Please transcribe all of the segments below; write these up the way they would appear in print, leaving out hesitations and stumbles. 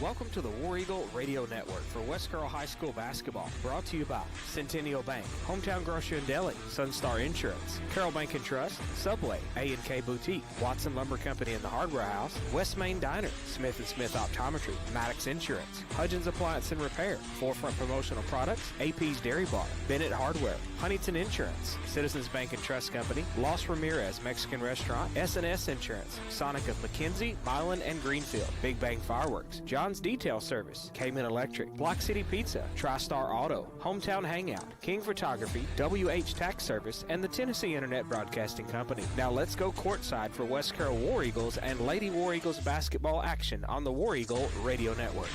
Welcome to the War Eagle Radio Network for West Carroll High School basketball. Brought to you by Centennial Bank, Hometown Grocery and Deli, Sunstar Insurance, Carroll Bank and Trust, Subway, A&K Boutique, Watson Lumber Company in the Hardware House, West Main Diner, Smith & Smith Optometry, Maddox Insurance, Hudgens Appliance and Repair, Forefront Promotional Products, AP's Dairy Bar, Bennett Hardware, Huntington Insurance, Citizens Bank and Trust Company, Los Ramirez Mexican Restaurant, S&S Insurance, Sonic of McKenzie, Milan and Greenfield, Big Bang Fireworks, John's Detail Service, Cayman Electric, Block City Pizza, TriStar Auto, Hometown Hangout, King Photography, WH Tax Service, and the Tennessee Internet Broadcasting Company. Now let's go courtside for West Carroll War Eagles and Lady War Eagles basketball action on the War Eagle Radio Network.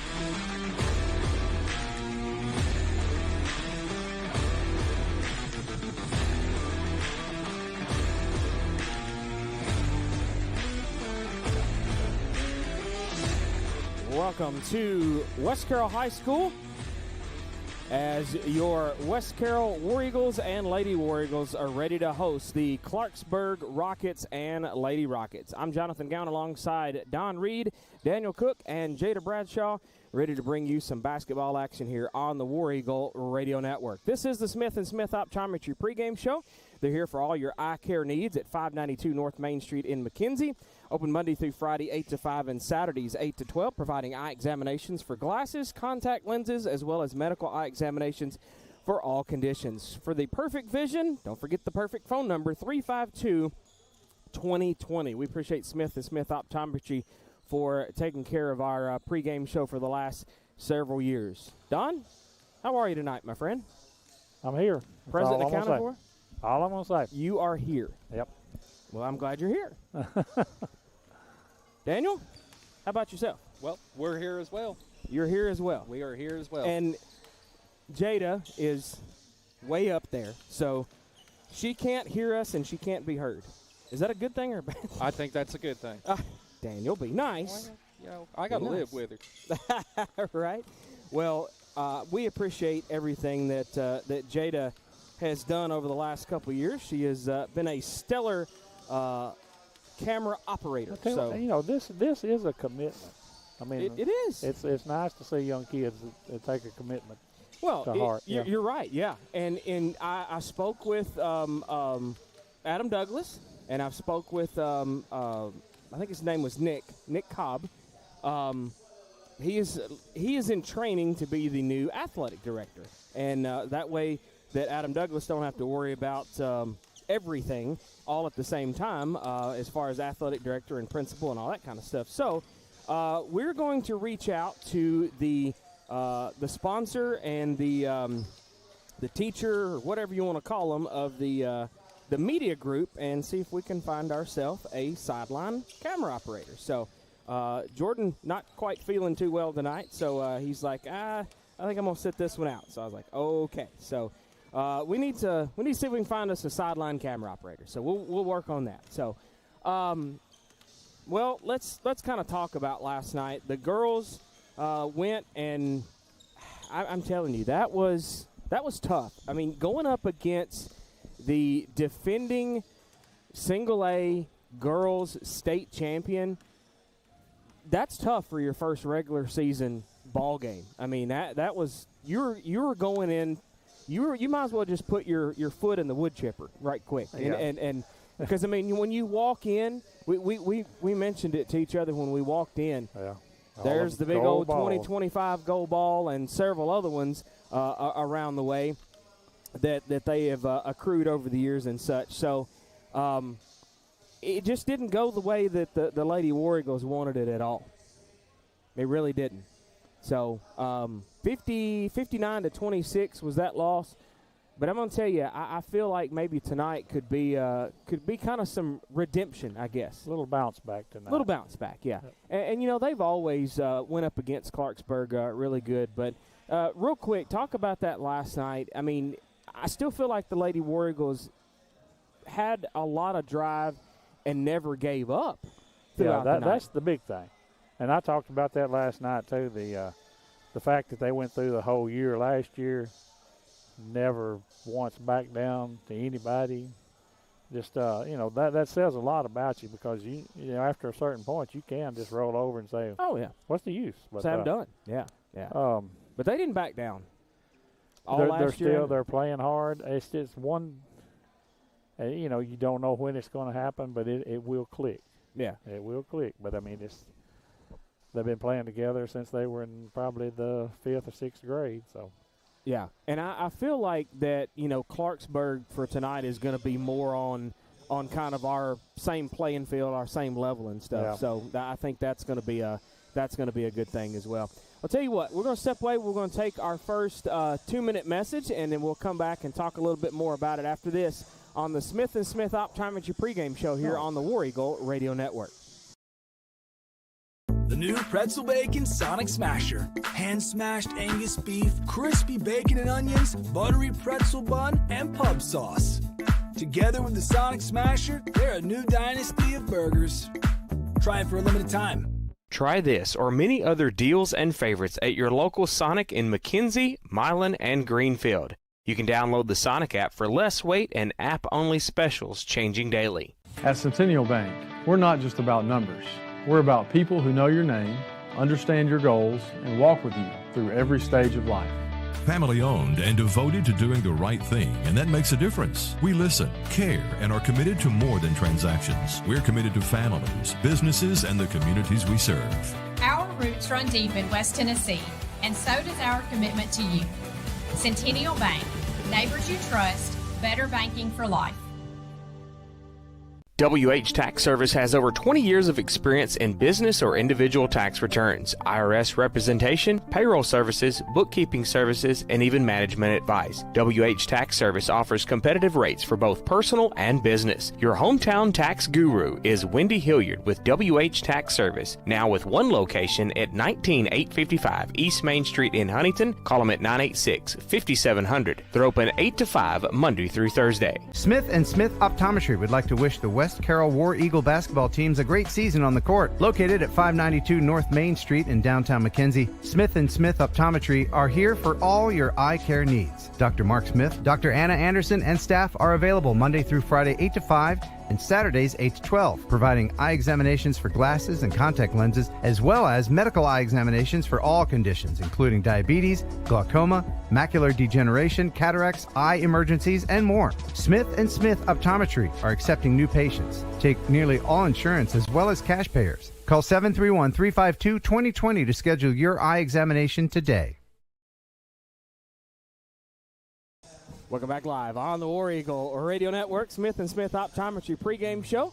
Welcome to West Carroll High School as your West Carroll War Eagles and Lady War Eagles are ready to host the Clarksburg Rockets and Lady Rockets. I'm Jonathan Gown alongside Don Reed, Daniel Cook, and Jada Bradshaw, ready to bring you some basketball action here on the War Eagle Radio Network. This is the Smith & Smith Optometry pregame show. They're here for all your eye care needs at 592 North Main Street in McKenzie. Open Monday through Friday, 8 to 5, and Saturdays, 8 to 12, providing eye examinations for glasses, contact lenses, as well as medical eye examinations for all conditions. For the perfect vision, don't forget the perfect phone number, 352-2020. We appreciate Smith & Smith Optometry for taking care of our pregame show for the last several years. Don, how are you tonight, my friend? I'm here. Present accounted for? All I'm going to say. You are here. Yep. Well, I'm glad you're here. Daniel, how about yourself? Well, we're here as well. You're here as well. We are here as well. And Jada is way up there, so she can't hear us and she can't be heard. Is that a good thing or a bad thing? I think that's a good thing. Daniel, be nice. Well, I got to live with her. Right. Well, we appreciate everything that Jada has done over the last couple of years. She has been a stellar camera operator. So you know, this is a commitment. I mean, it is. It's nice to see young kids that take a commitment. Well, to heart. You're right. Yeah, and I spoke with Adam Douglas, and I've spoke with I think his name was Nick Cobb. He is in training to be the new athletic director, and that way that Adam Douglas don't have to worry about everything all at the same time as far as athletic director and principal and all that kind of stuff. So we're going to reach out to the sponsor and the teacher, or whatever you want to call them, of the media group and see if we can find ourselves a sideline camera operator. So Jordan not quite feeling too well tonight, so he's like, I think I'm going to sit this one out. So I was like, okay. So we need to see if we can find us a sideline camera operator. So we'll work on that. So, well, let's kind of talk about last night. The girls went, and I'm telling you, that was tough. I mean, going up against the defending single A girls state champion, that's tough for your first regular season ball game. I mean, that was you were going in. You might as well just put your foot in the wood chipper right quick. Yeah. And because, I mean, when you walk in, we mentioned it to each other when we walked in. Yeah. There's the big old balls. 2025 goal ball and several other ones around the way that they have accrued over the years and such. So it just didn't go the way that the Lady War Eagles wanted it at all. It really didn't. So 59-26 was that loss. But I'm going to tell you, I feel like maybe tonight could be kind of some redemption, I guess. A little bounce back tonight. A little bounce back, yeah. And you know, they've always went up against Clarksburg really good. But real quick, talk about that last night. I mean, I still feel like the Lady War Eagles had a lot of drive and never gave up throughout the night. That's the big thing. And I talked about that last night, too, the fact that they went through the whole year last year, never once backed down to anybody. just that says a lot about you, because you know after a certain point you can just roll over and say, oh yeah, what's the use? But, I'm done. Yeah. But they didn't back down. They're playing hard. It's just one. You don't know when it's going to happen, but it will click. Yeah, it will click. But I mean, they've been playing together since they were in probably the 5th or 6th grade. So. Yeah, and I feel like that, Clarksburg for tonight is going to be more on kind of our same playing field, our same level and stuff. Yeah. So I think that's going to be a good thing as well. I'll tell you what, we're going to step away. We're going to take our first 2-minute message, and then we'll come back and talk a little bit more about it after this on the Smith & Smith Optometry pregame show here on the War Eagle Radio Network. The new pretzel bacon Sonic Smasher. Hand-smashed Angus beef, crispy bacon and onions, buttery pretzel bun, and pub sauce. Together with the Sonic Smasher, they're a new dynasty of burgers. Try it for a limited time. Try this or many other deals and favorites at your local Sonic in McKenzie, Milan, and Greenfield. You can download the Sonic app for less wait and app-only specials changing daily. At Centennial Bank, we're not just about numbers. We're about people who know your name, understand your goals, and walk with you through every stage of life. Family owned and devoted to doing the right thing, and that makes a difference. We listen, care, and are committed to more than transactions. We're committed to families, businesses, and the communities we serve. Our roots run deep in West Tennessee, and so does our commitment to you. Centennial Bank, neighbors you trust, better banking for life. WH Tax Service has over 20 years of experience in business or individual tax returns, IRS representation, payroll services, bookkeeping services, and even management advice. WH Tax Service offers competitive rates for both personal and business. Your hometown tax guru is Wendy Hilliard with WH Tax Service, now with one location at 19855 East Main Street in Huntington. Call them at 986-5700. They're open 8 to 5 Monday through Thursday. Smith & Smith Optometry would like to wish the West Carroll War Eagle basketball teams a great season on the court. Located at 592 North Main Street in downtown McKenzie, Smith & Smith Optometry are here for all your eye care needs. Dr. Mark Smith, Dr. Anna Anderson, and staff are available Monday through Friday 8 to 5 and Saturdays 8 to 12, providing eye examinations for glasses and contact lenses, as well as medical eye examinations for all conditions, including diabetes, glaucoma, macular degeneration, cataracts, eye emergencies, and more. Smith & Smith Optometry are accepting new patients. Take nearly all insurance as well as cash payers. Call 731-352-2020 to schedule your eye examination today. Welcome back live on the War Eagle Radio Network, Smith & Smith Optometry pregame show.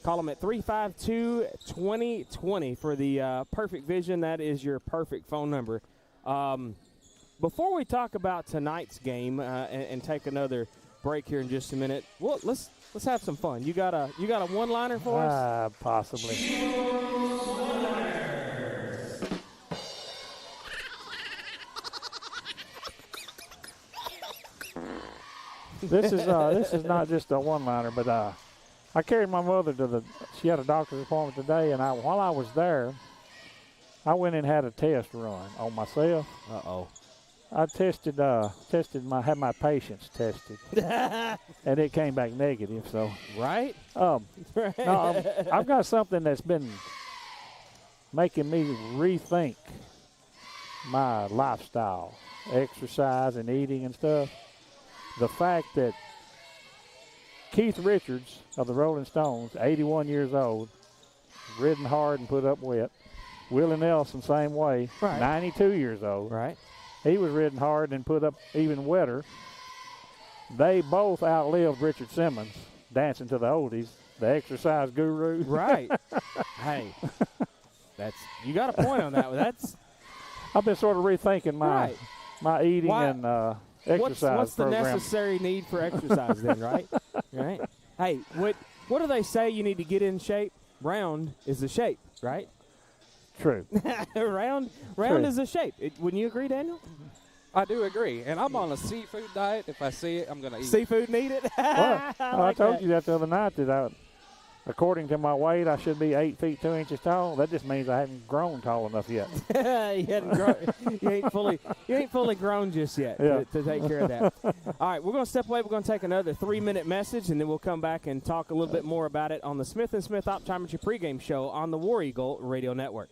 Call them at 352-2020 for the perfect vision. That is your perfect phone number. Before we talk about tonight's game and take another break here in just a minute, well, let's have some fun. You got a one-liner for us? Possibly. This is not just a one-liner, but I carried my mother she had a doctor's appointment today, and while I was there, I went and had a test run on myself. Uh-oh. I had my patients tested, and it came back negative. So right. No, I've got something that's been making me rethink my lifestyle, exercise and eating and stuff. The fact that Keith Richards of the Rolling Stones, 81 years old, ridden hard and put up wet. Willie Nelson, same way, right. 92 years old. Right. He was ridden hard and put up even wetter. They both outlived Richard Simmons, dancing to the oldies, the exercise guru. Right. Hey, you got a point on that. I've been sort of rethinking my eating and exercise what's the program. necessary need for exercise then, right? Right. Hey, what do they say you need to get in shape? Round is the shape, right? True. round is the shape. Wouldn't you agree, Daniel? I do agree, and I'm on a seafood diet. If I see it, I'm going to eat seafood. Need it. Well, I told you that the other night that according to my weight, I should be 8 feet 2 inches tall. That just means I haven't grown tall enough yet. You ain't fully grown just yet to take care of that. All right, we're going to step away. We're going to take another 3-minute message, and then we'll come back and talk a little bit more about it on the Smith & Smith Optometry pregame show on the War Eagle Radio Network.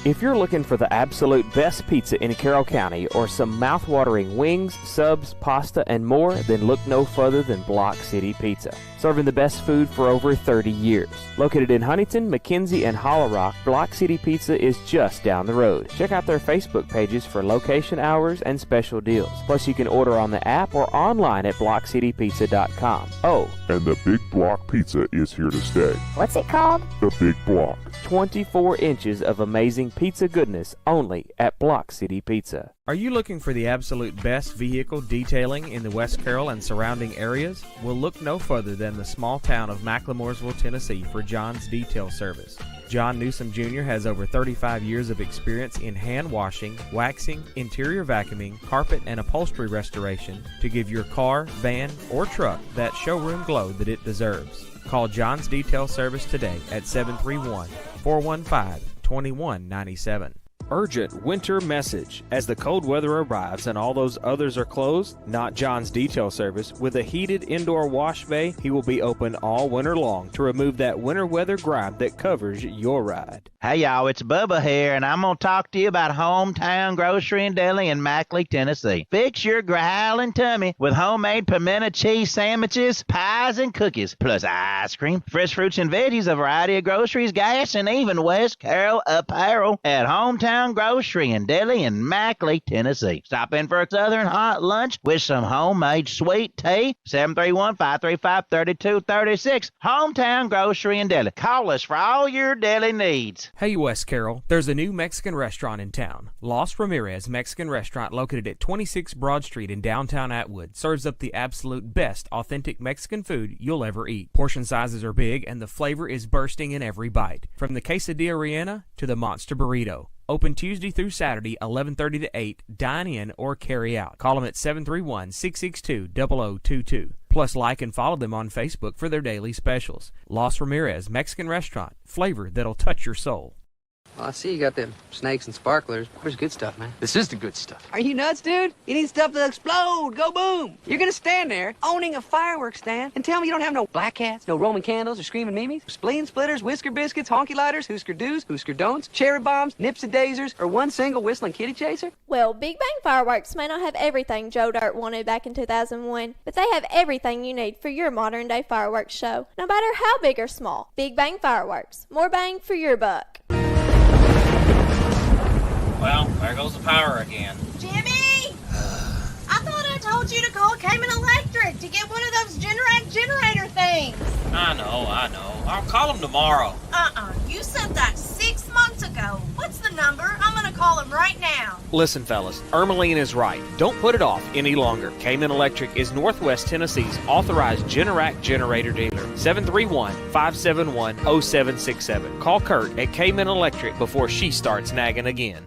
If you're looking for the absolute best pizza in Carroll County or some mouth-watering wings, subs, pasta, and more, then look no further than Block City Pizza. Serving the best food for over 30 years. Located in Huntington, McKenzie, and Hollow Rock, Block City Pizza is just down the road. Check out their Facebook pages for location hours and special deals. Plus, you can order on the app or online at blockcitypizza.com. Oh, and the Big Block Pizza is here to stay. What's it called? The Big Block. 24 inches of amazing pizza goodness only at Block City Pizza. Are you looking for the absolute best vehicle detailing in the West Carroll and surrounding areas? Well, look no further than the small town of McLemoresville, Tennessee for John's Detail Service. John Newsom Jr. has over 35 years of experience in hand washing, waxing, interior vacuuming, carpet and upholstery restoration to give your car, van, or truck that showroom glow that it deserves. Call John's Detail Service today at 731-415-2197. Urgent winter message. As the cold weather arrives and all those others are closed, not John's Detail Service. With a heated indoor wash bay, he will be open all winter long to remove that winter weather grime that covers your ride. Hey y'all, it's Bubba here, and I'm going to talk to you about Hometown Grocery and Deli in Mackley, Tennessee. Fix your growling tummy with homemade pimento cheese sandwiches, pies, and cookies, plus ice cream, fresh fruits and veggies, a variety of groceries, gas, and even West Carroll apparel at Hometown Grocery and Deli in Mackley, Tennessee. Stop in for a southern hot lunch with some homemade sweet tea. 731-535-3236. Hometown Grocery and Deli. Call us for all your deli needs. Hey West Carroll, there's a new Mexican restaurant in town. Los Ramirez Mexican Restaurant, located at 26 Broad Street in downtown Atwood, serves up the absolute best authentic Mexican food you'll ever eat. Portion sizes are big and the flavor is bursting in every bite. From the quesadilla rellena to the monster burrito. Open Tuesday through Saturday, 11:30 to 8. Dine in or carry out. Call them at 731-662-0022. Plus, like and follow them on Facebook for their daily specials. Los Ramirez Mexican Restaurant. Flavor that'll touch your soul. Well, I see you got them snakes and sparklers. Where's good stuff, man? This is the good stuff. Are you nuts, dude? You need stuff to explode. Go boom. You're gonna stand there owning a fireworks stand and tell me you don't have no black cats, no Roman candles or screaming mimes, spleen splitters, whisker biscuits, honky lighters, Husker do's, Husker don'ts, cherry bombs, nips and daisers, or one single whistling kitty chaser? Well, Big Bang Fireworks may not have everything Joe Dirt wanted back in 2001, but they have everything you need for your modern day fireworks show, no matter how big or small. Big Bang Fireworks. More bang for your buck. Well, there goes the power again. Jimmy! I thought I told you to call Cayman Electric to get one of those Generac generator things. I know. I'll call them tomorrow. You said that 6 months ago. What's the number? I'm going to call him right now. Listen, fellas, Ermeline is right. Don't put it off any longer. Cayman Electric is Northwest Tennessee's authorized Generac generator dealer. 731-571-0767. Call Kurt at Cayman Electric before she starts nagging again.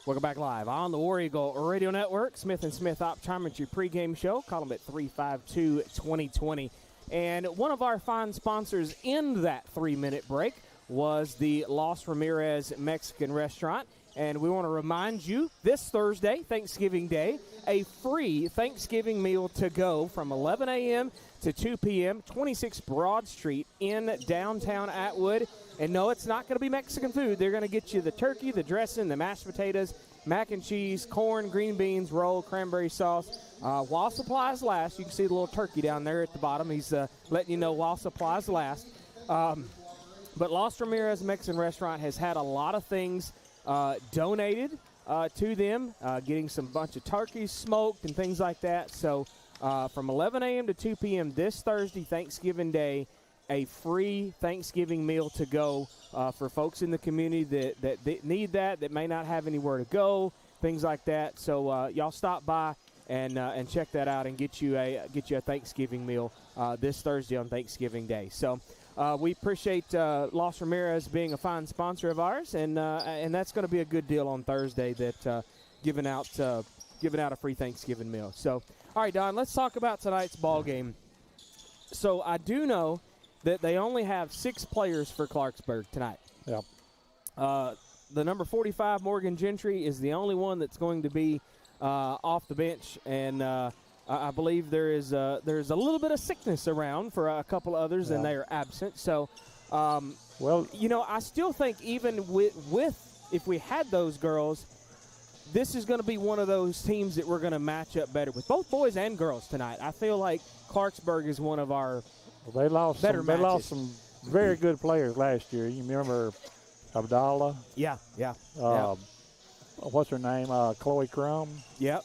Welcome back live on the War Eagle Radio Network. Smith & Smith Optometry pregame show. Call them at 352-2020. And one of our fine sponsors in that 3-minute break was the Los Ramirez Mexican Restaurant. And we want to remind you, this Thursday, Thanksgiving Day, a free Thanksgiving meal to go from 11 a.m. to 2 p.m., 26 Broad Street in downtown Atwood. And no, it's not going to be Mexican food. They're going to get you the turkey, the dressing, the mashed potatoes, mac and cheese, corn, green beans, roll, cranberry sauce. While supplies last, you can see the little turkey down there at the bottom. He's letting you know while supplies last. But Los Ramirez Mexican Restaurant has had a lot of things donated to them, getting some bunch of turkeys smoked and things like that. So from 11 a.m. to 2 p.m. this Thursday, Thanksgiving Day, a free Thanksgiving meal to go for folks in the community that need that may not have anywhere to go, things like that. So y'all stop by and check that out and get you a Thanksgiving meal this Thursday on Thanksgiving Day. So we appreciate Los Ramirez being a fine sponsor of ours, and that's going to be a good deal on Thursday. That giving out giving out a free Thanksgiving meal. So, all right, Don, let's talk about tonight's ball game. So I do know that they only have 6 players for Clarksburg tonight. Yep. The number 45, Morgan Gentry, is the only one that's going to be off the bench, and I believe there's a little bit of sickness around for a couple others, and they are absent. So, I still think even with if we had those girls, this is going to be one of those teams that we're going to match up better with, both boys and girls tonight. I feel like Clarksburg is one of our they lost better some, matches. They lost some very good players last year. You remember Abdallah? Yeah. What's her name? Chloe Crum? Yep.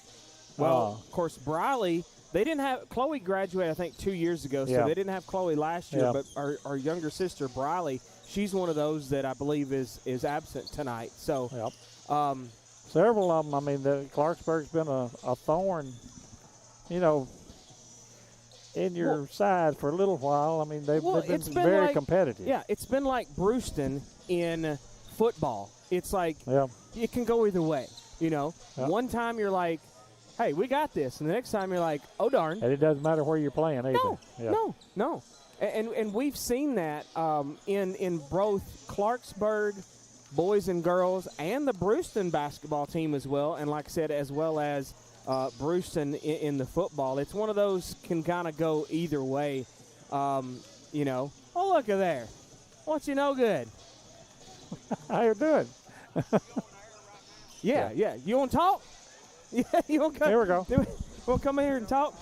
Well, of course, Briley, they didn't have – Chloe graduated, I think, 2 years ago, so they didn't have Chloe last year. But our younger sister, Briley, she's one of those that I believe is absent tonight. So, several of them. I mean, Clarksburg's been a thorn, in your side for a little while. I mean, they've been very like, competitive. Yeah, it's been like Brewston in football. It's like it can go either way, One time you're like, hey, we got this. And the next time you're like, oh, darn. And it doesn't matter where you're playing either. No. And we've seen that in both Clarksburg boys and girls and the Brewston basketball team as well. And like I said, as well as Brewston in the football. It's one of those can kind of go either way. Oh, look at there. What's you no good? How you doing? Yeah. You want to talk? Yeah, you want to come? Here we go. Want to come here and talk?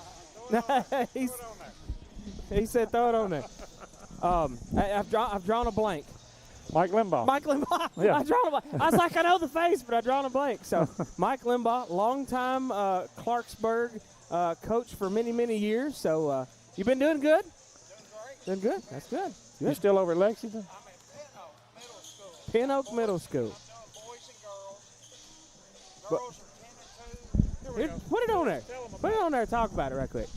He said throw it on there. I've drawn a blank. Mike Limbaugh. Yeah. I drawn a blank. I was like, I know the face, but I drawn a blank. So Mike Limbaugh, longtime Clarksburg coach for many, many years. So you been doing good? Doing good. That's good. You still over at Lexington? Pin Oak Middle School. Put it on there. Put it on there. Talk about it right quick.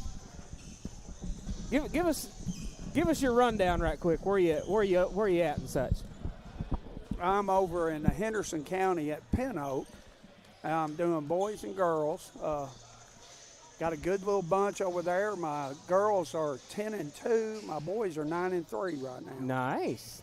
Give us your rundown right quick. Where you at and such. I'm over in Henderson County at Pin Oak. I'm doing boys and girls. Got a good little bunch over there. My girls are 10-2. My boys are 9-3 right now. Nice.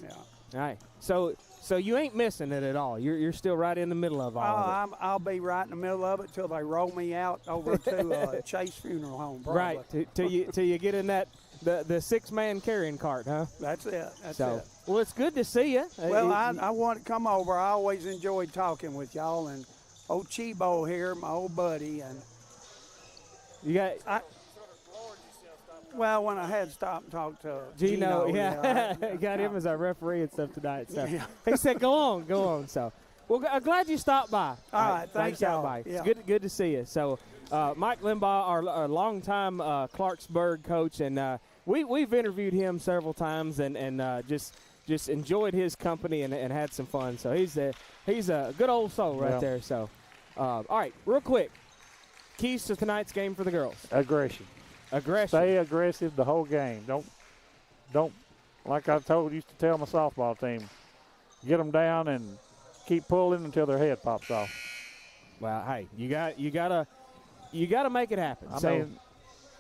Yeah. All right. So you ain't missing it at all. You're still right in the middle of all of it. I'll be right in the middle of it till they roll me out over to Chase Funeral Home. Probably. Right. Till you get in that the 6-man carrying cart, huh? That's it. That's it. Well, it's good to see you. Well, I want to come over. I always enjoyed talking with y'all, and old Chibo here, my old buddy, and you got. Well, when I had stopped and talked to Gino, got him as our referee and stuff tonight. So he said, "Go on." So, well, I'm glad you stopped by. All right, thanks, y'all. Yeah. It's good to see you. So, Mike Limbaugh, our longtime Clarksburg coach, and we've interviewed him several times, and just enjoyed his company and had some fun. So he's a good old soul right there. So, all right, real quick, keys to tonight's game for the girls. Aggression. Stay aggressive the whole game. Don't like I used to tell my softball team, get them down and keep pulling until their head pops off. Well, hey, you gotta make it happen. I mean,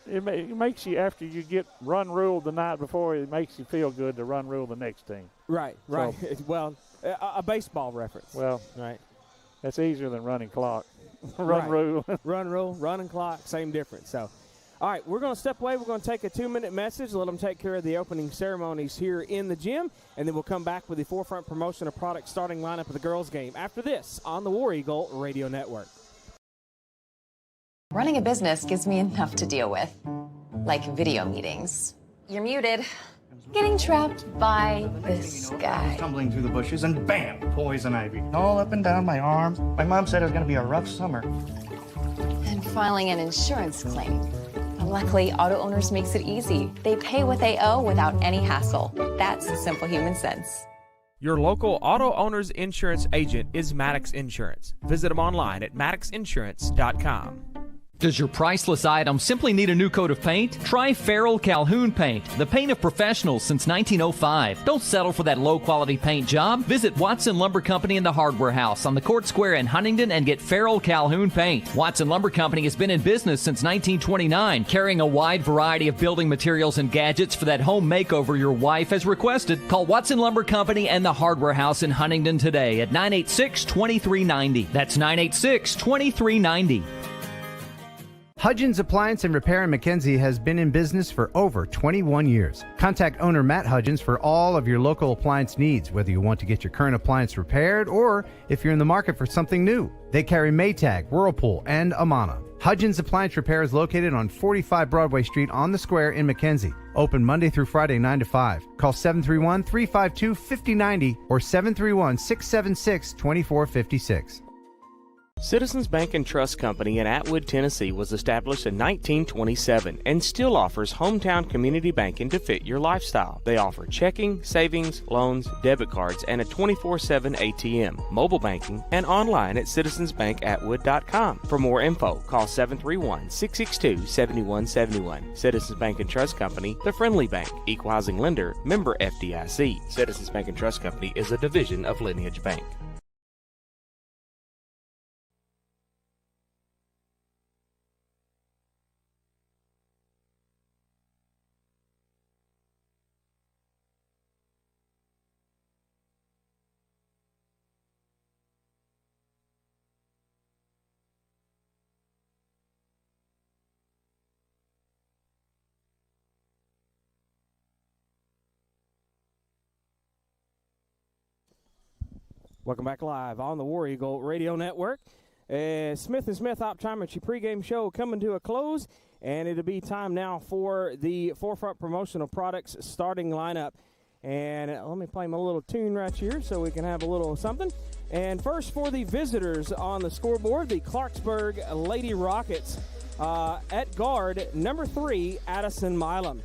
it makes you, after you get run ruled the night before, it makes you feel good to run rule the next team. Right. Well, a baseball reference. Well, right. That's easier than running clock. Rule. Run rule, running clock, same difference. So. All right, we're going to step away. We're going to take a 2-minute message, let them take care of the opening ceremonies here in the gym, and then we'll come back with the forefront promotion of product starting lineup of the girls' game after this on the War Eagle Radio Network. Running a business gives me enough to deal with, like video meetings. You're muted. Getting trapped by this guy. Tumbling through the bushes, and bam, poison ivy. All up and down my arm. My mom said it was going to be a rough summer. And filing an insurance claim. Luckily, Auto Owners makes it easy. They pay what they owe without any hassle. That's simple human sense. Your local Auto Owners insurance agent is Maddox Insurance. Visit them online at maddoxinsurance.com. Does your priceless item simply need a new coat of paint? Try Farrell Calhoun Paint, the paint of professionals since 1905. Don't settle for that low-quality paint job. Visit Watson Lumber Company in the Hardware House on the Court Square in Huntington and get Farrell Calhoun Paint. Watson Lumber Company has been in business since 1929, carrying a wide variety of building materials and gadgets for that home makeover your wife has requested. Call Watson Lumber Company and the Hardware House in Huntington today at 986-2390. That's 986-2390. Hudgens Appliance and Repair in McKenzie has been in business for over 21 years. Contact owner Matt Hudgens for all of your local appliance needs, whether you want to get your current appliance repaired or if you're in the market for something new. They carry Maytag, Whirlpool, and Amana. Hudgens Appliance Repair is located on 45 Broadway Street on the Square in McKenzie. Open Monday through Friday 9 to 5. Call 731-352-5090 or 731-676-2456. Citizens Bank and Trust Company in Atwood, Tennessee was established in 1927 and still offers hometown community banking to fit your lifestyle. They offer checking, savings, loans, debit cards, and a 24/7 ATM, mobile banking, and online at citizensbankatwood.com. For more info, call 731-662-7171. Citizens Bank and Trust Company, the friendly bank, equal housing lender, member FDIC. Citizens Bank and Trust Company is a division of Lineage Bank. Welcome back live on the War Eagle Radio Network. Smith & Smith Optometry pregame show coming to a close, and it'll be time now for the Forefront Promotional Products starting lineup. And let me play my little tune right here so we can have a little something. And first for the visitors on the scoreboard, the Clarksburg Lady Rockets. At guard, number 3, Addison Milam.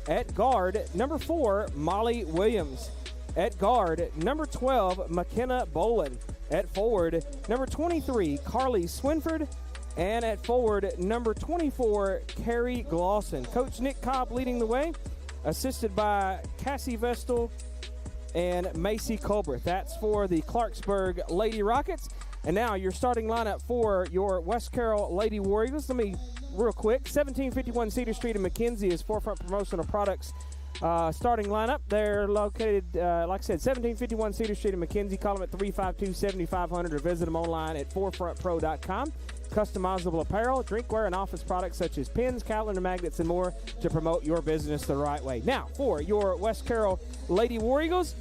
At guard, number 4, Molly Williams. At guard, number 12, McKenna Boland. At forward, number 23, Carly Swinford. And at forward, number 24, Carrie Glosson. Coach Nick Cobb leading the way, assisted by Cassie Vestal and Macy Colbert. That's for the Clarksburg Lady Rockets. And now your starting lineup for your West Carroll Lady Warriors. Let me, real quick, 1751 Cedar Street in McKenzie is Forefront Promotional Products. Starting lineup, they're located, like I said, 1751 Cedar Street in McKenzie. Call them at 352-7500 or visit them online at forefrontpro.com. Customizable apparel, drinkware, and office products such as pins, calendar magnets, and more to promote your business the right way. Now, for your West Carroll Lady War Eagles,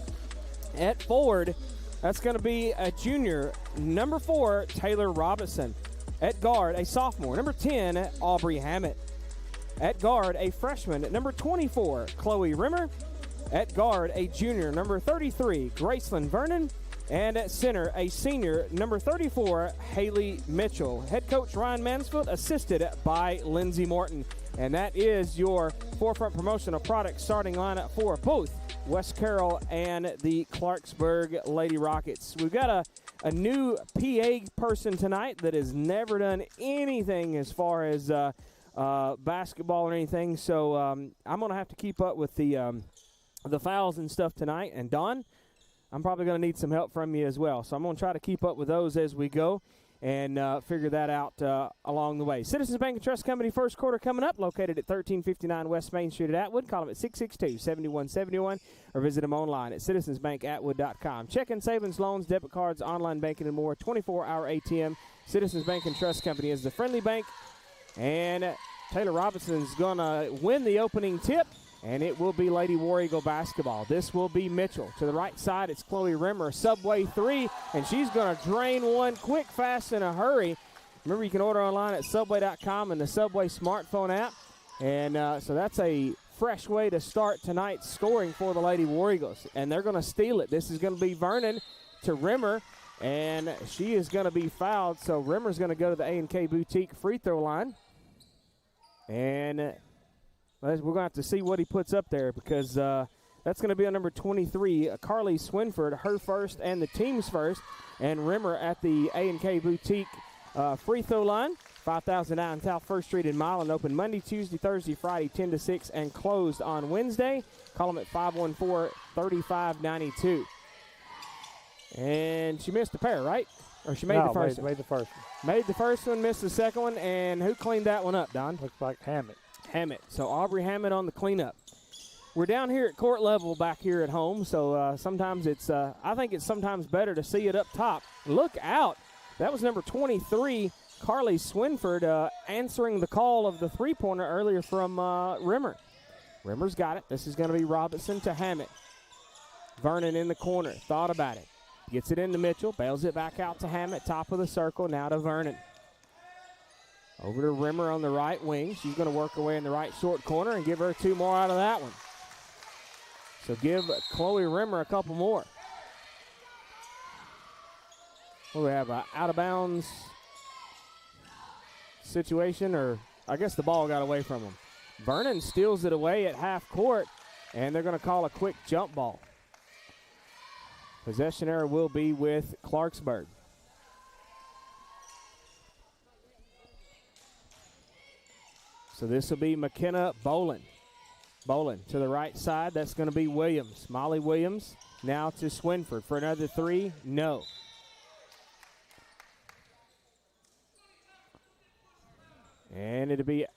at forward, that's going to be a junior, number 4, Taylor Robinson. At guard, a sophomore, number 10, Aubrey Hammett. At guard, a freshman, number 24, Chloe Rimmer. At guard, a junior, number 33, Graceland Vernon. And at center, a senior, number 34, Haley Mitchell. Head coach Ryan Mansfield, assisted by Lindsey Morton. And that is your Forefront Promotional Products starting lineup for both West Carroll and the Clarksburg Lady Rockets. We've got a new PA person tonight that has never done anything as far as basketball or anything, so I'm going to have to keep up with the fouls and stuff tonight. And Don, I'm probably going to need some help from you as well, so I'm going to try to keep up with those as we go and figure that out along the way. Citizens Bank and Trust Company first quarter coming up, located at 1359 West Main Street at Atwood. Call them at 662-7171 or visit them online at citizensbankatwood.com. Checking, savings, loans, debit cards, online banking, and more. 24-hour ATM. Citizens Bank and Trust Company is the friendly bank. And Taylor Robinson's going to win the opening tip, and it will be Lady War Eagle basketball. This will be Mitchell. To the right side, it's Chloe Rimmer. Subway 3, and she's going to drain one quick, fast, in a hurry. Remember, you can order online at Subway.com and the Subway smartphone app. And so that's a fresh way to start tonight's scoring for the Lady War Eagles. And they're going to steal it. This is going to be Vernon to Rimmer, and she is going to be fouled. So Rimmer's going to go to the A&K Boutique free throw line. And we're going to have to see what he puts up there, because that's going to be on number 23, Carly Swinford, her first and the team's first. And Rimmer at the A&K Boutique free throw line. 5009 South 1st Street in Milan. Open Monday, Tuesday, Thursday, Friday, 10 to 6, and closed on Wednesday. Call them at 514-3592. And she missed a pair, right? Or she made the first one? Made the first one. Made the first one, missed the second one, and who cleaned that one up, Don? Looks like Hammett. Hammett. So Aubrey Hammett on the cleanup. We're down here at court level back here at home, so sometimes it's I think it's sometimes better to see it up top. Look out. That was number 23, Carly Swinford, answering the call of the three-pointer earlier from Rimmer. Rimmer's got it. This is going to be Robinson to Hammett. Vernon in the corner. Thought about it. Gets it into Mitchell. Bails it back out to Hammett. Top of the circle. Now to Vernon. Over to Rimmer on the right wing. She's going to work her way in the right short corner and give her 2 more out of that one. So give Chloe Rimmer a couple more. What do we have, an out-of-bounds situation? Or I guess the ball got away from them. Vernon steals it away at half court, and they're going to call a quick jump ball. Possession error will be with Clarksburg. So this will be McKenna Bolin. Bolin to the right side. That's going to be Williams. Molly Williams now to Swinford for another 3. No. And it'll be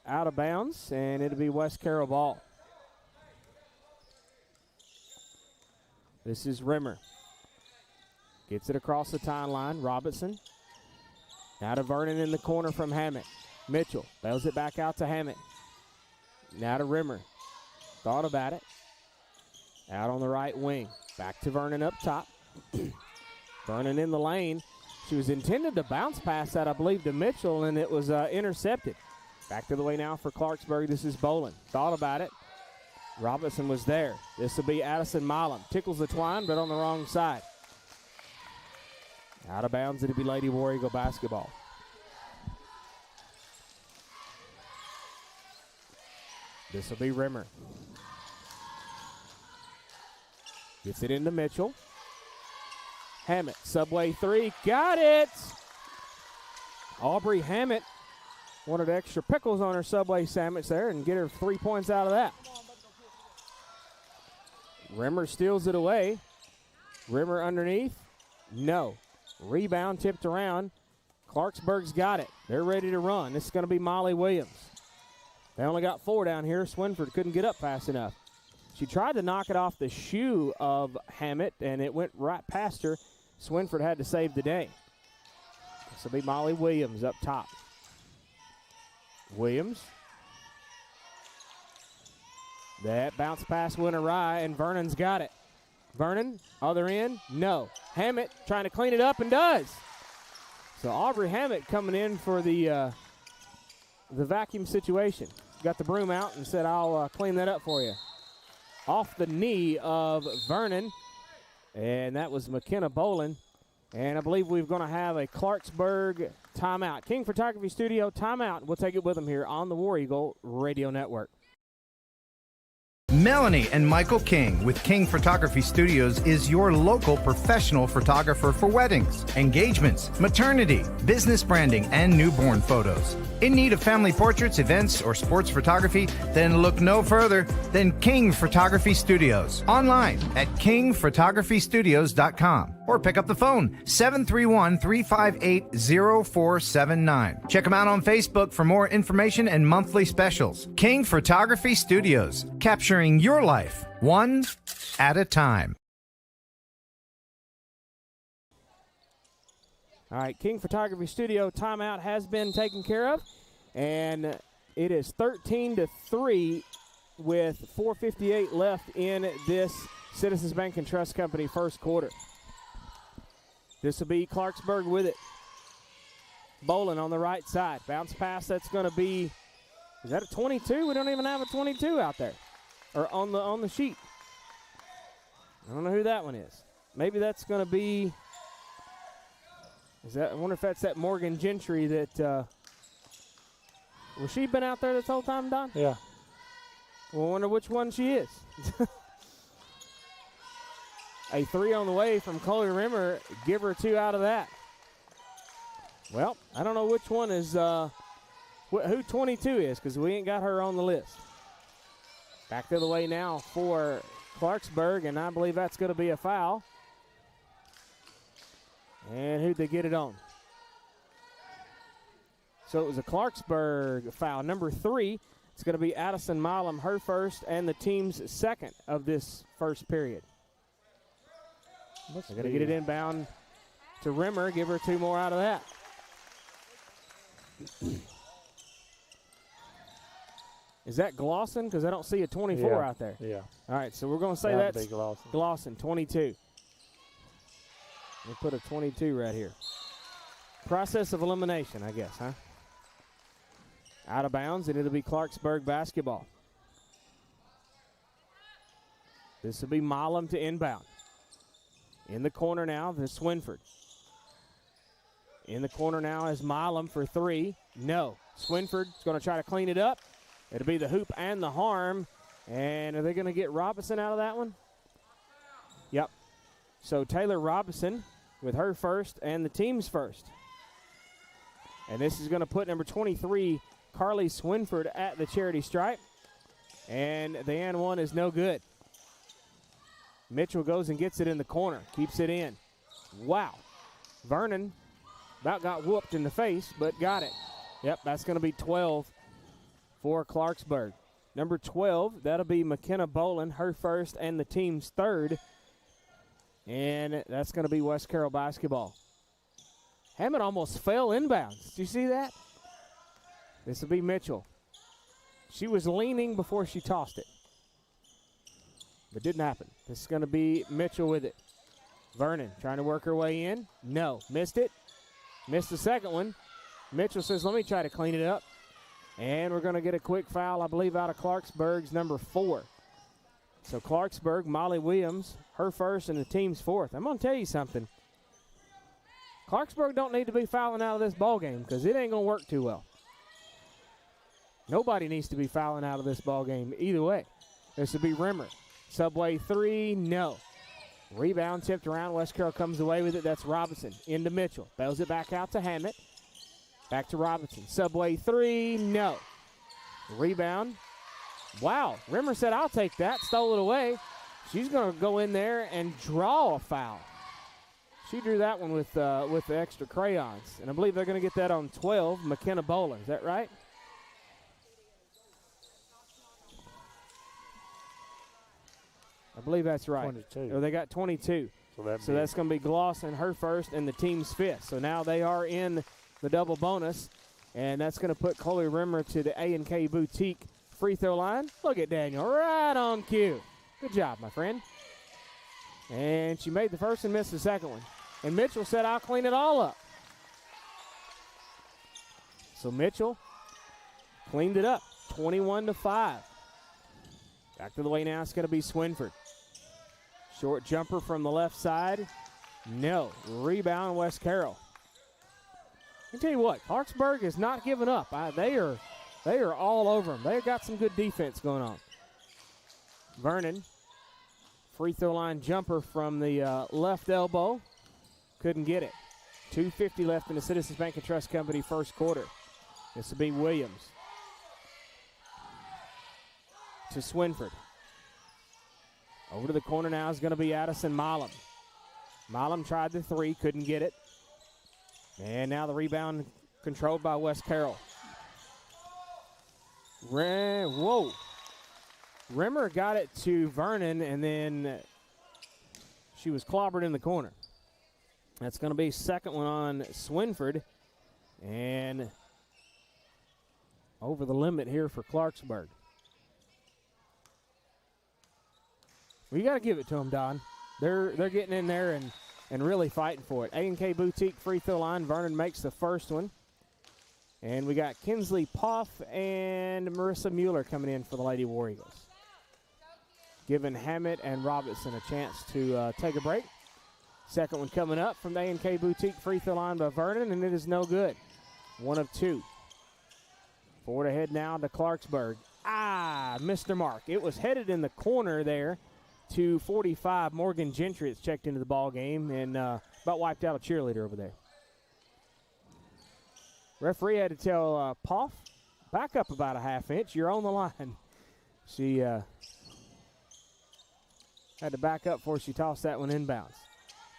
out of bounds, and it'll be West Carroll ball. This is Rimmer. Gets it across the timeline. Robinson. Now to Vernon in the corner from Hammett. Mitchell bails it back out to Hammett. Now to Rimmer. Thought about it. Out on the right wing. Back to Vernon up top. Vernon in the lane. She was intended to bounce pass that, I believe, to Mitchell, and it was intercepted. Back to the way now for Clarksburg. This is Bolin. Thought about it. Robinson was there. This will be Addison Milam. Tickles the twine, but on the wrong side. Out of bounds, it'll be Lady War Eagle basketball. This will be Rimmer. Gets it into Mitchell. Hammett, subway 3, got it! Aubrey Hammett wanted extra pickles on her Subway sandwich there and get her 3 points out of that. Rimmer steals it away. Rimmer underneath, no. Rebound tipped around. Clarksburg's got it. They're ready to run. This is going to be Molly Williams. They only got 4 down here. Swinford couldn't get up fast enough. She tried to knock it off the shoe of Hammett, and it went right past her. Swinford had to save the day. This will be Molly Williams up top. Williams. That bounce pass went awry, and Vernon's got it. Vernon, other end, no. Hammett trying to clean it up and does. So Aubrey Hammett coming in for the vacuum situation. Got the broom out and said, I'll clean that up for you. Off the knee of Vernon, and that was McKenna Bolin. And I believe we're going to have a Clarksburg timeout. King Photography Studio timeout. We'll take it with them here on the War Eagle Radio Network. Melanie and Michael King with King Photography Studios is your local professional photographer for weddings, engagements, maternity, business branding, and newborn photos. In need of family portraits, events, or sports photography? Then look no further than King Photography Studios. Online at kingphotographystudios.com or pick up the phone 731-358-0479. Check them out on Facebook for more information and monthly specials. King Photography Studios, capturing your life one at a time. All right, King Photography Studio timeout has been taken care of, and it is 13-3 with 4:58 left in this Citizens Bank and Trust Company first quarter. This will be Clarksburg with it. Bolin on the right side. Bounce pass, that's going to be, is that a 22? We don't even have a 22 out there, or on the sheet. I don't know who that one is. Maybe that's going to be, I wonder if that's that Morgan Gentry that, well, she been out there this whole time, Don? Yeah. Well, I wonder which one she is. A 3 on the way from Chloe Rimmer. Give her 2 out of that. Well, I don't know which one is who 22 is because we ain't got her on the list. Back the other way now for Clarksburg, and I believe that's going to be a foul. And who'd they get it on? So it was a Clarksburg foul. Number 3, it's going to be Addison Milam, her first, and the team's second of this first period. They're going to get it inbound to Rimmer, give her 2 more out of that. Is that Glosson? Because I don't see a 24 out there. Yeah. All right, so we're going to say That'd that's be Glosson. Glosson, 22. We'll put a 22 right here. Process of elimination, I guess, huh? Out of bounds, and it'll be Clarksburg basketball. This will be Milam to inbound. In the corner now, the Swinford. In the corner now is Milam for 3. No. Swinford's going to try to clean it up. It'll be the hoop and the harm. And are they going to get Robinson out of that one? Yep. So Taylor Robinson with her first and the team's first. And this is going to put number 23, Carly Swinford, at the charity stripe. And the and one is no good. Mitchell goes and gets it in the corner, keeps it in. Wow. Vernon about got whooped in the face, but got it. Yep, that's going to be 12 for Clarksburg. Number 12, that'll be McKenna Boland, her first and the team's third. And that's going to be West Carroll basketball. Hammond almost fell inbounds. Did you see that? This will be Mitchell. She was leaning before she tossed it. But didn't happen. This is going to be Mitchell with it. Vernon trying to work her way in. No. Missed it. Missed the second one. Mitchell says, let me try to clean it up. And we're going to get a quick foul, I believe, out of Clarksburg's number 4. So Clarksburg, Molly Williams, her first and the team's fourth. I'm going to tell you something. Clarksburg don't need to be fouling out of this ball game because it ain't going to work too well. Nobody needs to be fouling out of this ball game either way. This would be Rimmer. Subway 3, no. Rebound tipped around. West Carroll comes away with it. That's Robinson into Mitchell. Bails it back out to Hammett. Back to Robinson. Subway 3, no. Rebound. Wow. Rimmer said, I'll take that. Stole it away. She's going to go in there and draw a foul. She drew that one with the extra crayons. And I believe they're going to get that on 12, McKenna Boland. Is that right? I believe that's right. 22. Oh, they got 22. So that's going to be Glosson, her first, and the team's fifth. So now they are in the double bonus, and that's going to put Chloe Rimmer to the A&K Boutique free throw line. Look at Daniel, right on cue. Good job, my friend. And she made the first and missed the second one. And Mitchell said, I'll clean it all up. So Mitchell cleaned it up, 21-5. Back to the way now, it's going to be Swinford. Short jumper from the left side. No. Rebound, West Carroll. I tell you what, Clarksburg is not giving up. They are all over them. They've got some good defense going on. Vernon, free throw line jumper from the left elbow. Couldn't get it. 2:50 left in the Citizens Bank and Trust Company first quarter. This will be Williams to Swinford. Over to the corner now is going to be Addison Milam. Milam tried the 3, couldn't get it. And now the rebound controlled by West Carroll. Whoa. Rimmer got it to Vernon, and then she was clobbered in the corner. That's going to be second one on Swinford. And over the limit here for Clarksburg. Well, you got to give it to them, Don. They're getting in there and really fighting for it. A&K Boutique free throw line. Vernon makes the first one. And we got Kinsley Poff and Marissa Mueller coming in for the Lady War Eagles. Giving Hammett and Robertson a chance to take a break. Second one coming up from the A&K Boutique free throw line by Vernon, and it is no good. 1 of 2. Forward ahead now to Clarksburg. Missed the mark. It was headed in the corner there to 45. Morgan Gentry has checked into the ball game and about wiped out a cheerleader over there. Referee had to tell Poff, back up about a half inch. You're on the line. She had to back up before she tossed that one inbounds.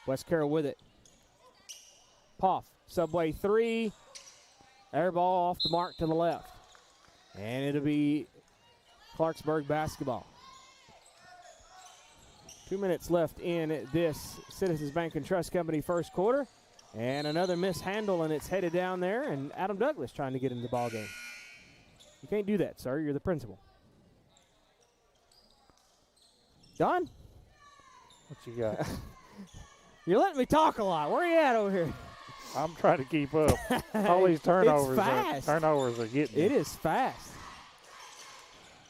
West Carroll with it. Poff, Subway 3. Air ball off the mark to the left. And it'll be Clarksburg basketball. 2 minutes left in this Citizens Bank and Trust Company first quarter. And another mishandle, and it's headed down there, and Adam Douglas trying to get into the ball game. You can't do that, sir. You're the principal. Don? What you got? You're letting me talk a lot. Where are you at over here? I'm trying to keep up. All these turnovers, It's fast. Turnovers are getting me. It is fast.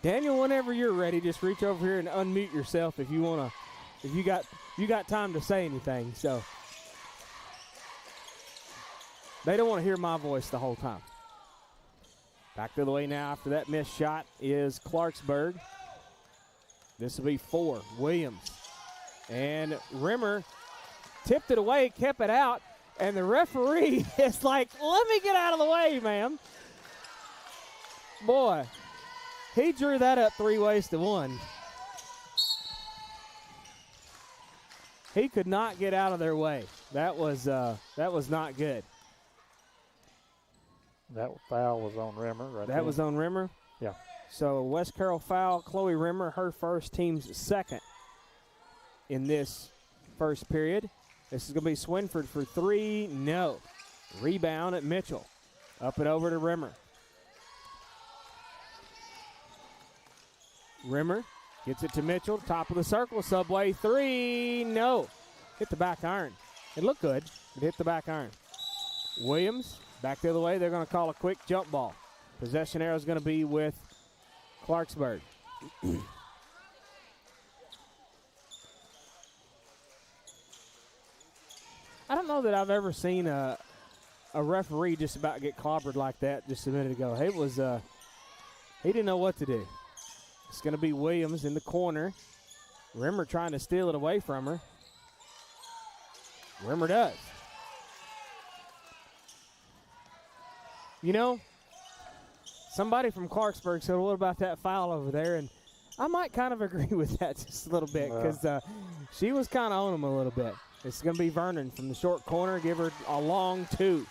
Daniel, whenever you're ready, just reach over here and unmute yourself if you want to. If you got time to say anything. So they don't want to hear my voice the whole time. Back to the way now after that missed shot is Clarksburg. This will be 4. Williams. And Rimmer tipped it away, kept it out, and the referee is like, let me get out of the way, ma'am. Boy, he drew that up 3 ways to 1. He could not get out of their way. That was not good. That foul was on Rimmer, right? That was on Rimmer? Yeah. So West Carroll foul, Chloe Rimmer, her first, team's second in this first period. This is going to be Swinford for 3. No. Rebound at Mitchell. Up and over to Rimmer. Rimmer gets it to Mitchell, top of the circle, Subway 3. No. Hit the back iron. It looked good, but hit the back iron. Williams, back the other way. They're going to call a quick jump ball. Possession arrow is going to be with Clarksburg. I don't know that I've ever seen a referee just about get clobbered like that just a minute ago. It was he didn't know what to do. It's going to be Williams in the corner. Rimmer trying to steal it away from her. Rimmer does. You know, somebody from Clarksburg said, what about that foul over there? And I might kind of agree with that just a little bit because she was kind of on him a little bit. It's going to be Vernon from the short corner. Give her a long 2.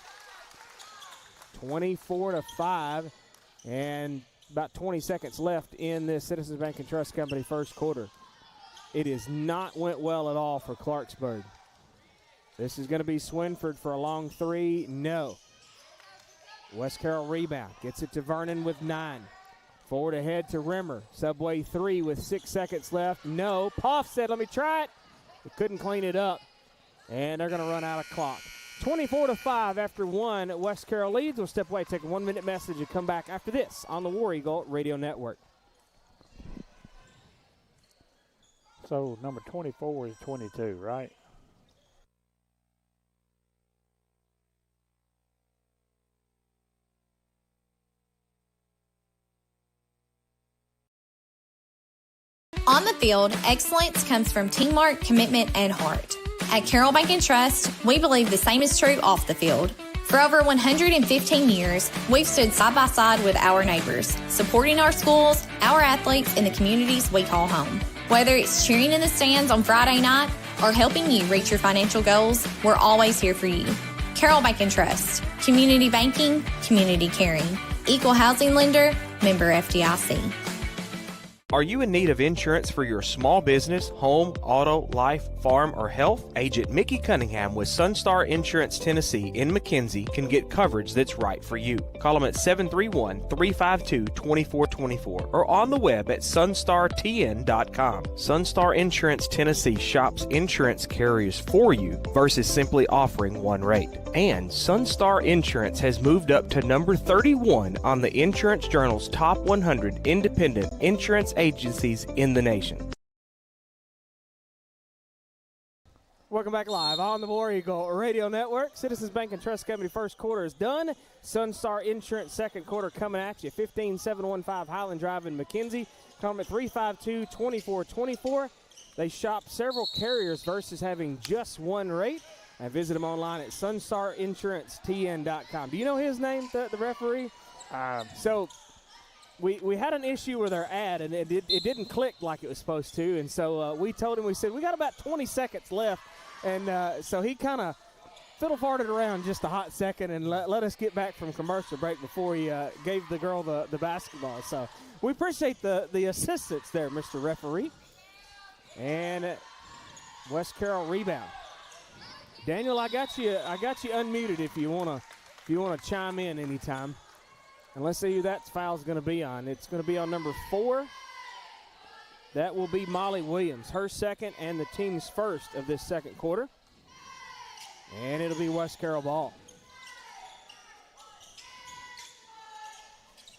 24-5, and about 20 seconds left in this Citizens Bank and Trust Company first quarter. It has not went well at all for Clarksburg. This is going to be Swinford for a long 3. No. West Carroll rebound. Gets it to Vernon with 9. Forward ahead to Rimmer. Subway 3 with 6 seconds left. No. Poff said, let me try it. They couldn't clean it up. And they're going to run out of clock. 24-5 after 1. West Carroll leads. We'll step away, take a 1-minute message, and come back after this on the War Eagle Radio Network. So number 24 is 22, right? On the field, excellence comes from teamwork, commitment, and heart. At Carroll Bank and Trust, we believe the same is true off the field. For over 115 years, we've stood side by side with our neighbors, supporting our schools, our athletes, and the communities we call home. Whether it's cheering in the stands on Friday night or helping you reach your financial goals, we're always here for you. Carroll Bank and Trust, community banking, community caring. Equal housing lender, member FDIC. Are you in need of insurance for your small business, home, auto, life, farm, or health? Agent Mickey Cunningham with Sunstar Insurance Tennessee in McKenzie can get coverage that's right for you. Call them at 731-352-2424 or on the web at sunstartn.com. Sunstar Insurance Tennessee shops insurance carriers for you versus simply offering one rate. And Sunstar Insurance has moved up to number 31 on the Insurance Journal's top 100 independent insurance agencies in the nation. Welcome back live on the War Eagle Radio Network. Citizens Bank and Trust Company first quarter is done. Sunstar Insurance second quarter coming at you. 15715 Highland Drive in McKenzie. Call them at 352-2424. They shop several carriers versus having just one rate. And visit him online at sunstarinsurancetn.com. Do you know his name, the referee? So we had an issue with our ad, and it didn't click like it was supposed to. And so we told him, we said, we got about 20 seconds left. And so he kind of fiddle-farted around just a hot second and let us get back from commercial break before he gave the girl the basketball. So we appreciate the assistance there, Mr. Referee. And West Carroll rebound. Daniel, I got you unmuted if you wanna chime in anytime. And let's see who that foul's going to be on. It's going to be on number 4. That will be Molly Williams, her second and the team's first of this second quarter. And it'll be West Carroll ball.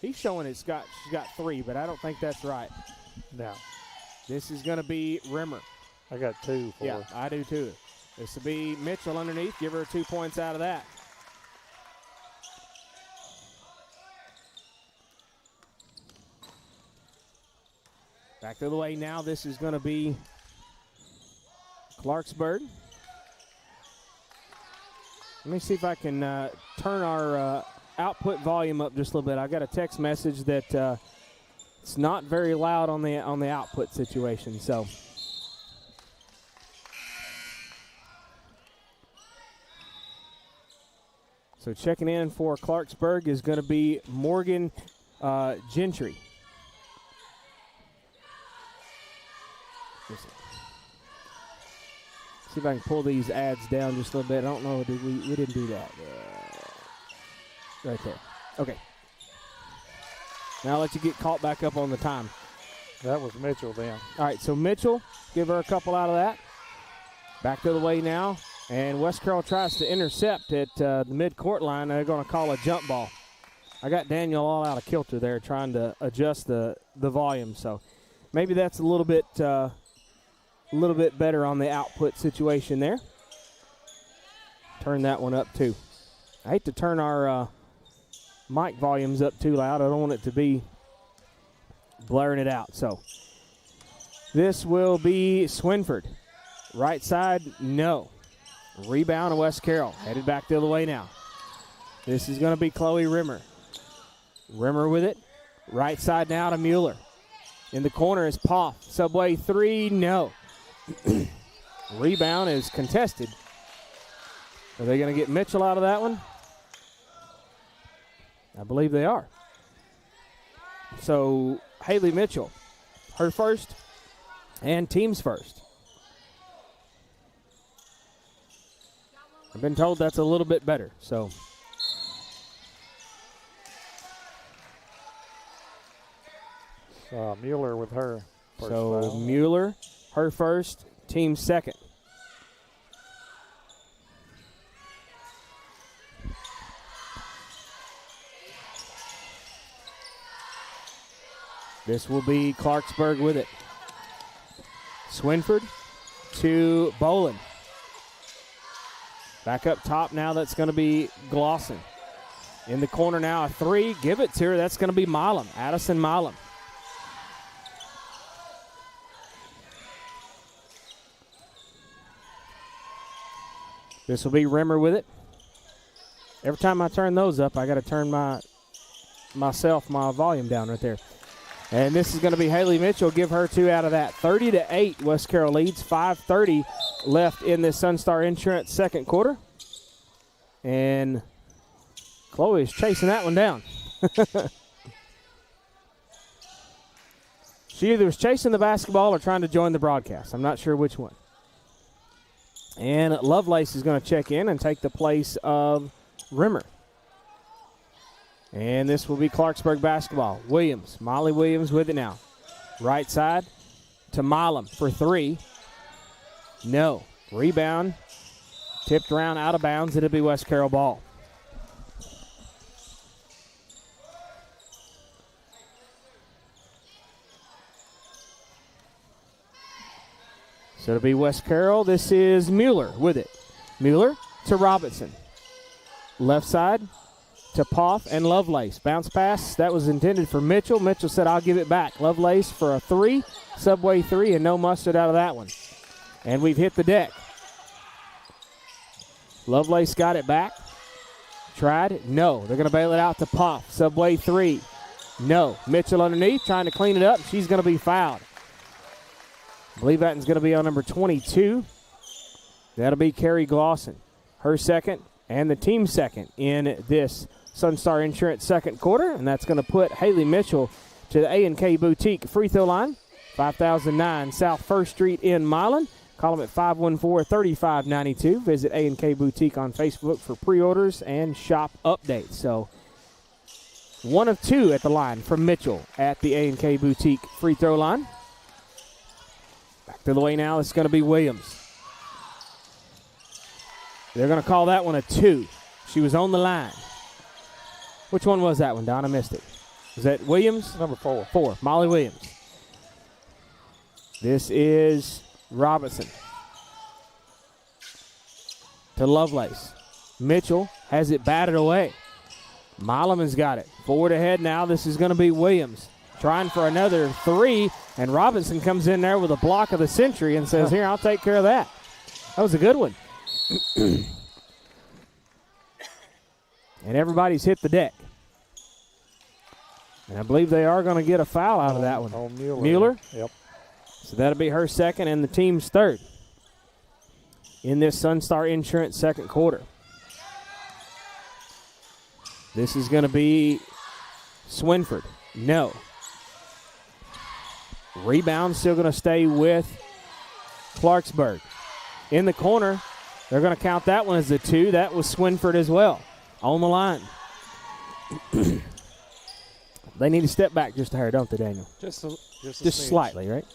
He's showing she's got 3, but I don't think that's right. No. This is going to be Rimmer. I got 2 for Yeah, her. I do too. This will be Mitchell underneath. Give her 2 points out of that. Back the other way now. This is going to be Clarksburg. Let me see if I can turn our output volume up just a little bit. I got a text message that it's not very loud on the output situation. So checking in for Clarksburg is going to be Morgan Gentry. See if I can pull these ads down just a little bit. I don't know. We didn't do that. Right there. Okay. Now I'll let you get caught back up on the time. That was Mitchell then. All right, so Mitchell, give her a couple out of that. Back the other way now. And West Carroll tries to intercept at the mid-court line. They're going to call a jump ball. I got Daniel all out of kilter there trying to adjust the volume. So maybe that's a little bit better on the output situation there. Turn that one up too. I hate to turn our mic volumes up too loud. I don't want it to be blaring it out. So this will be Swinford. Right side, no. Rebound to West Carroll. Headed back the other way now. This is going to be Chloe Rimmer. Rimmer with it. Right side now to Mueller. In the corner is Poff. Subway 3, no. Rebound is contested. Are they going to get Mitchell out of that one? I believe they are. So Haley Mitchell, her first and team's first. I've been told that's a little bit better. So Mueller with her first so foul. Mueller, her first, team second. This will be Clarksburg with it. Swinford to Bolin. Back up top now, that's going to be Glosson. In the corner now, a 3. Give it to her. That's going to be Milam, Addison Milam. This will be Rimmer with it. Every time I turn those up, I got to turn my volume down right there. And this is going to be Haley Mitchell. Give her 2 out of that. 30-8, West Carroll leads. 5:30 left in this Sunstar Insurance second quarter. And Chloe is chasing that one down. She either was chasing the basketball or trying to join the broadcast. I'm not sure which one. And Lovelace is going to check in and take the place of Rimmer. And this will be Clarksburg basketball. Williams, Molly Williams with it now. Right side to Milam for 3. No. Rebound. Tipped around out of bounds. It'll be West Carroll ball. So it'll be West Carroll. This is Mueller with it. Mueller to Robinson. Left side to Poff and Lovelace. Bounce pass. That was intended for Mitchell. Mitchell said, I'll give it back. Lovelace for a 3. Subway 3 and no mustard out of that one. And we've hit the deck. Lovelace got it back. Tried. No. They're going to bail it out to Poff. Subway 3. No. Mitchell underneath trying to clean it up. She's going to be fouled. I believe that is going to be on number 22. That'll be Carrie Glosson. Her second and the team second in this Sunstar Insurance second quarter. And that's going to put Haley Mitchell to the A&K Boutique free throw line. 5009 South 1st Street in Milan. Call them at 514-3592. Visit A&K Boutique on Facebook for pre-orders and shop updates. So 1 of 2 at the line from Mitchell at the A&K Boutique free throw line. Back to the way now. It's going to be Williams. They're going to call that one a 2. She was on the line. Which one was that one, Don? I missed it. Was that Williams? Number 4. 4, Molly Williams. This is Robinson to Lovelace. Mitchell has it batted away. Mileman's got it. Forward ahead now. This is going to be Williams trying for another 3, and Robinson comes in there with a block of the century and says, here, I'll take care of that. That was a good one. And everybody's hit the deck. And I believe they are going to get a foul out of that one. On Mueller. Mueller? Yep. So that'll be her second and the team's third in this Sunstar Insurance second quarter. This is going to be Swinford. No. Rebound still going to stay with Clarksburg. In the corner, they're going to count that one as a 2. That was Swinford as well on the line. They need to step back just a hair, don't they, Daniel? Just slightly, right?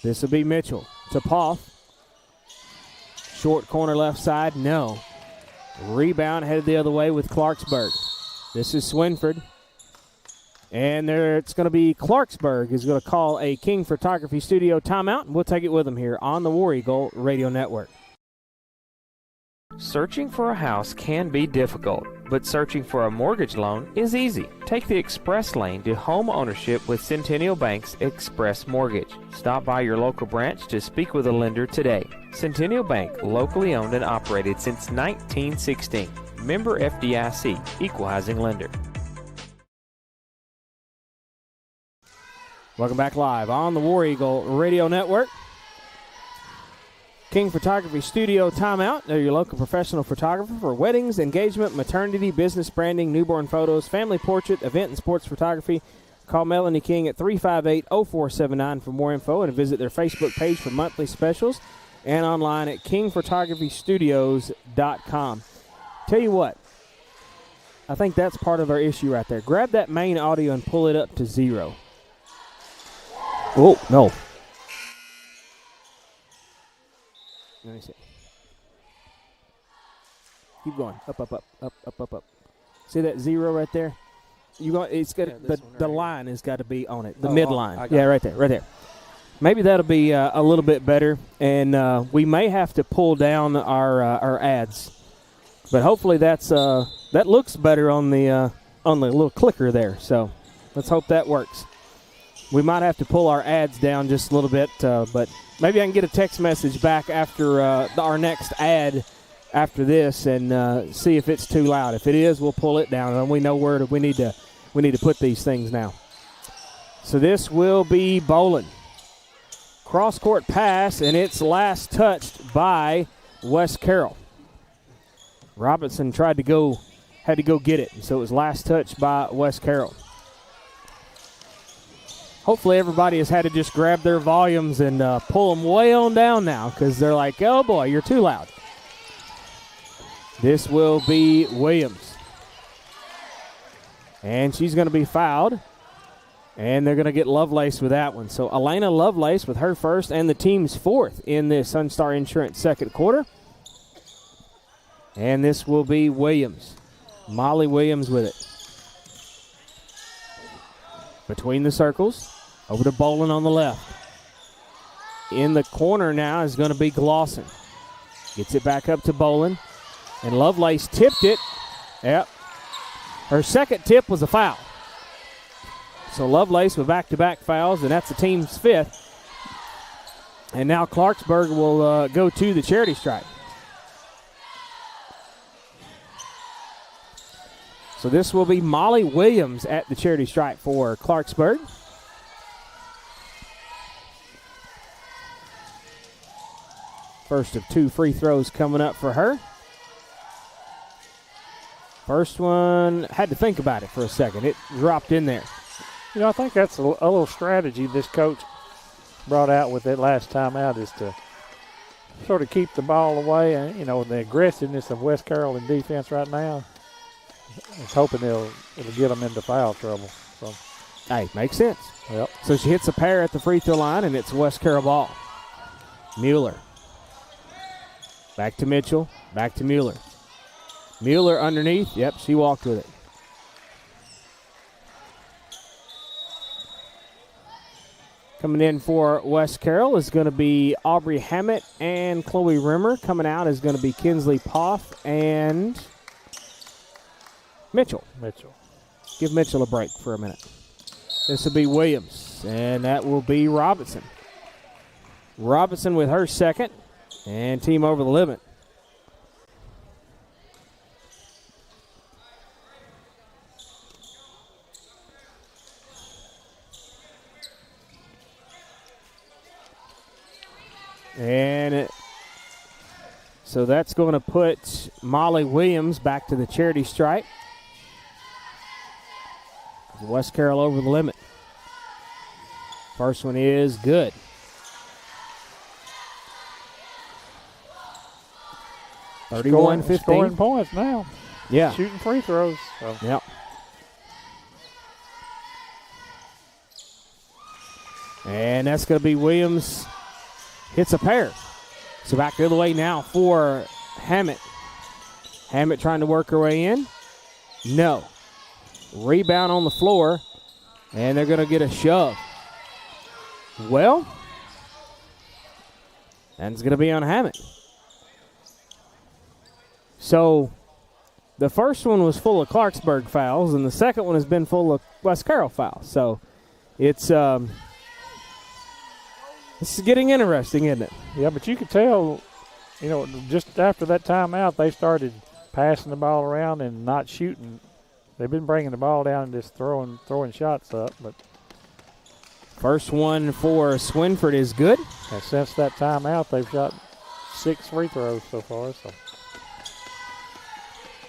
This will be Mitchell to Poff. Short corner left side, no. Rebound headed the other way with Clarksburg. This is Swinford. And there it's going to be Clarksburg is going to call a King Photography Studio timeout, and we'll take it with them here on the War Eagle Radio Network. Searching for a house can be difficult, but searching for a mortgage loan is easy. Take the express lane to home ownership with Centennial Bank's Express Mortgage. Stop by your local branch to speak with a lender today. Centennial Bank, locally owned and operated since 1916. Member FDIC, Equal Housing Lender. Welcome back live on the War Eagle Radio Network. King Photography Studio timeout. They're your local professional photographer for weddings, engagement, maternity, business branding, newborn photos, family portrait, event, and sports photography. Call Melanie King at 358-0479 for more info and visit their Facebook page for monthly specials and online at kingphotographystudios.com. Tell you what, I think that's part of our issue right there. Grab that main audio and pull it up to 0. Oh, no. Let me see. Keep going. Up. See that 0 right there? It's got the line has got to be on it. The midline. Yeah, right there. Maybe that'll be a little bit better, and we may have to pull down our ads. But hopefully that looks better on the little clicker there. So let's hope that works. We might have to pull our ads down just a little bit, but maybe I can get a text message back after our next ad after this and see if it's too loud. If it is, we'll pull it down, and we know where we need to put these things now. So this will be Bolin. Cross-court pass, and it's last touched by West Carroll. Robinson had to go get it, so it was last touched by West Carroll. Hopefully everybody has had to just grab their volumes and pull them way on down now because they're like, oh, boy, you're too loud. This will be Williams. And she's going to be fouled. And they're going to get Lovelace with that one. So Elena Lovelace with her first and the team's fourth in this Sunstar Insurance second quarter. And this will be Williams. Molly Williams with it. Between the circles. Over to Bolin on the left. In the corner now is going to be Glosson. Gets it back up to Bolin. And Lovelace tipped it. Yep. Her second tip was a foul. So Lovelace with back-to-back fouls, and that's the team's fifth. And now Clarksburg will go to the charity stripe. So this will be Molly Williams at the charity stripe for Clarksburg. First of 2 free throws coming up for her. First one, had to think about it for a second. It dropped in there. You know, I think that's a little strategy this coach brought out with it last time out, is to sort of keep the ball away. And, you know, the aggressiveness of West Carroll in defense right now, it's hoping it'll get them into foul trouble. So, hey, makes sense. Yep. So she hits a pair at the free throw line, and it's West Carroll ball. Mueller. Back to Mitchell. Back to Mueller. Mueller underneath. Yep, she walked with it. Coming in for West Carroll is going to be Aubrey Hammett and Chloe Rimmer. Coming out is going to be Kinsley Poff and Mitchell. Give Mitchell a break for a minute. This will be Williams, and that will be Robinson. Robinson with her second, and team over the limit. And so that's going to put Molly Williams back to the charity stripe. West Carroll over the limit. First one is good. Scoring points now. Yeah. Shooting free throws. So. Yep. And that's going to be Williams. Hits a pair. So back the other way now for Hammett. Hammett trying to work her way in. No. Rebound on the floor. And they're going to get a shove. Well, and it's going to be on Hammett. So the first one was full of Clarksburg fouls, and the second one has been full of West Carroll fouls. So it's this is getting interesting, isn't it? Yeah, but you could tell, you know, just after that timeout, they started passing the ball around and not shooting. They've been bringing the ball down and just throwing shots up. But first one for Swinford is good. And since that timeout, they've shot 6 free throws so far. So.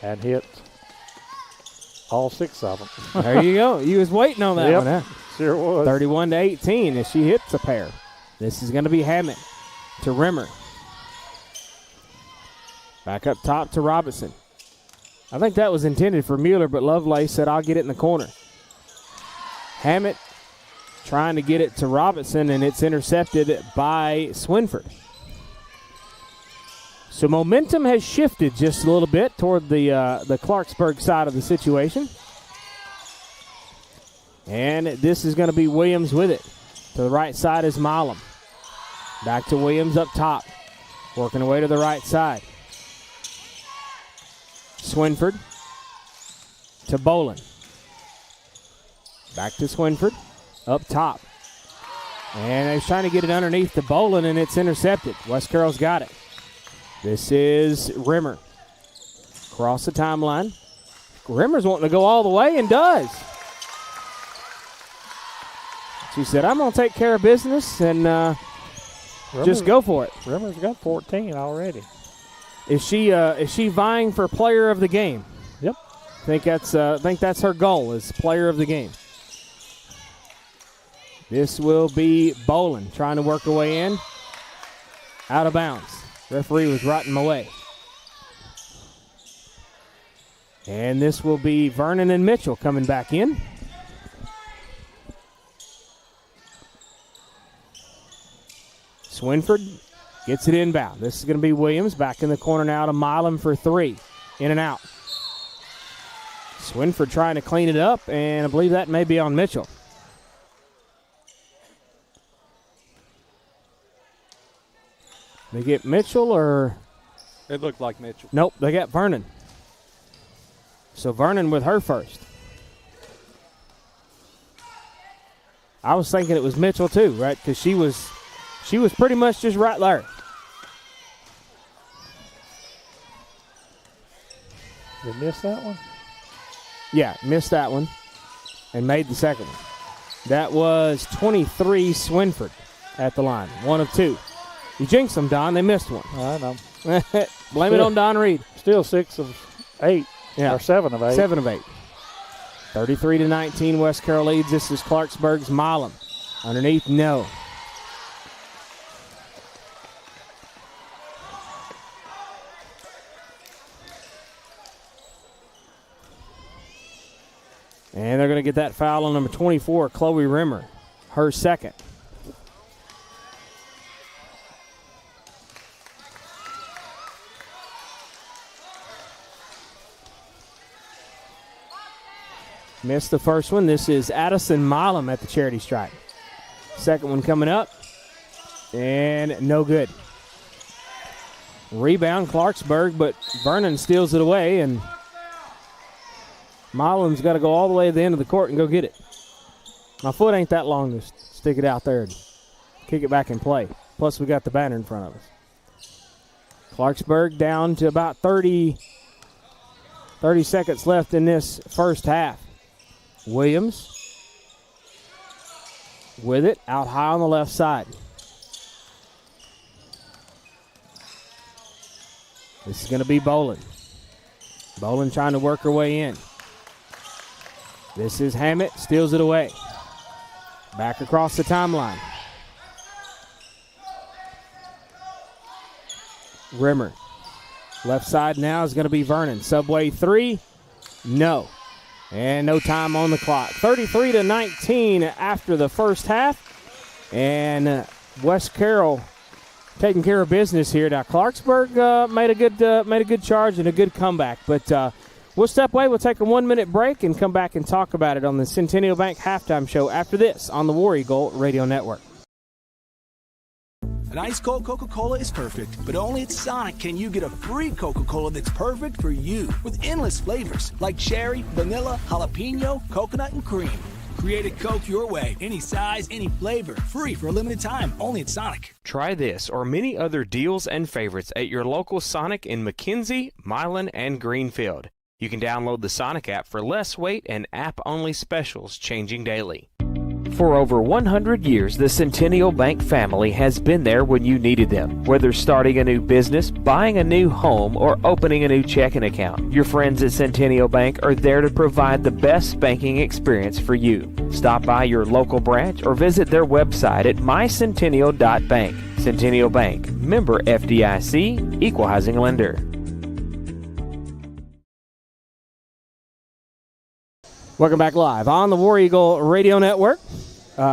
And hit all 6 of them. There you go. You was waiting on that one, huh? Sure was. 31-18 as she hits a pair. This is going to be Hammett to Rimmer. Back up top to Robinson. I think that was intended for Mueller, but Lovelace said, I'll get it in the corner. Hammett trying to get it to Robinson, and it's intercepted by Swinford. So momentum has shifted just a little bit toward the Clarksburg side of the situation. And this is going to be Williams with it. To the right side is Milam. Back to Williams up top. Working away to the right side. Swinford to Bolin. Back to Swinford up top. And they're trying to get it underneath to Bolin, and it's intercepted. West Carroll's got it. This is Rimmer. Across the timeline. Rimmer's wanting to go all the way and does. She said, I'm going to take care of business and just go for it. Rimmer's got 14 already. Is she vying for player of the game? Yep. Think that's her goal, is player of the game. This will be Bolin trying to work her way in. Out of bounds. Referee was writing him away. And this will be Vernon and Mitchell coming back in. Swinford gets it inbound. This is going to be Williams back in the corner now to Milam for 3. In and out. Swinford trying to clean it up, and I believe that may be on Mitchell. They get Mitchell or? It looked like Mitchell. Nope, they got Vernon. So Vernon with her first. I was thinking it was Mitchell too, right? Because she was pretty much just right there. Did you miss that one? Yeah, missed that one and made the second one. That was 23 Swinford at the line. 1 of 2. You jinxed them, Don. They missed one. I know. Blame it on Don Reed. Still 6 of 8. Yeah. Or 7 of 8. 7 of 8. 33-19, West Carroll leads. This is Clarksburg's Milam. Underneath, no. And they're going to get that foul on number 24, Chloe Rimmer, her second. Missed the first one. This is Addison Milam at the charity stripe. Second one coming up. And no good. Rebound Clarksburg, but Vernon steals it away, and Milam's got to go all the way to the end of the court and go get it. My foot ain't that long to stick it out there and kick it back and play. Plus, we got the banner in front of us. Clarksburg down to about 30 seconds left in this first half. Williams with it, out high on the left side. This is going to be Bolin. Bolin trying to work her way in. This is Hammett, steals it away. Back across the timeline. Rimmer. Left side now is going to be Vernon. Subway 3, no. And no time on the clock. 33-19 after the first half. And West Carroll taking care of business here. Now Clarksburg made a good charge and a good comeback. But we'll step away. We'll take a 1-minute break and come back and talk about it on the Centennial Bank Halftime Show after this on the War Eagle Radio Network. An ice cold Coca-Cola is perfect, but only at Sonic can you get a free Coca-Cola that's perfect for you with endless flavors like cherry, vanilla, jalapeno, coconut, and cream. Create a Coke your way, any size, any flavor, free for a limited time, only at Sonic. Try this or many other deals and favorites at your local Sonic in McKenzie, Milan, and Greenfield. You can download the Sonic app for less wait and app-only specials changing daily. For over 100 years, the Centennial Bank family has been there when you needed them. Whether starting a new business, buying a new home, or opening a new checking account, your friends at Centennial Bank are there to provide the best banking experience for you. Stop by your local branch or visit their website at mycentennial.bank. Centennial Bank, member FDIC, equal housing lender. Welcome back live on the War Eagle Radio Network.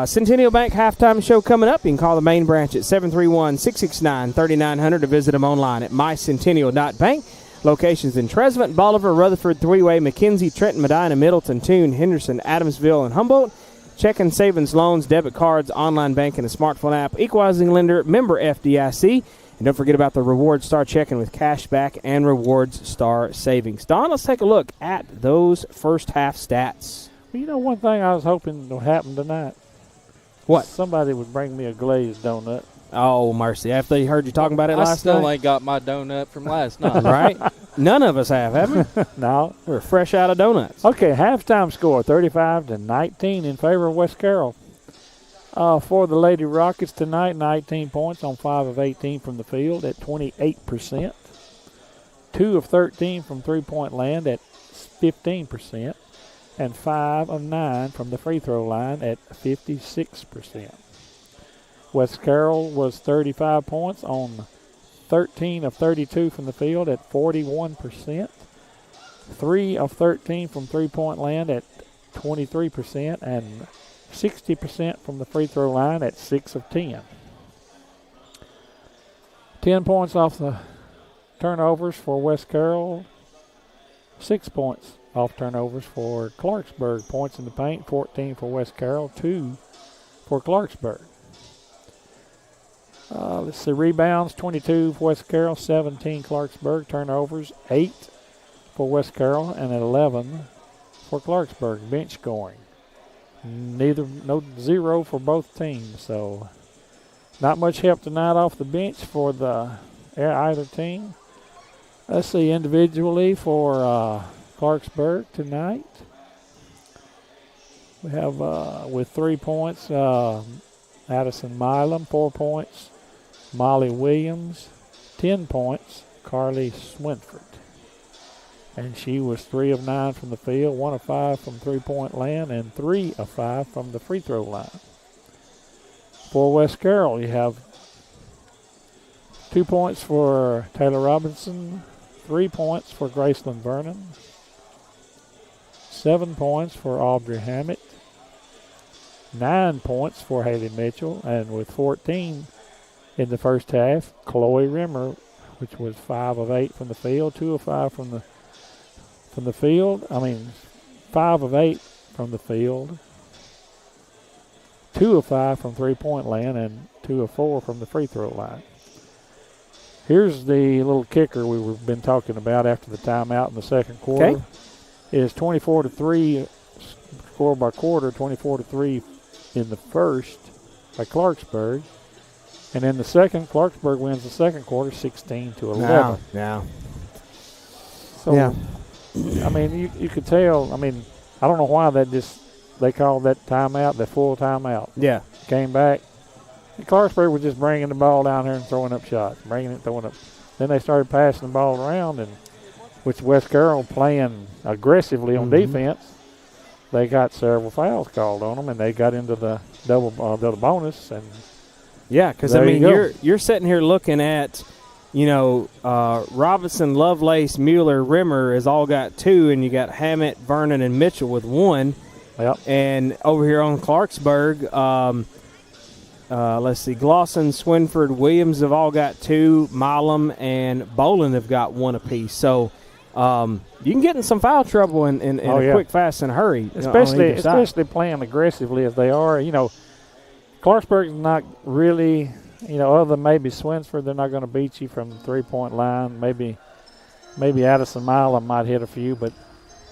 Centennial Bank Halftime Show coming up. You can call the main branch at 731-669-3900 to visit them online at mycentennial.bank. Locations in Trezevant, Bolivar, Rutherford, Three-Way, McKenzie, Trenton, Medina, Middleton, Toone, Henderson, Adamsville, and Humboldt. Checking, savings, loans, debit cards, online banking, a smartphone app, equalizing lender, member FDIC. And don't forget about the Reward Star checking with cash back and Rewards Star savings. Don, let's take a look at those first half stats. Well, you know, one thing I was hoping would happen tonight. What? Somebody would bring me a glazed donut. Oh, mercy. After they heard you talking about it last night? I still ain't got my donut from last night. Right? None of us have we? No. We're fresh out of donuts. Okay, halftime score, 35-19 in favor of West Carroll. For the Lady Rockets tonight, 19 points on 5 of 18 from the field at 28%. 2 of 13 from three-point land at 15%. And 5 of 9 from the free throw line at 56%. West Carroll was 35 points on 13 of 32 from the field at 41%. 3 of 13 from three-point land at 23%. And 60% from the free throw line at 6 of 10. 10 points off the turnovers for West Carroll. 6 points off turnovers for Clarksburg. Points in the paint, 14 for West Carroll, 2 for Clarksburg. Let's see, rebounds, 22 for West Carroll, 17 Clarksburg. Turnovers, 8 for West Carroll and 11 for Clarksburg. Bench scoring. No zero for both teams, so not much help tonight off the bench for either team. Let's see, individually for Clarksburg tonight. We have with 3 points, Addison Milam, 4 points. Molly Williams, 10 points. Carly Swinford. And she was 3 of 9 from the field, 1 of 5 from three-point land, and 3 of 5 from the free throw line. For West Carroll, you have 2 points for Taylor Robinson, 3 points for Graceland Vernon, 7 points for Audrey Hammett, 9 points for Haley Mitchell, and with 14 in the first half, Chloe Rimmer, which was 5 of 8 from the field, 2 of 5 from the field. 5 of 8 from the field, 2 of 5 from three-point land, and 2 of 4 from the free throw line. Here's the little kicker we've been talking about after the timeout in the second quarter. Okay. It is 24-3 score by quarter, 24-3 in the first by Clarksburg. And in the second, Clarksburg wins the second quarter 16-11. Now. So, yeah. You could tell. I don't know why they called that timeout the full timeout. Yeah. Came back. And Clarksburg was just bringing the ball down there and throwing up shots, throwing up. Then they started passing the ball around, and with West Carroll playing aggressively on defense, they got several fouls called on them, and they got into the double bonus. And yeah, because you're sitting here looking at, Robinson, Lovelace, Mueller, Rimmer has all got 2, and you got Hammett, Vernon, and Mitchell with 1. Yep. And over here on Clarksburg, let's see, Glosson, Swinford, Williams have all got 2. Milam and Boland have got 1 apiece. So you can get in some foul trouble in a quick, fast, and hurry. Especially playing aggressively as they are. Clarksburg's not really, other than maybe Swinford, they're not going to beat you from the three-point line. Maybe Addison Milam might hit a few, but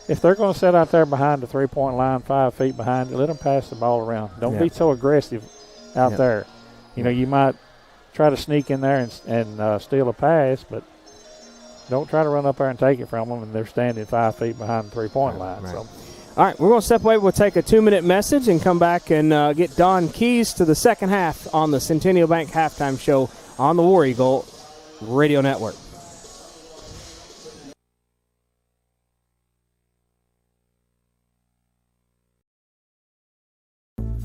if they're going to sit out there behind the three-point line, 5 feet behind you, let them pass the ball around. Don't be so aggressive out there. You might try to sneak in there and steal a pass, but don't try to run up there and take it from them, and they're standing 5 feet behind the three-point line. Right. So. All right, we're going to step away. We'll take a 2-minute message and come back and get Don Keys to the second half on the Centennial Bank Halftime Show on the War Eagle Radio Network.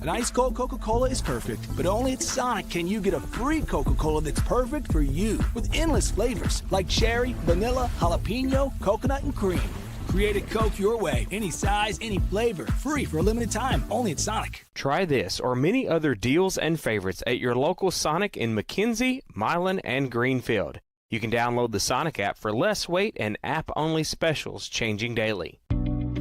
An ice cold Coca-Cola is perfect, but only at Sonic can you get a free Coca-Cola that's perfect for you with endless flavors like cherry, vanilla, jalapeno, coconut, and cream. Create a Coke your way, any size, any flavor, free for a limited time, only at Sonic. Try this or many other deals and favorites at your local Sonic in McKenzie, Milan, and Greenfield. You can download the Sonic app for less wait and app-only specials changing daily.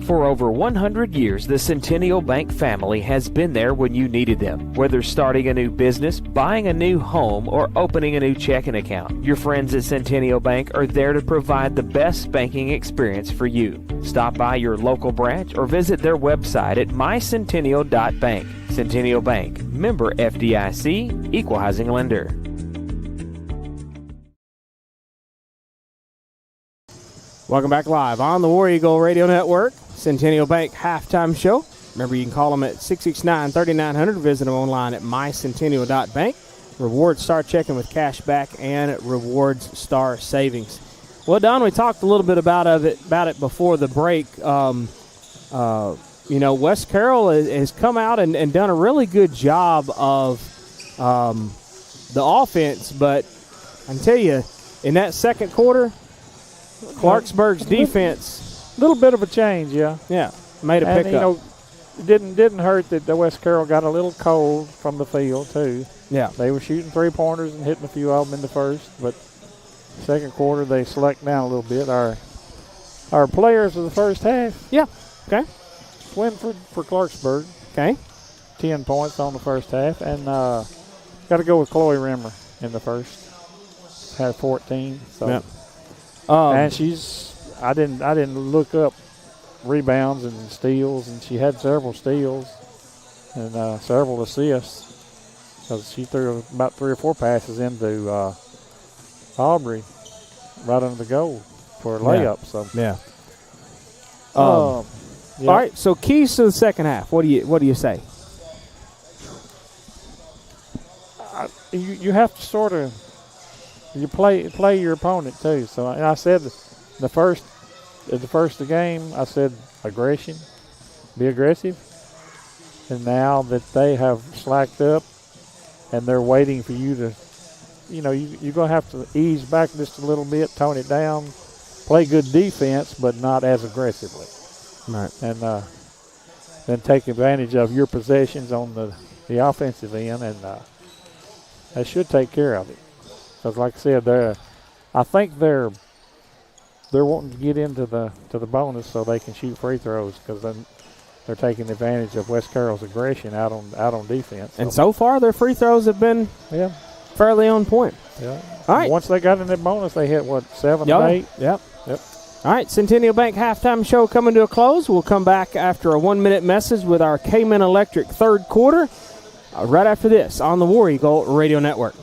For over 100 years, the Centennial Bank family has been there when you needed them. Whether starting a new business, buying a new home, or opening a new checking account, your friends at Centennial Bank are there to provide the best banking experience for you. Stop by your local branch or visit their website at mycentennial.bank. Centennial Bank, member FDIC, equal housing lender. Welcome back live on the War Eagle Radio Network, Centennial Bank Halftime Show. Remember, you can call them at 669-3900. Visit them online at mycentennial.bank. Rewards Star Checking with cash back and Rewards Star Savings. Well, Don, we talked a little bit about it before the break. West Carroll has come out and done a really good job of the offense, but I can tell you, in that second quarter, Clarksburg's defense, a little bit of a change, yeah, made a pickup. It didn't hurt that the West Carroll got a little cold from the field too. Yeah, they were shooting 3-pointers and hitting a few of them in the first, but second quarter they slacked down a little bit. Our players of the first half. Yeah. Okay. Swinford for Clarksburg. Okay. 10 points on the first half, and got to go with Chloe Rimmer in the first. Had 14. So. Yep. And I didn't look up rebounds and steals, and she had several steals and several assists because she threw about 3 or 4 passes into Aubrey right under the goal for a layup. So All right, so keys to the second half. What do you say? You have to sort of play your opponent too. So I said the first of the game, I said aggression, be aggressive. And now that they have slacked up and they're waiting for you to, you're going to have to ease back just a little bit, tone it down, play good defense, but not as aggressively. Right. And then take advantage of your possessions on the offensive end, and that should take care of it. Because like I said, I think they're wanting to get into the bonus so they can shoot free throws, because then they're taking advantage of West Carroll's aggression out on defense. And so far, their free throws have been fairly on point. Yeah. All right. Once they got in that bonus, they hit 7 and 8. Yep. All right, Centennial Bank halftime show coming to a close. We'll come back after a 1-minute message with our Cayman Electric third quarter right after this on the War Eagle Radio Network.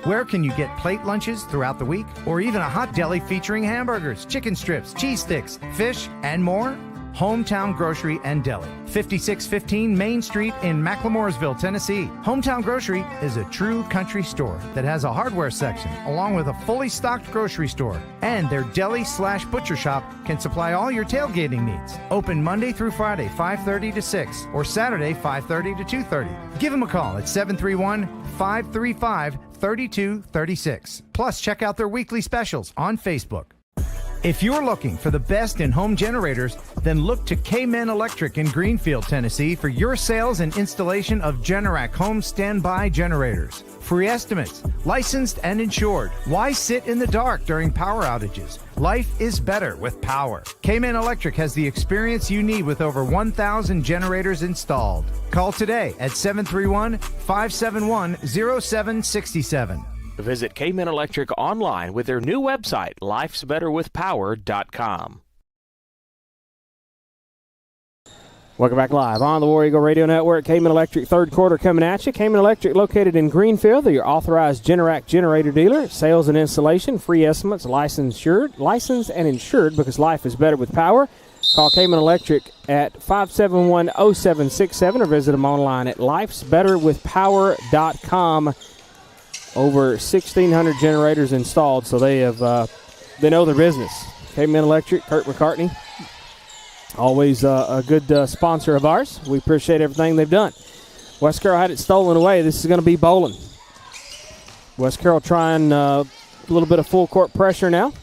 Where can you get plate lunches throughout the week, or even a hot deli featuring hamburgers, chicken strips, cheese sticks, fish, and more? Hometown Grocery and Deli, 5615 Main Street in McLemoresville, Tennessee. Hometown Grocery is a true country store that has a hardware section along with a fully stocked grocery store. And their deli/butcher shop can supply all your tailgating needs. Open Monday through Friday, 5:30 to 6, or Saturday, 5:30 to 2:30. Give them a call at 731-535-3236. Plus, check out their weekly specials on Facebook. If you're looking for the best in home generators, then look to Cayman Electric in Greenfield, Tennessee for your sales and installation of Generac home standby generators. Free estimates, licensed and insured. Why sit in the dark during power outages? Life is better with power. Cayman Electric has the experience you need with over 1,000 generators installed. Call today at 731-571-0767. Visit Cayman Electric online with their new website, lifesbetterwithpower.com. Welcome back live on the War Eagle Radio Network. Cayman Electric third quarter coming at you. Cayman Electric located in Greenfield. They're your authorized Generac generator dealer. Sales and installation, free estimates, licensed and insured, because life is better with power. Call Cayman Electric at 571-0767 or visit them online at lifesbetterwithpower.com. Over 1,600 generators installed, so they know their business. Cayman Electric, Kurt McCartney, always a good sponsor of ours. We appreciate everything they've done. West Carroll had it stolen away. This is going to be bowling. West Carroll trying a little bit of full court pressure now.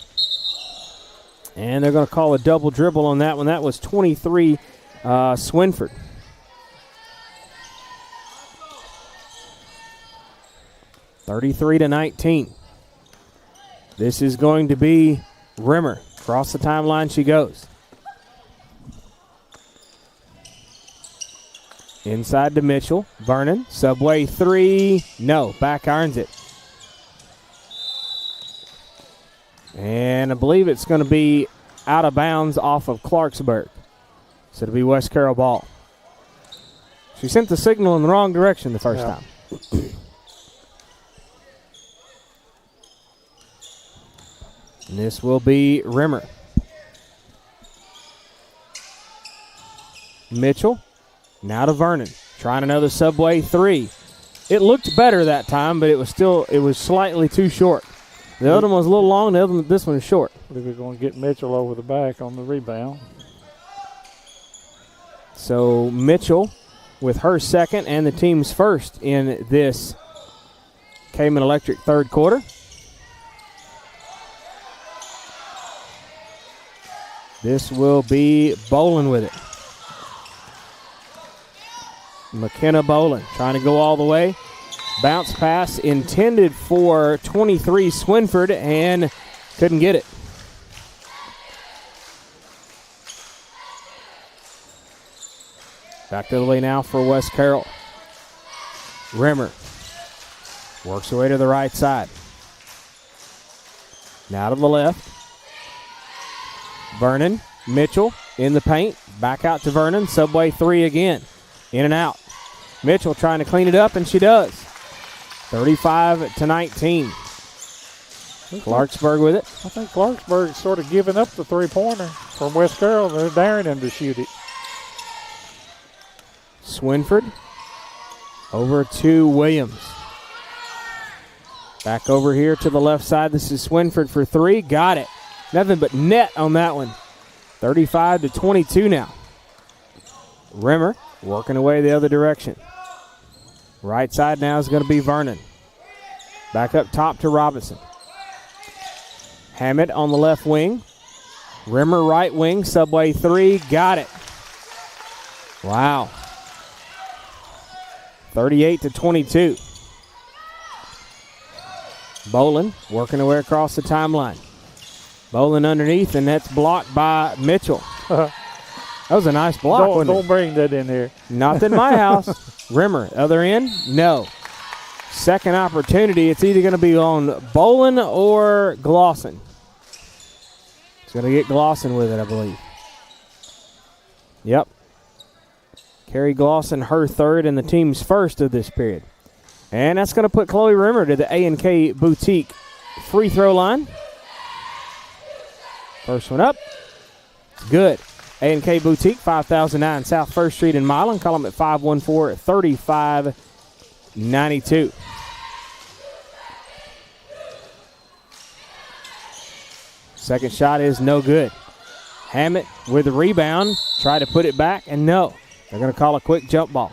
And they're going to call a double dribble on that one. That was 23 Swinford. (33-19). This is going to be Rimmer. Across the timeline she goes. Inside to Mitchell. Vernon. Subway three. No. Back irons it. And I believe it's going to be out of bounds off of Clarksburg. So it'll be West Carroll ball. She sent the signal in the wrong direction the first time. And this will be Rimmer. Mitchell. Now to Vernon. Trying another Subway three. It looked better that time, but it was slightly too short. The other one was a little long, this one is short. We're going to get Mitchell over the back on the rebound. So Mitchell with her second and the team's first in this Cayman Electric third quarter. This will be Bolin with it. McKenna Bolin trying to go all the way. Bounce pass intended for 23 Swinford and couldn't get it. Back the other way now for West Carroll. Rimmer works her way to the right side. Now to the left. Vernon, Mitchell in the paint. Back out to Vernon. Subway three again. In and out. Mitchell trying to clean it up, and she does. 35-19. Clarksburg with it. I think Clarksburg's sort of giving up the three-pointer from West Carroll. They're daring him to shoot it. Swinford over to Williams. Back over here to the left side. This is Swinford for three. Got it. Nothing but net on that one. 35-22 now. Rimmer working away the other direction. Right side now is going to be Vernon. Back up top to Robinson. Hammett on the left wing. Rimmer right wing. Subway three. Got it. Wow. 38-22. Bolin working away across the timeline. Bolin underneath, and that's blocked by Mitchell. That was a nice block. Don't bring that in here. Not in my house. Rimmer, other end, no. Second opportunity, it's either going to be on Bolin or Glosson. It's going to get Glosson with it, I believe. Yep. Carrie Glosson, her third, and the team's first of this period. And that's going to put Chloe Rimmer to the A&K Boutique free throw line. First one up. Good. A&K Boutique, 5009 South 1st Street in Milan. Call them at 514-3592. Second shot is no good. Hammett with the rebound. Try to put it back, and no. They're going to call a quick jump ball.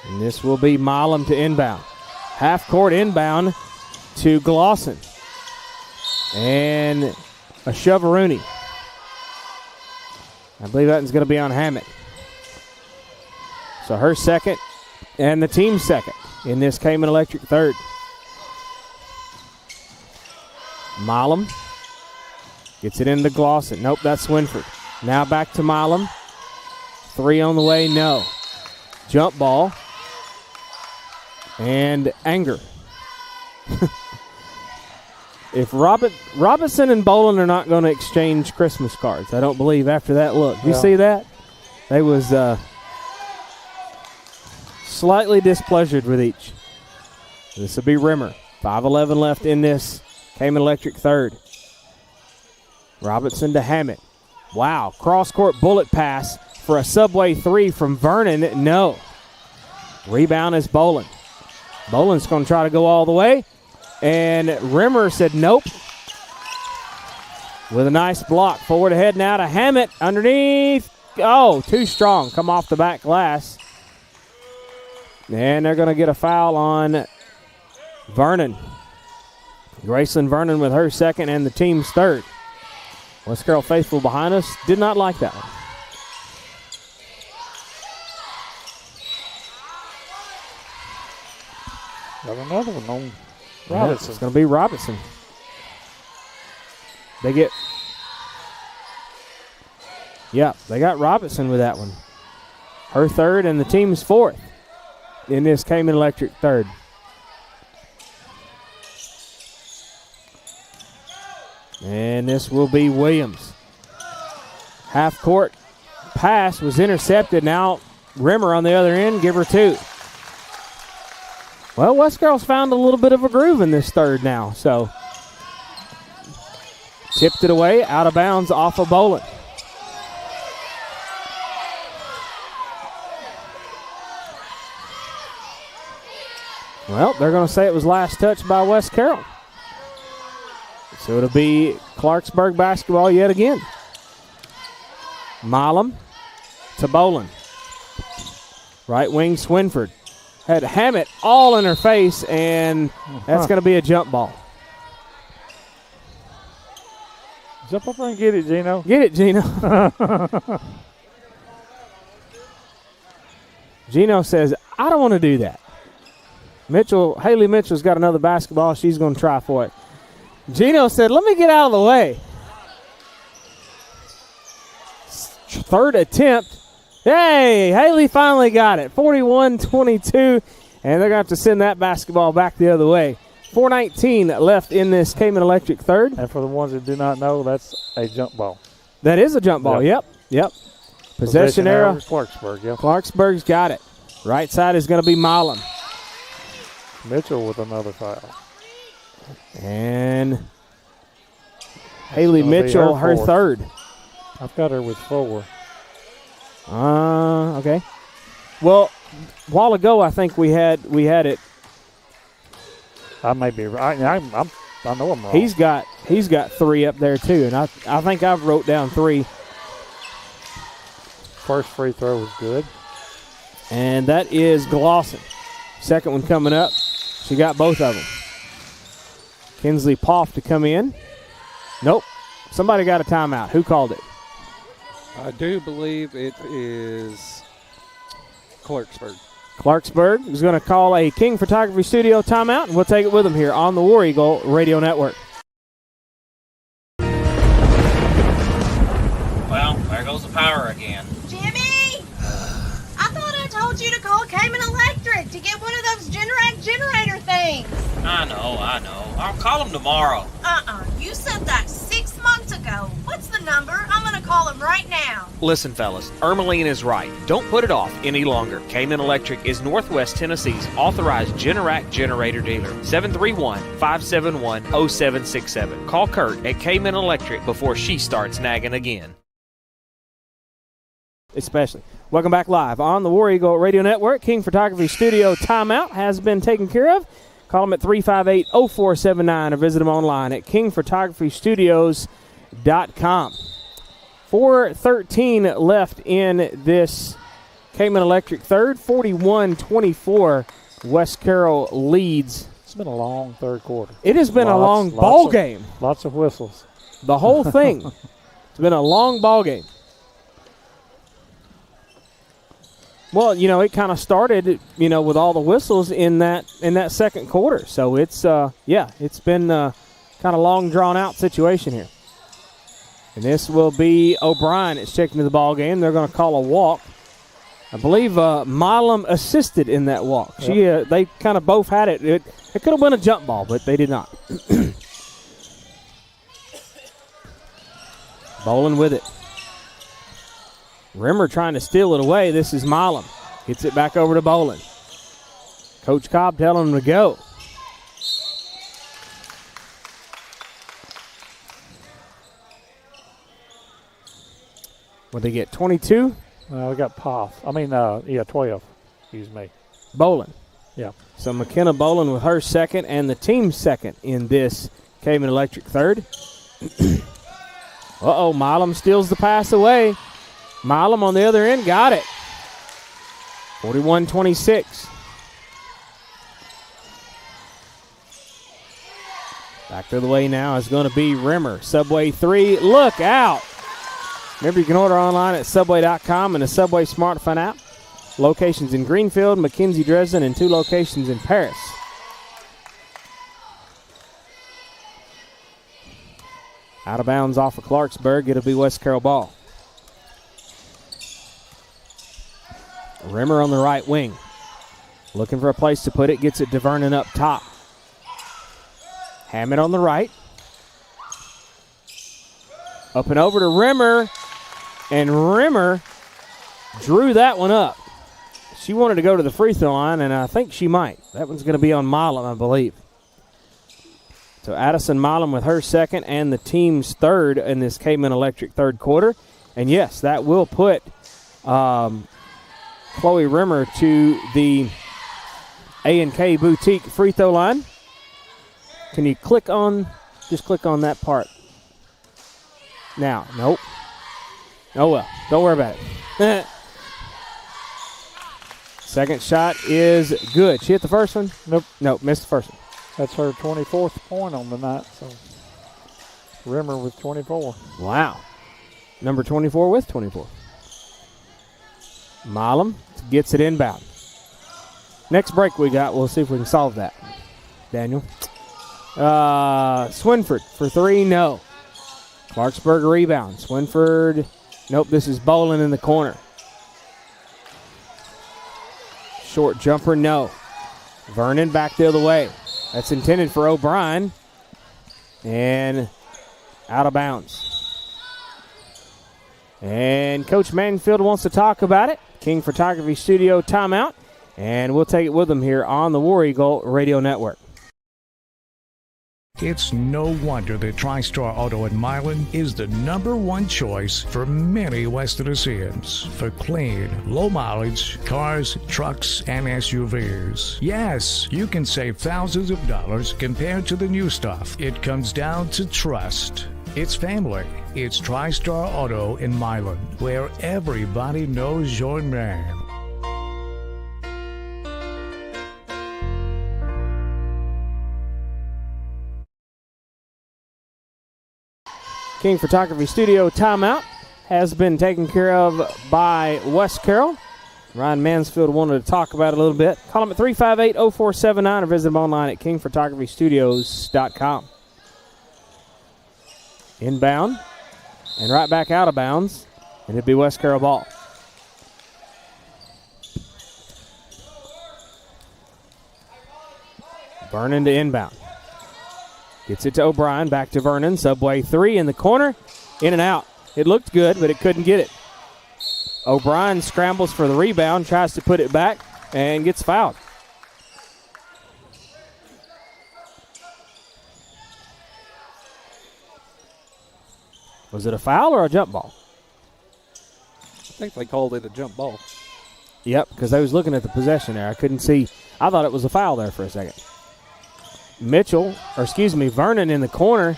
And this will be Milam to inbound. Half-court inbound to Glosson. And a Shovaruni. I believe that one's going to be on Hammett. So her second and the team's second in this Cayman Electric third. Milam gets it into Glosson. Nope, that's Swinford. Now back to Milam. Three on the way, no. Jump ball. And Anger. If Robinson and Bolin are not going to exchange Christmas cards, I don't believe after that look. You see that? They was slightly displeasured with each. This will be Rimmer. 5:11 left in this Cayman Electric third. Robinson to Hammett. Wow, cross-court bullet pass for a Subway three from Vernon. No. Rebound is Bolin. Bolin's going to try to go all the way. And Rimmer said nope. With a nice block. Forward ahead now to Hammett. Underneath. Oh, too strong. Come off the back glass. And they're going to get a foul on Vernon. Graceland Vernon with her second and the team's third. West Carroll faithful behind us did not like that one. Got another one on Robinson. Yeah, it's going to be Robinson. They got Robinson with that one. Her third and the team's fourth in this Cayman Electric third. And this will be Williams. Half-court pass was intercepted. Now Rimmer on the other end, give her two. Well, West Carroll's found a little bit of a groove in this third now. So tipped it away, out of bounds off of Bolin. Well, they're going to say it was last touched by West Carroll. So it'll be Clarksburg basketball yet again. Milam to Bolin. Right wing Swinford. Had Hammett all in her face, and that's going to be a jump ball. Jump up there and get it, Gino. Get it, Gino. Gino says, I don't want to do that. Haley Mitchell's got another basketball. She's going to try for it. Gino said, let me get out of the way. Third attempt. Hey, Haley finally got it. 41-22, and they're going to have to send that basketball back the other way. 4:19 left in this Cayman Electric third. And for the ones that do not know, that's a jump ball. That is a jump ball, yep. Possession arrow. Clarksburg, yeah. Clarksburg's got it. Right side is going to be Milam. Mitchell with another foul. And Haley Mitchell, her third. I've got her with 4. Okay. Well, a while ago, I think we had it. I may be right. I know I'm wrong. He's got 3 up there too, and I think I've wrote down 3. First free throw was good. And that is Glosson. Second one coming up. She got both of them. Kinsley Poff to come in. Nope. Somebody got a timeout. Who called it? I do believe it is Clarksburg. Clarksburg is going to call a King Photography Studio timeout, and we'll take it with him here on the War Eagle Radio Network. Well, there goes the power again. Jimmy! I thought I told you to call Cayman Electric to get one of those Generac generator things. I know. I'll call them tomorrow. You said that 6 months ago. What's the number? I'm going to call him right now. Listen, fellas, Ermeline is right. Don't put it off any longer. Cayman Electric is Northwest Tennessee's authorized Generac generator dealer. 731-571-0767. Call Kurt at Cayman Electric before she starts nagging again. Especially. Welcome back live on the War Eagle Radio Network. King Photography Studio timeout has been taken care of. Call them at 358-0479 or visit them online at kingphotographystudios.com. 4:13 left in this Cayman Electric third. 41-24. West Carroll leads. It's been a long third quarter. It has been a long ball game. Lots of whistles. The whole thing. It's been a long ball game. Well, it kind of started, with all the whistles in that second quarter. So it's been kind of long drawn out situation here. And this will be O'Brien. It's checking to the ball game. They're going to call a walk. I believe Milam assisted in that walk. Yep. They kind of both had it. It could have been a jump ball, but they did not. Bowling with it. Rimmer trying to steal it away. This is Milam. Gets it back over to Bolin. Coach Cobb telling him to go. What they get, 22? We got Poff. 12. Excuse me. Bolin. Yeah. So McKenna Bolin with her second and the team's second in this Cayman Electric third. Milam steals the pass away. Milam on the other end got it. 41-26. Back the other way now is going to be Rimmer. Subway 3. Look out. Remember, you can order online at Subway.com and the Subway smartphone app. Locations in Greenfield, McKenzie, Dresden, and 2 locations in Paris. Out of bounds off of Clarksburg. It'll be West Carroll ball. Rimmer on the right wing. Looking for a place to put it. Gets it to Vernon up top. Hammond on the right. Up and over to Rimmer. And Rimmer drew that one up. She wanted to go to the free throw line, and I think she might. That one's going to be on Milam, I believe. So Addison Milam with her second and the team's third in this Cayman Electric third quarter. And, yes, that will put Chloe Rimmer to the A&K Boutique free throw line. Can you click on that part? Now, nope. Oh, well, don't worry about it. Second shot is good. She hit the first one? Nope, missed the first one. That's her 24th point on the night, so Rimmer with 24. Wow. Number 24 with 24. Milam gets it inbound. Next break we'll see if we can solve that. Daniel. Swinford for 3, no. Clarksburg rebound. Swinford, nope, this is Bolin in the corner. Short jumper, no. Vernon back the other way. That's intended for O'Brien. And out of bounds. And Coach Manfield wants to talk about it. King Photography Studio timeout. And we'll take it with them here on the War Eagle Radio Network. It's no wonder that TriStar Auto in Milan is the #1 choice for many West Tennesseans for clean, low mileage cars, trucks, and SUVs. Yes, you can save thousands of dollars compared to the new stuff. It comes down to trust. It's family. It's TriStar Auto in Milan, where everybody knows your name. King Photography Studio timeout has been taken care of by West Carroll. Ryan Mansfield wanted to talk about it a little bit. Call him at 358-0479 or visit him online at kingphotographystudios.com. Inbound and right back out of bounds, and it'd be West Carroll ball. Vernon to inbound. Gets it to O'Brien, back to Vernon. Subway 3 in the corner, in and out. It looked good, but it couldn't get it. O'Brien scrambles for the rebound, tries to put it back, and gets fouled. Was it a foul or a jump ball? I think they called it a jump ball. Yep, because I was looking at the possession there. I couldn't see. I thought it was a foul there for a second. Vernon in the corner.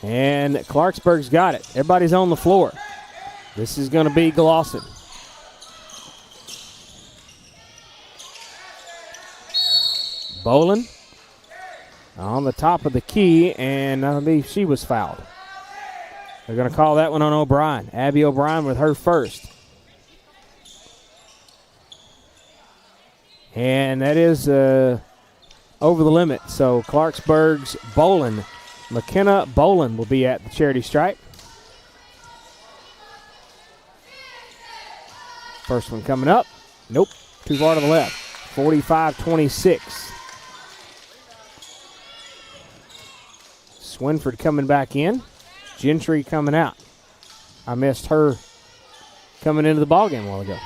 And Clarksburg's got it. Everybody's on the floor. This is going to be Glosson. Bolin on the top of the key, and I believe she was fouled. They're going to call that one on O'Brien. Abby O'Brien with her first. And that is over the limit. So Clarksburg's Bolin, McKenna Bolin, will be at the charity stripe. First one coming up. Nope, too far to the left. 45-26. Swinford coming back in. Gentry coming out. I missed her coming into the ballgame a while ago.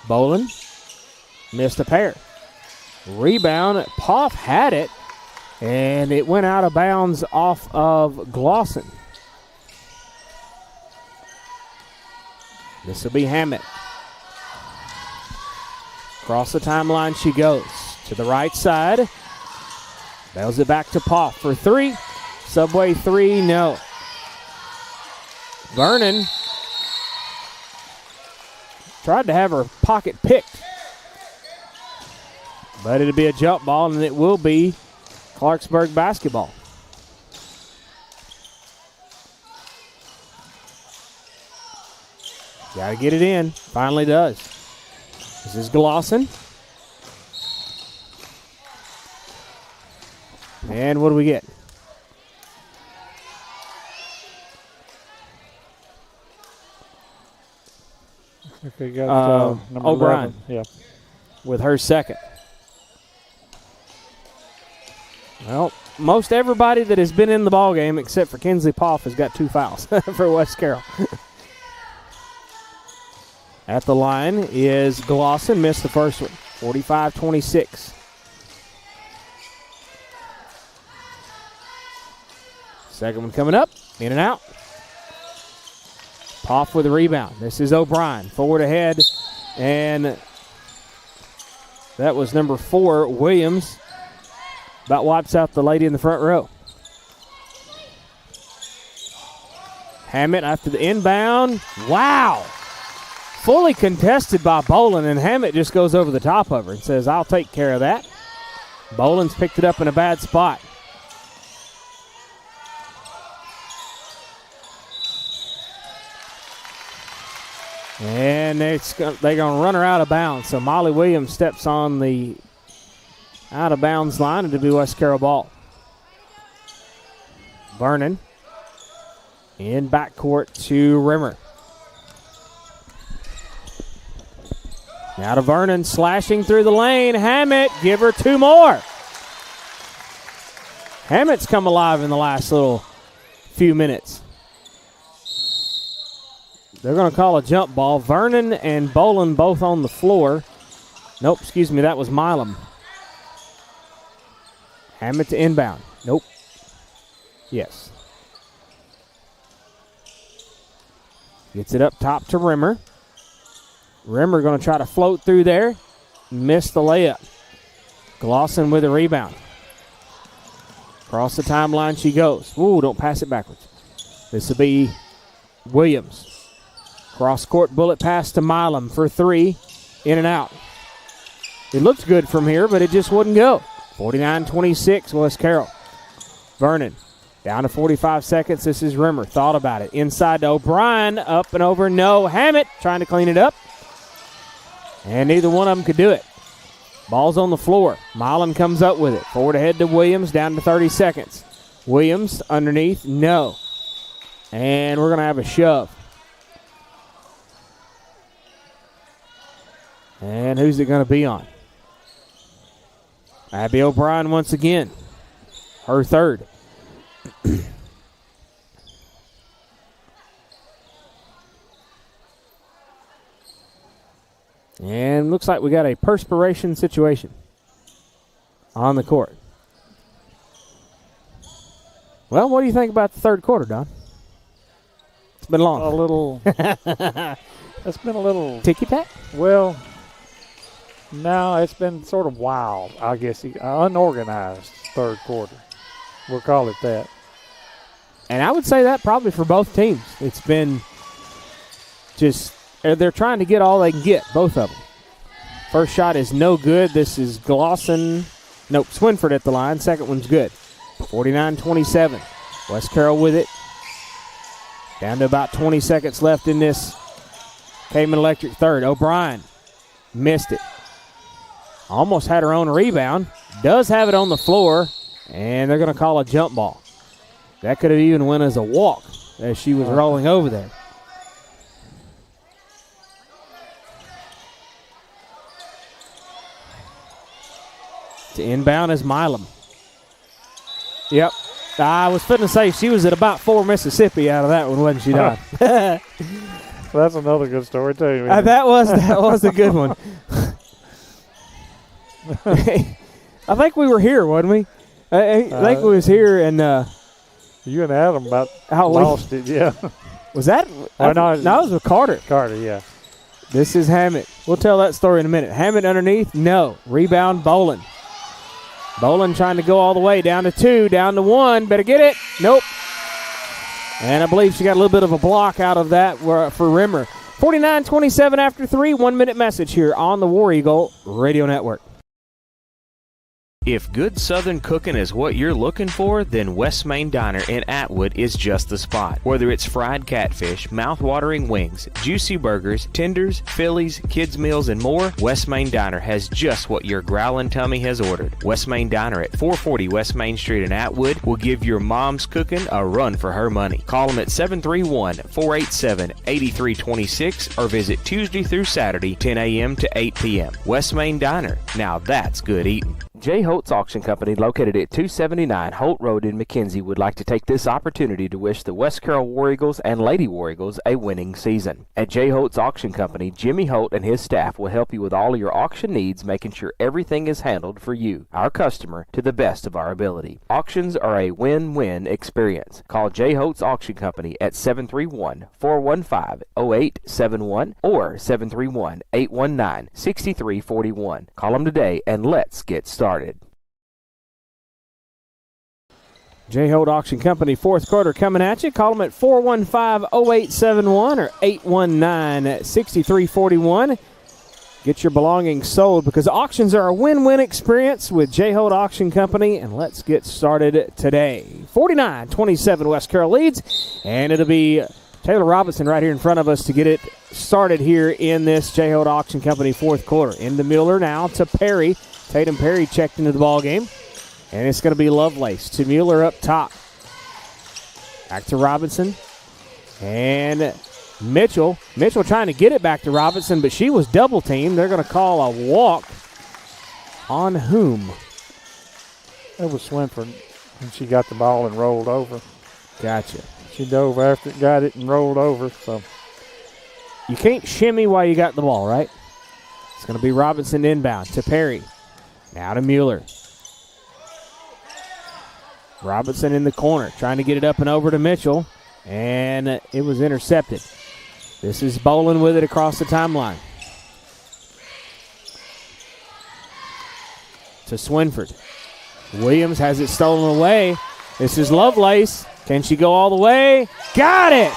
Bolin missed a pair. Rebound. Poff had it, and it went out of bounds off of Glosson. This will be Hammett. Across the timeline she goes. To the right side. Bails it back to Poff for three. Subway 3, no. Vernon tried to have her pocket picked. But it'll be a jump ball, and it will be Clarksburg basketball. Got to get it in. Finally does. This is Glosson. And what do we get? We got number O'Brien. 11. Yeah. With her second. Well, most everybody that has been in the ballgame except for Kinsley Poff has got 2 fouls for West Carroll. At the line is Glosson. Missed the first one. 45-26. Second one coming up. In and out. Poff with a rebound. This is O'Brien. Forward ahead. And that was number 4, Williams. About wipes out the lady in the front row. Hammett after the inbound. Wow. Fully contested by Bolin, and Hammett just goes over the top of her and says, I'll take care of that. Bolin's picked it up in a bad spot. And they're going to run her out of bounds. So Molly Williams steps on the out of bounds line, and it'll be West Carroll ball. Vernon in backcourt to Rimmer. Now to Vernon, slashing through the lane. Hammett, give her 2 more. Hammett's come alive in the last little few minutes. They're going to call a jump ball. Vernon and Bolin both on the floor. Nope, excuse me, that was Milam. Hammett to inbound. Nope. Yes. Gets it up top to Rimmer. Rimmer going to try to float through there. Missed the layup. Glosson with a rebound. Across the timeline she goes. Ooh, don't pass it backwards. This will be Williams. Cross-court bullet pass to Milam for three. In and out. It looks good from here, but it just wouldn't go. 49-26, West Carroll. Vernon down to 45 seconds. This is Rimmer. Thought about it. Inside to O'Brien. Up and over. No. Hammett trying to clean it up. And neither one of them could do it. Ball's on the floor. Milam comes up with it. Forward ahead to Williams. Down to 30 seconds. Williams underneath. No. And we're going to have a shove. And who's it going to be on? Abby O'Brien once again. Her third. And looks like we got a perspiration situation on the court. Well, what do you think about the third quarter, Don? It's been long. A little. It's been a little ticky-tack? Well, no, it's been sort of wild, I guess. Unorganized third quarter. We'll call it that. And I would say that probably for both teams. It's been just, they're trying to get all they can get, both of them. First shot is no good. This is Glosson. Nope, Swinford at the line. Second one's good. 49-27. West Carroll with it. Down to about 20 seconds left in this Cayman Electric third. O'Brien missed it. Almost had her own rebound. Does have it on the floor, and they're going to call a jump ball. That could have even went as a walk as she was rolling over there. To inbound is Milam. Yep. I was fitting to say she was at about 4 Mississippi out of that one, wasn't she, Don? That's another good story, too. That was a good one. I think we were here, wasn't we? I think we was here, and you and Adam about lost it, yeah. Was that? No, it was with Carter. Carter, yeah. This is Hammett. We'll tell that story in a minute. Hammett underneath, no. Rebound, Bolin. Bolin trying to go all the way, down to 2, down to 1. Better get it. Nope. And I believe she got a little bit of a block out of that for Rimmer. 49-27 after 3. 1 minute message here on the War Eagle Radio Network. If good Southern cooking is what you're looking for, then West Main Diner in Atwood is just the spot. Whether it's fried catfish, mouth-watering wings, juicy burgers, tenders, Phillies, kids' meals, and more, West Main Diner has just what your growling tummy has ordered. West Main Diner at 440 West Main Street in Atwood will give your mom's cooking a run for her money. Call them at 731-487-8326 or visit Tuesday through Saturday, 10 a.m. to 8 p.m. West Main Diner. Now that's good eating. J. Holt's Auction Company, located at 279 Holt Road in McKenzie, would like to take this opportunity to wish the West Carroll War Eagles and Lady War Eagles a winning season. At J. Holt's Auction Company, Jimmy Holt and his staff will help you with all your auction needs, making sure everything is handled for you, our customer, to the best of our ability. Auctions are a win-win experience. Call J. Holt's Auction Company at 731-415-0871 or 731-819-6341. Call them today and let's get started. J. Holt Auction Company, fourth quarter coming at you. Call them at 415-0871 or 819-6341. Get your belongings sold because auctions are a win-win experience with J. Holt Auction Company, and let's get started today. 49-27 West Carroll leads, and it'll be Taylor Robinson right here in front of us to get it started here in this J. Holt Auction Company fourth quarter. Into Mueller now to Perry. Tatum Perry checked into the ball game. And it's going to be Lovelace to Mueller up top. Back to Robinson. And Mitchell. Mitchell trying to get it back to Robinson, but she was double teamed. They're going to call a walk on whom? It was Swinford. And she got the ball and rolled over. Gotcha. She dove after it, got it, and rolled over. So you can't shimmy while you got the ball, right? It's going to be Robinson inbound to Perry. Now to Mueller. Robinson in the corner, trying to get it up and over to Mitchell, and it was intercepted. This is Bolin with it across the timeline. To Swinford. Williams has it stolen away. This is Lovelace. Can she go all the way? Got it!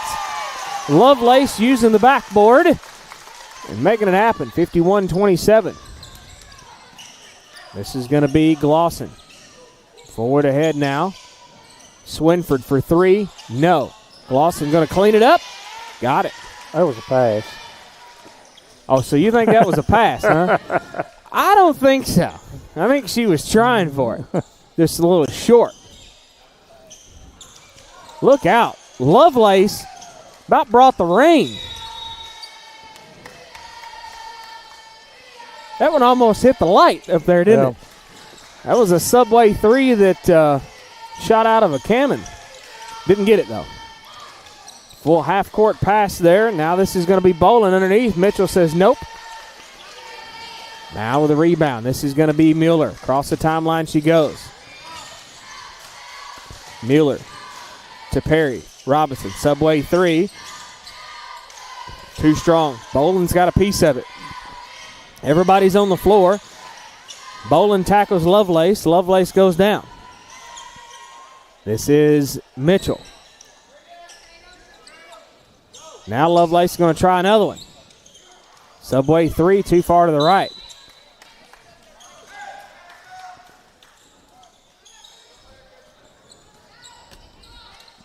Lovelace using the backboard and making it happen, 51-27. This is going to be Glosson. Forward ahead now. Swinford for three. No. Glosson going to clean it up. Got it. That was a pass. Oh, so you think that was a pass, huh? I don't think so. I think she was trying for it. Just a little short. Look out. Lovelace about brought the rain. That one almost hit the light up there, didn't it? That was a Subway 3 that shot out of a cannon. Didn't get it, though. Full half-court pass there. Now this is going to be Bolin underneath. Mitchell says nope. Now with a rebound. This is going to be Mueller. Across the timeline she goes. Mueller to Perry. Robinson. Subway 3. Too strong. Bolin's got a piece of it. Everybody's on the floor. Bolin tackles Lovelace. Lovelace goes down. This is Mitchell. Now Lovelace is going to try another one. Subway 3, too far to the right.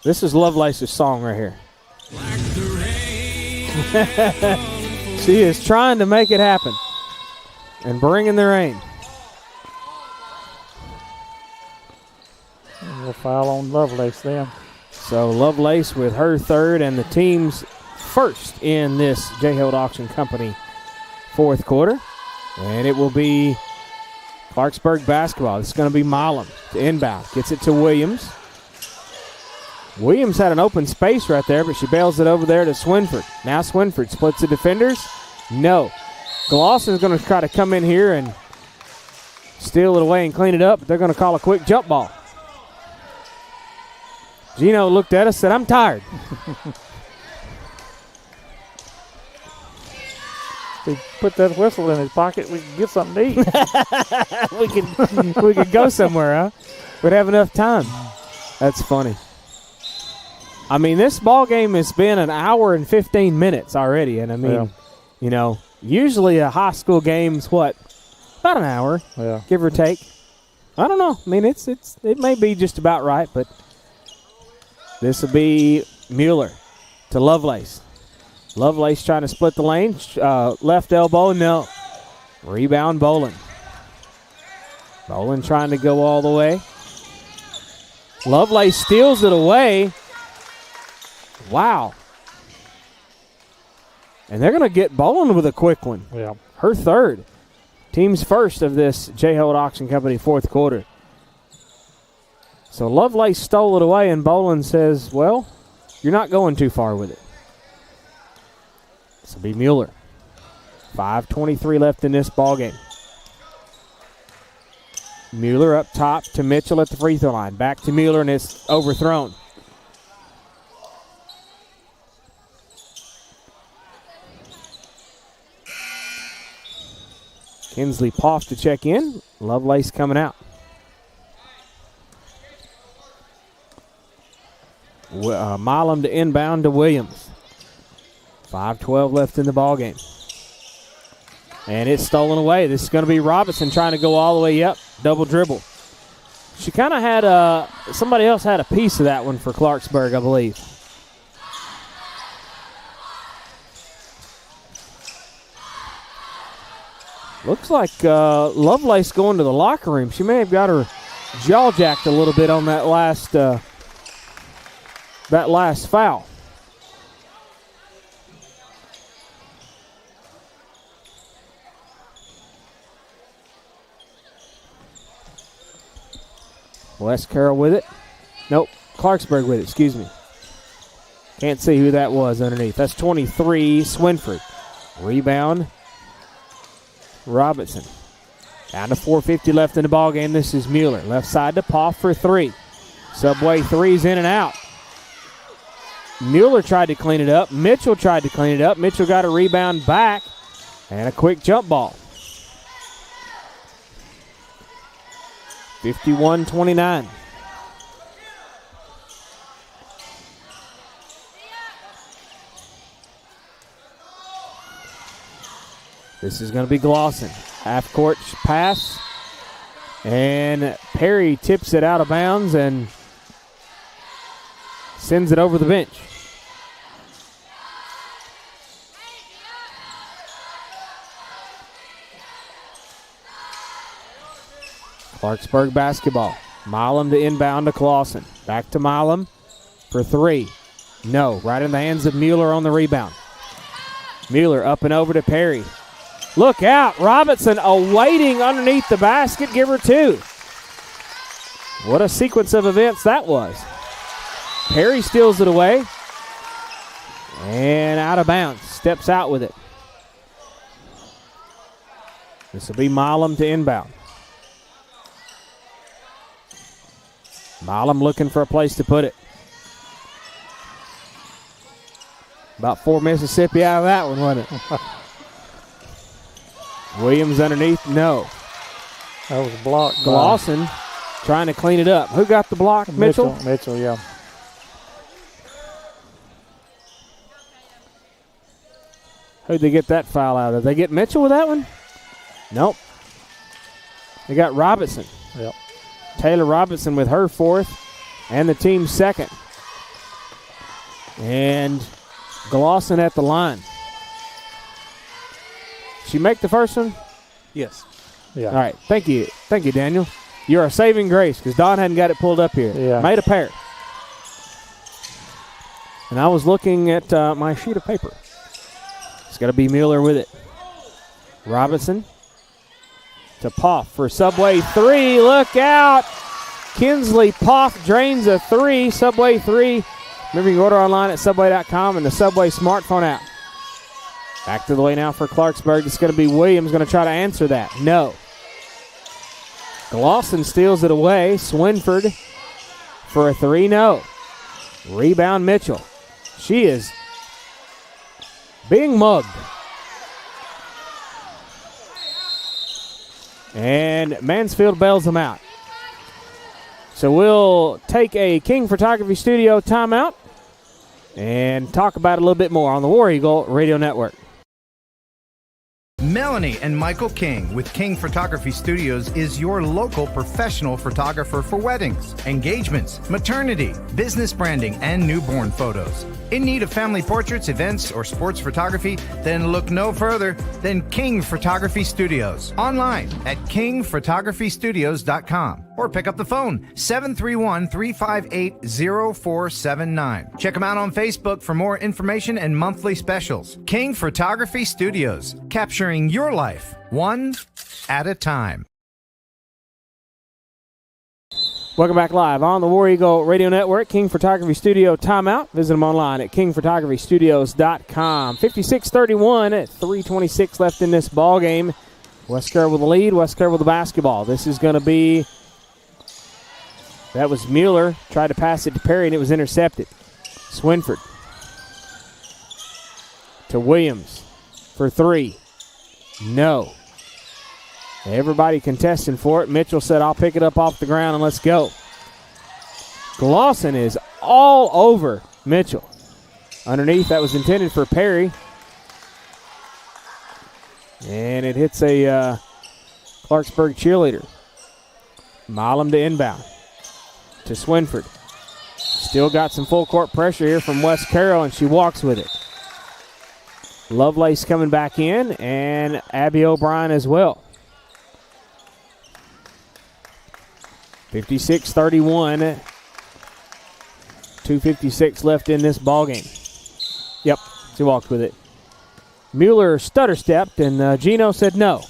This is Lovelace's song right here. She is trying to make it happen and bringing the rain. We'll foul on Lovelace then. So Lovelace with her third and the team's first in this J-Hild Auction Company fourth quarter. And it will be Clarksburg basketball. This is going to be Milam to inbound. Gets it to Williams. Williams had an open space right there, but she bails it over there to Swinford. Now Swinford splits the defenders. No. Glosson's going to try to come in here and steal it away and clean it up, but they're going to call a quick jump ball. Gino looked at us and said, I'm tired. He put that whistle in his pocket, we can get something to eat. we could go somewhere, huh? We'd have enough time. That's funny. I mean, this ball game has been an hour and 15 minutes already, and I mean, you know, usually a high school game's what, about an hour, give or take. I don't know. I mean, it may be just about right, but this will be Mueller to Lovelace. Lovelace trying to split the lane. Left elbow, no. Rebound, Bolin. Bolin trying to go all the way. Lovelace steals it away. Wow. And they're going to get Bolin with a quick one. Yeah. Her third. Team's first of this J-Hild Auction Company fourth quarter. So Lovelace stole it away, and Bolin says, well, you're not going too far with it. This will be Mueller. 5:23 left in this ball game. Mueller up top to Mitchell at the free throw line. Back to Mueller, and it's overthrown. Kinsley Poff to check in. Lovelace coming out. Milam to inbound to Williams. 5:12 left in the ball game. And it's stolen away. This is going to be Robinson trying to go all the way up. Double dribble. She kind of had somebody else had a piece of that one for Clarksburg, I believe. Looks like Lovelace going to the locker room. She may have got her jaw jacked a little bit on that last foul. West Carroll with it. Nope, Clarksburg with it, excuse me. Can't see who that was underneath. That's 23, Swinford. Rebound, Robinson. Down to 4:50 left in the ball game. This is Mueller. Left side to Poff for 3. Subway threes in and out. Mueller tried to clean it up. Mitchell tried to clean it up. Mitchell got a rebound back and a quick jump ball. 51-29. This is going to be Glosson. Half-court pass. And Perry tips it out of bounds and sends it over the bench. Clarksburg basketball. Milam to inbound to Clausen. Back to Milam for 3. No, right in the hands of Mueller on the rebound. Mueller up and over to Perry. Look out, Robinson awaiting underneath the basket, give her 2. What a sequence of events that was. Perry steals it away and out of bounds, steps out with it. This will be Milam to inbound. Milam looking for a place to put it. About 4 Mississippi out of that one, wasn't it? Williams underneath, no. That was blocked. Glosson trying to clean it up. Who got the block? Mitchell? Mitchell, yeah. Who'd they get that foul out of? Did they get Mitchell with that one? Nope. They got Robinson. Yep. Taylor Robinson with her 4th and the team's 2nd. And Glosson at the line. She make the first one? Yes. Yeah. All right. Thank you. Thank you, Daniel. You're a saving grace because Don hadn't got it pulled up here. Yeah. Made a pair. And I was looking at my sheet of paper. It's got to be Mueller with it. Robinson to Poff for Subway 3. Look out. Kinsley Poff drains a 3. Subway 3. Remember, you can order online at Subway.com and the Subway smartphone app. Back to the way now for Clarksburg. It's going to be Williams going to try to answer that. No. Glosson steals it away. Swinford for a 3. No. Rebound Mitchell. She is being mugged. And Mansfield bails them out. So we'll take a King Photography Studio timeout and talk about it a little bit more on the War Eagle Radio Network. Melanie and Michael King with King Photography Studios is your local professional photographer for weddings, engagements, maternity, business branding, and newborn photos. In need of family portraits, events, or sports photography? Then look no further than King Photography Studios. Online at kingphotographystudios.com or pick up the phone 731-358-0479. Check them out on Facebook for more information and monthly specials. King Photography Studios, capturing your life one at a time. Welcome back live on the War Eagle Radio Network, King Photography Studio timeout. Visit them online at kingphotographystudios.com. 56-31 at 3:26 left in this ball game. West Carroll with the lead, West Carroll with the basketball. This is going to be, that was Mueller, tried to pass it to Perry and it was intercepted. Swinford to Williams for 3. No. Everybody contesting for it. Mitchell said, I'll pick it up off the ground and let's go. Glosson is all over Mitchell. Underneath, that was intended for Perry. And it hits a Clarksburg cheerleader. Milam to inbound to Swinford. Still got some full court pressure here from West Carroll, and she walks with it. Lovelace coming back in, and Abby O'Brien as well. 56-31. 2:56 left in this ball game. Yep, she walked with it. Mueller stutter stepped, and Gino said no.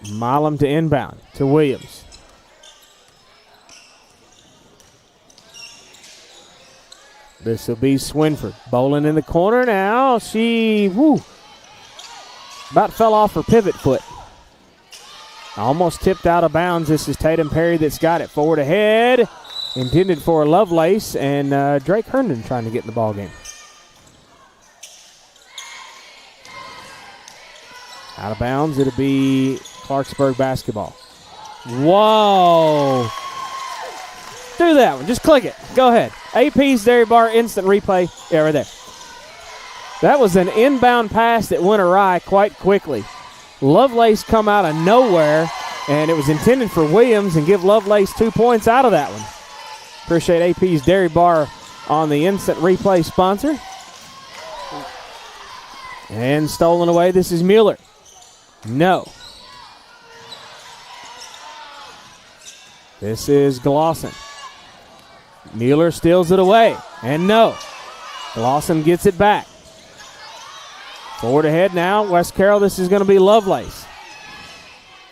Milam to inbound to Williams. This will be Swinford. Bowling in the corner now. She, about fell off her pivot foot. Almost tipped out of bounds. This is Tatum Perry that's got it. Forward ahead. Intended for Lovelace, and Drake Herndon trying to get in the ball game. Out of bounds, it'll be Clarksburg basketball. Whoa. Do that one. Just click it. Go ahead. AP's Dairy Bar instant replay. Yeah, right there. That was an inbound pass that went awry quite quickly. Lovelace come out of nowhere, and it was intended for Williams, and give Lovelace 2 points out of that one. Appreciate AP's Dairy Bar on the instant replay sponsor. And stolen away. This is Mueller. No. This is Glosson. Mueller steals it away. And no. Glosson gets it back. Forward ahead now. West Carroll, this is going to be Lovelace.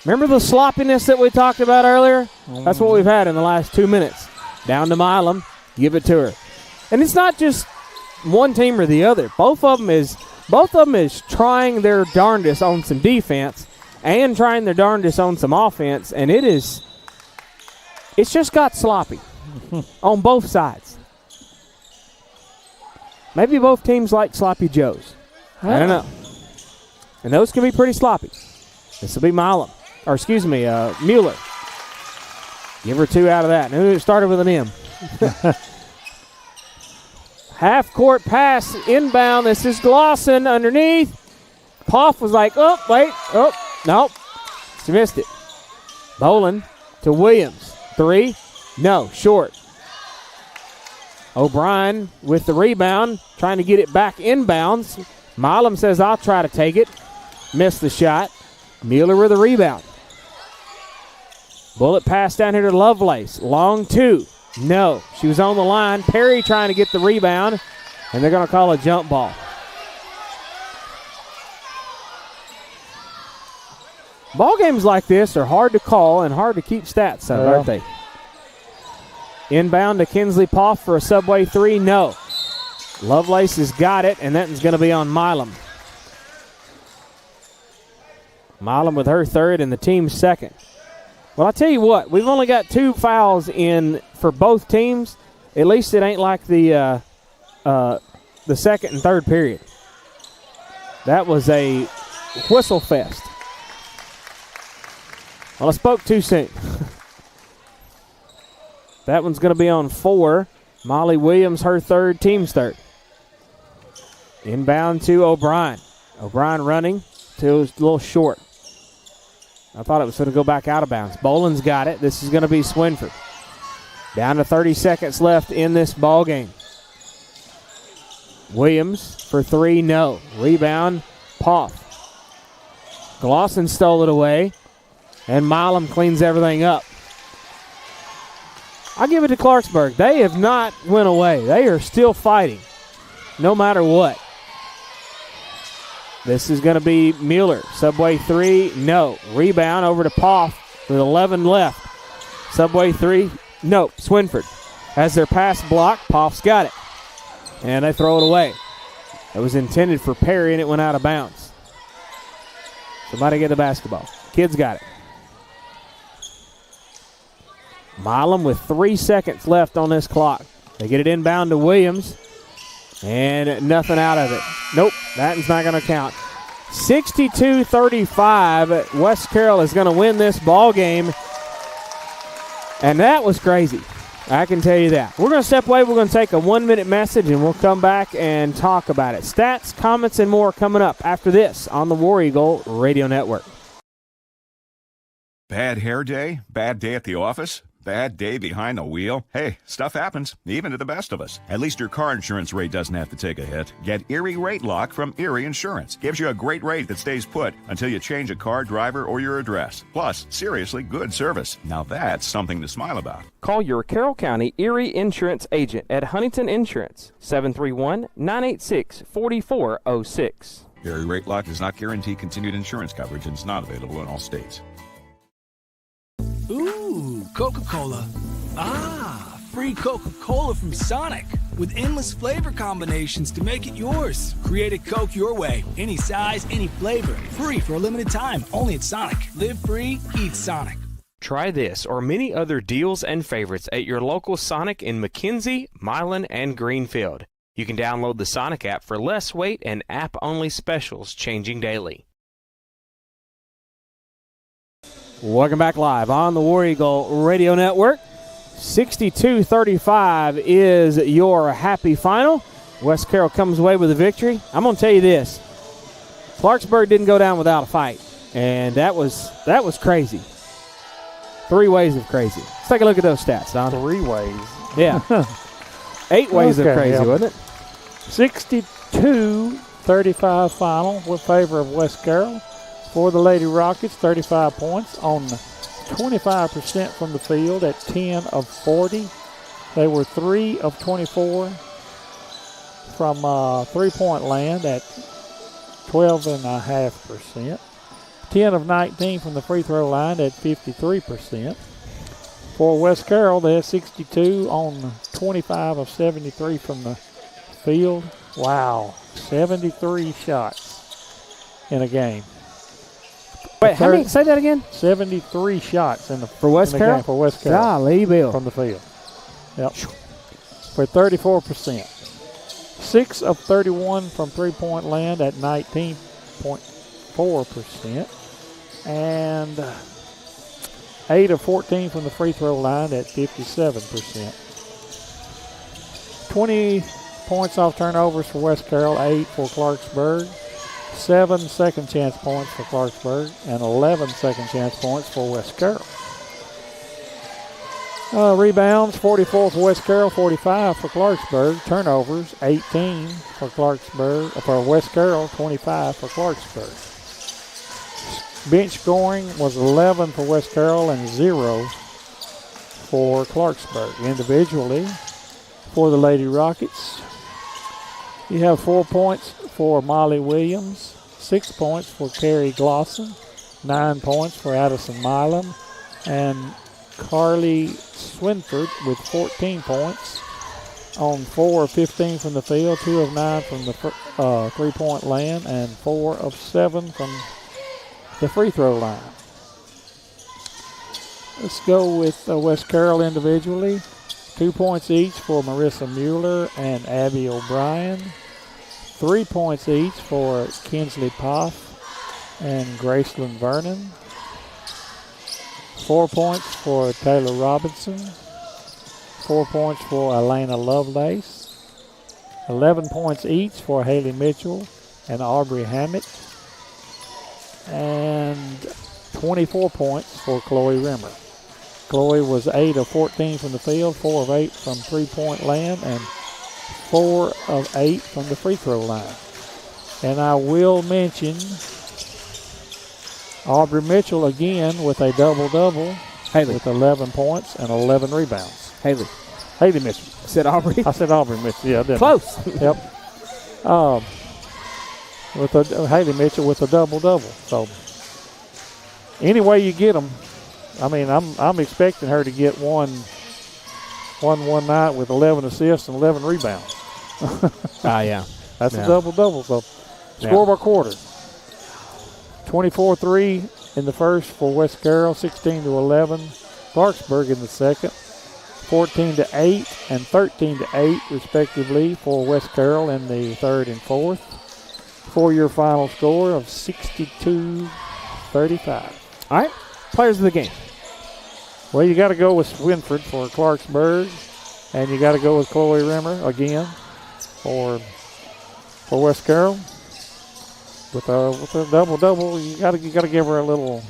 Remember the sloppiness that we talked about earlier? That's what we've had in the last 2 minutes. Down to Milam. Give it to her. And it's not just one team or the other. Both of them is trying their darndest on some defense and trying their darndest on some offense, and it's just got sloppy on both sides. Maybe both teams like sloppy joes. I don't know. And those can be pretty sloppy. This will be Mueller. Give her 2 out of that. And it started with an M. Half-court pass, inbound. This is Glosson underneath. Poff was like, nope. She missed it. Boland to Williams. 3, no, short. O'Brien with the rebound, trying to get it back inbounds. Milam says, I'll try to take it. Missed the shot. Mueller with the rebound. Bullet pass down here to Lovelace. Long 2. No. She was on the line. Perry trying to get the rebound, and they're going to call a jump ball. Ball games like this are hard to call and hard to keep stats of, aren't they? Inbound to Kinsley Poff for a Subway 3. No. Lovelace has got it, and that is going to be on Milam. Milam with her 3rd and the team's 2nd. Well, I'll tell you what, we've only got 2 fouls in for both teams. At least it ain't like the 2nd and 3rd period. That was a whistle fest. Well, I spoke too soon. That one's going to be on 4. Molly Williams, her 3rd, team's 3rd. Inbound to O'Brien. O'Brien running to a little short. I thought it was going to go back out of bounds. Boland's got it. This is going to be Swinford. Down to 30 seconds left in this ball game. Williams for 3, no. Rebound, Poff. Glosson stole it away, and Milam cleans everything up. I'll give it to Clarksburg. They have not went away. They are still fighting, no matter what. This is going to be Mueller. Subway 3, no. Rebound over to Poff with 11 left. Subway 3, no. Swinford has their pass blocked. Poff's got it. And they throw it away. It was intended for Perry, and it went out of bounds. Somebody get the basketball. Kids got it. Milam with 3 seconds left on this clock. They get it inbound to Williams. And nothing out of it. Nope, that's not going to count. 62-35. West Carroll is going to win this ball game. And that was crazy. I can tell you that. We're going to step away. We're going to take a 1-minute message, and we'll come back and talk about it. Stats, comments, and more coming up after this on the War Eagle Radio Network. Bad hair day? Bad day at the office? Bad day behind the wheel? Hey, stuff happens, even to the best of us. At least your car insurance rate doesn't have to take a hit. Get Erie Rate Lock from Erie Insurance. Gives you a great rate that stays put until you change a car, driver, or your address. Plus, seriously good service. Now that's something to smile about. Call your Carroll County Erie Insurance agent at Huntington Insurance, 731-986-4406. Erie Rate Lock does not guarantee continued insurance coverage and is not available in all states. Ooh, Coca-Cola. Ah, free Coca-Cola from Sonic with endless flavor combinations to make it yours. Create a Coke your way, any size, any flavor, free for a limited time, only at Sonic. Live free, eat Sonic. Try this or many other deals and favorites at your local Sonic in McKenzie, Milan, and Greenfield. You can download the Sonic app for less weight and app-only specials changing daily. Welcome back live on the War Eagle Radio Network. 62-35 is your happy final. West Carroll comes away with a victory. I'm going to tell you this. Clarksburg didn't go down without a fight, and that was crazy. 3 ways of crazy. Let's take a look at those stats, Don. 3 ways. Yeah. 8 ways of crazy, wasn't it? 62-35 final with favor of West Carroll. For the Lady Rockets, 35 points on 25% from the field at 10 of 40. They were 3 of 24 from three-point land at 12.5%. 10 of 19 from the free throw line at 53%. For West Carroll, they had 62 on 25 of 73 from the field. Wow, 73 shots in a game. Wait, how many? Say that again. 73 shots in the for West Carroll. Game for West Carroll. Golly, Bill. From the field. Yep. For 34%. 6 of 31 from three-point land at 19.4%, and 8 of 14 from the free throw line at 57%. 20 points off turnovers for West Carroll, 8 for Clarksburg. 7 second chance points for Clarksburg and 11 second chance points for West Carroll. Rebounds, 44 for West Carroll, 45 for Clarksburg. Turnovers, 18 for West Carroll, 25 for Clarksburg. Bench scoring was 11 for West Carroll and 0 for Clarksburg. Individually, for the Lady Rockets, you have 4 points for Molly Williams, 6 points for Carrie Glosson, 9 points for Addison Milam, and Carly Swinford with 14 points on 4 of 15 from the field, 2 of 9 from the three-point land, and 4 of 7 from the free throw line. Let's go with West Carroll individually. 2 points each for Marissa Mueller and Abby O'Brien. 3 points each for Kinsley Poff and Graceland Vernon. 4 points for Taylor Robinson. 4 points for Elena Lovelace. 11 points each for Haley Mitchell and Aubrey Hammett. And 24 points for Chloe Rimmer. Chloe was 8 of 14 from the field, 4 of 8 from three-point land, and 4 of 8 from the free throw line. And I will mention Aubrey Mitchell again with a double-double with 11 points and 11 rebounds. Haley Mitchell. Said Aubrey? I said Aubrey Mitchell, yeah. Close. Yep. Haley Mitchell with a double-double. So any way you get them, I mean, I'm expecting her to get one night with 11 assists and 11 rebounds. Yeah. That's a double-double. So score by quarter. 24-3 in the first for West Carroll, 16-11. Clarksburg in the second, 14-8 and 13-8 respectively for West Carroll in the third and fourth. For your final score of 62-35. All right, players of the game. Well, you got to go with Swinford for Clarksburg, and you got to go with Chloe Rimmer again for West Carroll. With a double-double, you got to give her a little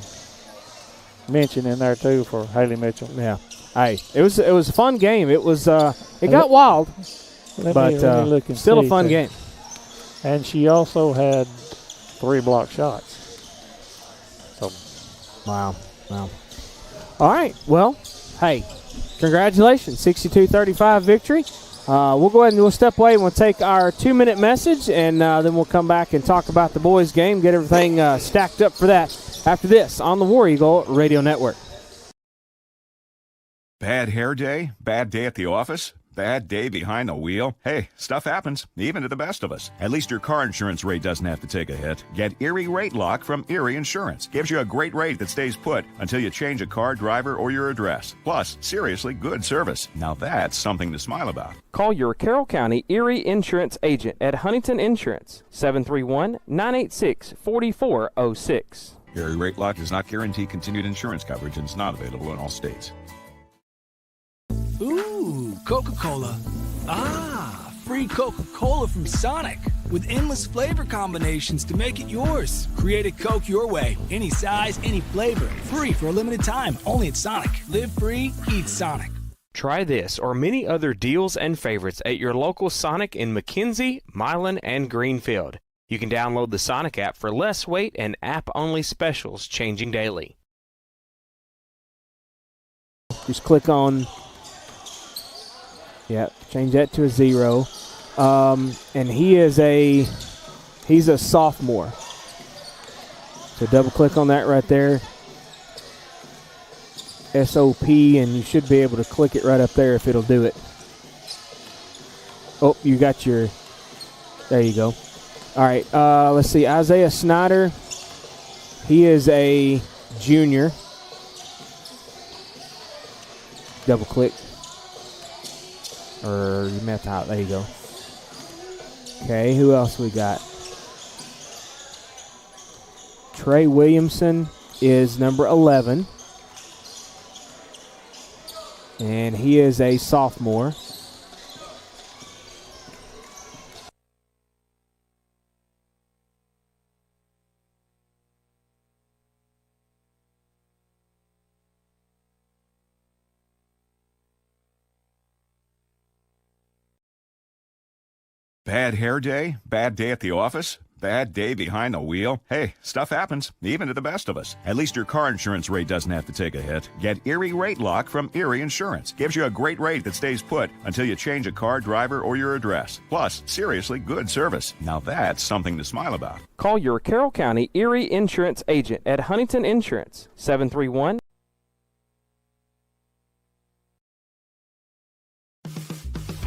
mention in there too for Haley Mitchell. Yeah. Hey, it was a fun game. It was it got wild, but still a fun game. And she also had 3 block shots. So, wow. All right. Well, hey, congratulations, 62-35 victory. We'll go ahead and we'll step away and we'll take our 2-minute message, and then we'll come back and talk about the boys' game, get everything stacked up for that after this on the War Eagle Radio Network. Bad hair day? Bad day at the office? Bad day behind the wheel? Hey, stuff happens, even to the best of us. At least your car insurance rate doesn't have to take a hit. Get Erie Rate Lock from Erie Insurance. Gives you a great rate that stays put until you change a car, driver, or your address. Plus, seriously good service. Now that's something to smile about. Call your Carroll County Erie Insurance agent at Huntington Insurance, 731-986-4406. Erie Rate Lock does not guarantee continued insurance coverage and is not available in all states. Ooh, Coca-Cola. Ah, free Coca-Cola from Sonic with endless flavor combinations to make it yours. Create a Coke your way, any size, any flavor. Free for a limited time, only at Sonic. Live free, eat Sonic. Try this or many other deals and favorites at your local Sonic in McKenzie, Milan, and Greenfield. You can download the Sonic app for less weight and app-only specials changing daily. Just click on... Yeah, change that to a 0. And he's a sophomore. So double click on that right there. SOP, and you should be able to click it right up there if it'll do it. Oh, you got your, there you go. All right, let's see, Isaiah Snyder, he is a junior. Double click. Or you met out, there you go. Okay, who else we got? Trey Williamson is number 11. And he is a sophomore. Bad hair day? Bad day at the office? Bad day behind the wheel? Hey, stuff happens, even to the best of us. At least your car insurance rate doesn't have to take a hit. Get Erie Rate Lock from Erie Insurance. Gives you a great rate that stays put until you change a car, driver, or your address. Plus, seriously good service. Now that's something to smile about. Call your Carroll County Erie Insurance agent at Huntington Insurance, 731.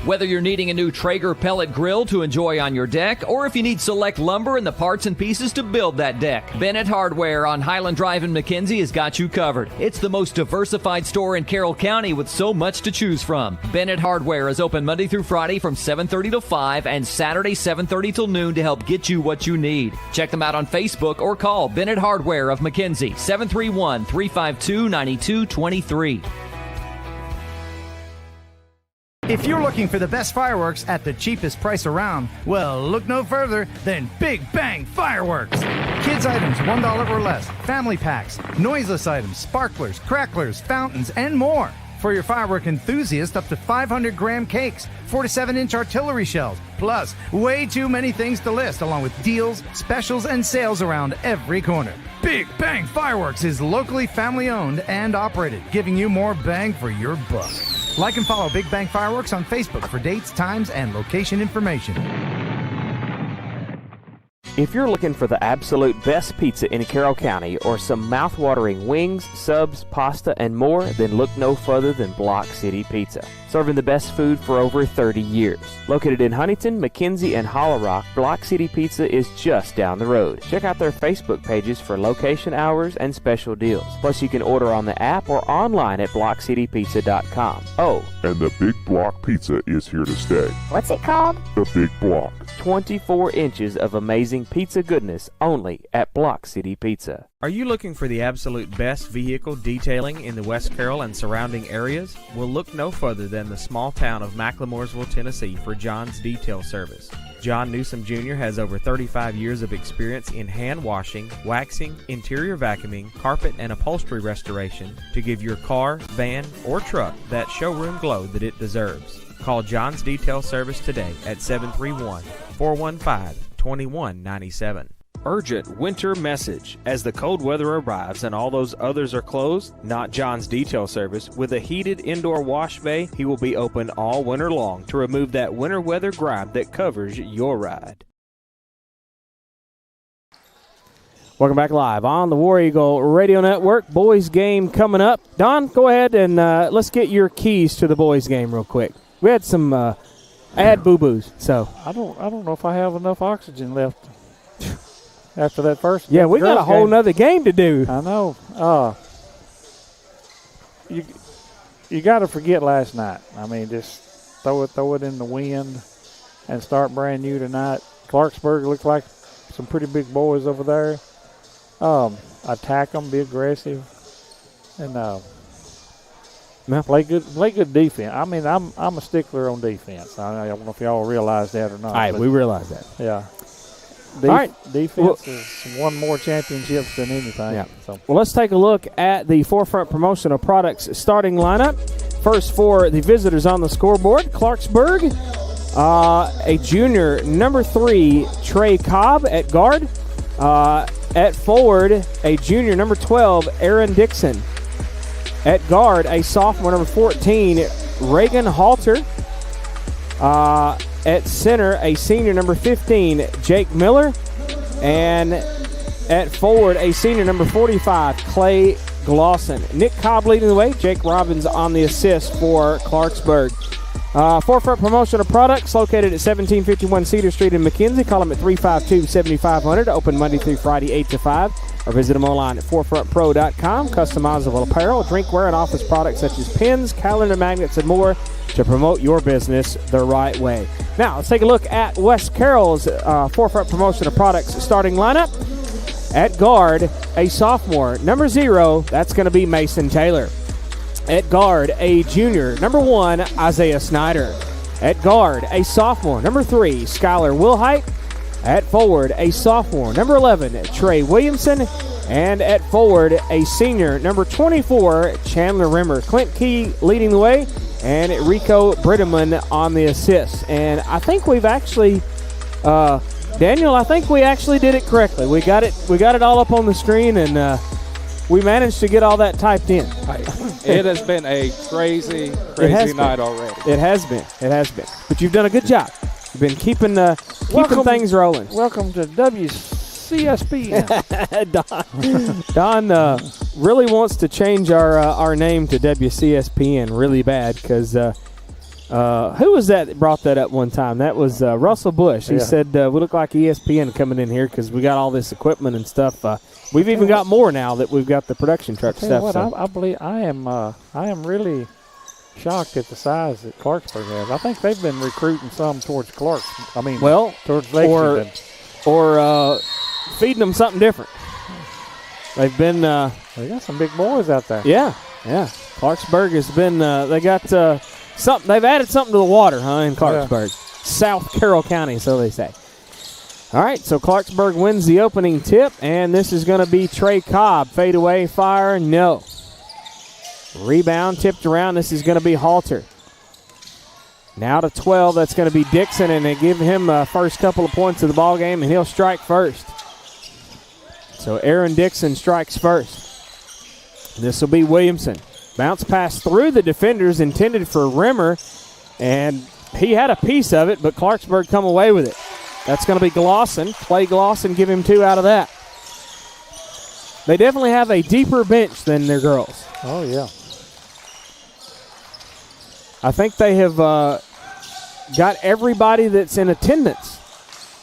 Whether you're needing a new Traeger pellet grill to enjoy on your deck, or if you need select lumber and the parts and pieces to build that deck, Bennett Hardware on Highland Drive in McKenzie has got you covered. It's the most diversified store in Carroll County with so much to choose from. Bennett Hardware is open Monday through Friday from 7:30 to 5 and Saturday 7:30 till noon to help get you what you need. Check them out on Facebook or call Bennett Hardware of McKenzie, 731-352-9223. If you're looking for the best fireworks at the cheapest price around, well, look no further than Big Bang Fireworks. Kids items $1 or less, family packs, noiseless items, sparklers, cracklers, fountains, and more. For your firework enthusiast, up to 500-gram cakes, 4 to 7-inch artillery shells, plus way too many things to list, along with deals, specials, and sales around every corner. Big Bang Fireworks is locally family-owned and operated, giving you more bang for your buck. Like and follow Big Bang Fireworks on Facebook for dates, times, and location information. If you're looking for the absolute best pizza in Carroll County or some mouth-watering wings, subs, pasta, and more, then look no further than Block City Pizza. Serving the best food for over 30 years. Located in Huntington, McKenzie, and Hollow Rock, Block City Pizza is just down the road. Check out their Facebook pages for location hours and special deals. Plus, you can order on the app or online at blockcitypizza.com. Oh, and the Big Block Pizza is here to stay. What's it called? The Big Block. 24 inches of amazing pizza goodness only at Block City Pizza. Are you looking for the absolute best vehicle detailing in the West Carroll and surrounding areas? Well, look no further than the small town of McLemoresville, Tennessee for John's Detail Service. John Newsom Jr. has over 35 years of experience in hand washing, waxing, interior vacuuming, carpet and upholstery restoration to give your car, van, or truck that showroom glow that it deserves. Call John's Detail Service today at 731-415-2197. urgent winter message. As the cold weather arrives and all those others are closed, not John's Detail Service. With a heated indoor wash bay, he will be open all winter long to remove that winter weather grime that covers your ride. Welcome back live on the War Eagle Radio Network. Boys game coming up. Don, go ahead and let's get your keys to the boys game real quick. We had some ad boo-boos, so I don't know if I have enough oxygen left after that first. Yeah, we got a whole nother game to do. I know. You got to forget last night. I mean, just throw it in the wind and start brand new tonight. Clarksburg looks like some pretty big boys over there. Attack them, be aggressive, and play good defense. I mean, I'm a stickler on defense. I don't know if y'all realize that or not. All right, we realize that. Yeah. All right. Defense has won more championships than anything. Yeah. So. Well, let's take a look at the Forefront Promotional Products starting lineup. First for the visitors on the scoreboard, Clarksburg, a junior, number 3, Trey Cobb at guard. At forward, a junior, number 12, Aaron Dixon. At guard, a sophomore, number 14, Reagan Halter. At center, a senior, number 15, Jake Miller. And at forward, a senior, number 45, Clay Glosson. Nick Cobb leading the way. Jake Robbins on the assist for Clarksburg. Forefront Promotional Products located at 1751 Cedar Street in McKenzie. Call them at 352-7500. Open Monday through Friday, 8 to 5. Or visit them online at forefrontpro.com. Customizable apparel, drinkware, and office products such as pins, calendar magnets, and more to promote your business the right way. Now, let's take a look at West Carroll's Forefront Promotional Products starting lineup. At guard, a sophomore, number 0, that's going to be Mason Taylor. At guard, a junior, number 1, Isaiah Snyder. At guard, a sophomore, number 3, Skylar Wilhite. At forward, a sophomore, number 11, Trey Williamson. And at forward, a senior, number 24, Chandler Rimmer. Clint Key leading the way, and Rico Brittaman on the assist. And I think we've actually, Daniel, I think we actually did it correctly. We got it all up on the screen, and we managed to get all that typed in. It has been a crazy night already. It has been. But you've done a good job. You've been keeping things rolling. Welcome to WCSPN. Don really wants to change our name to WCSPN really bad because who was that brought that up one time? That was Russell Bush. He said we look like ESPN coming in here because we got all this equipment and stuff. We've even got more now that we've got the production truck stuff. I believe I am really shocked at the size that Clarksburg has. I think they've been recruiting some towards Clarks. Towards Lexington. Or feeding them something different. They've been. They got some big boys out there. Yeah. Clarksburg has been. They got something. They've added something to the water, in Clarksburg, South Carroll County, so they say. All right, so Clarksburg wins the opening tip, and this is going to be Trey Cobb. Fade away, fire, no. Rebound tipped around. This is going to be Halter. Now to 12, that's going to be Dixon, and they give him first couple of points of the ball game, and he'll strike first. So Aaron Dixon strikes first. This will be Williamson. Bounce pass through the defenders intended for Rimmer, and he had a piece of it, but Clarksburg come away with it. That's going to be Glosson. Clay Glosson, give him 2 out of that. They definitely have a deeper bench than their girls. Oh, yeah. I think they have got everybody that's in attendance.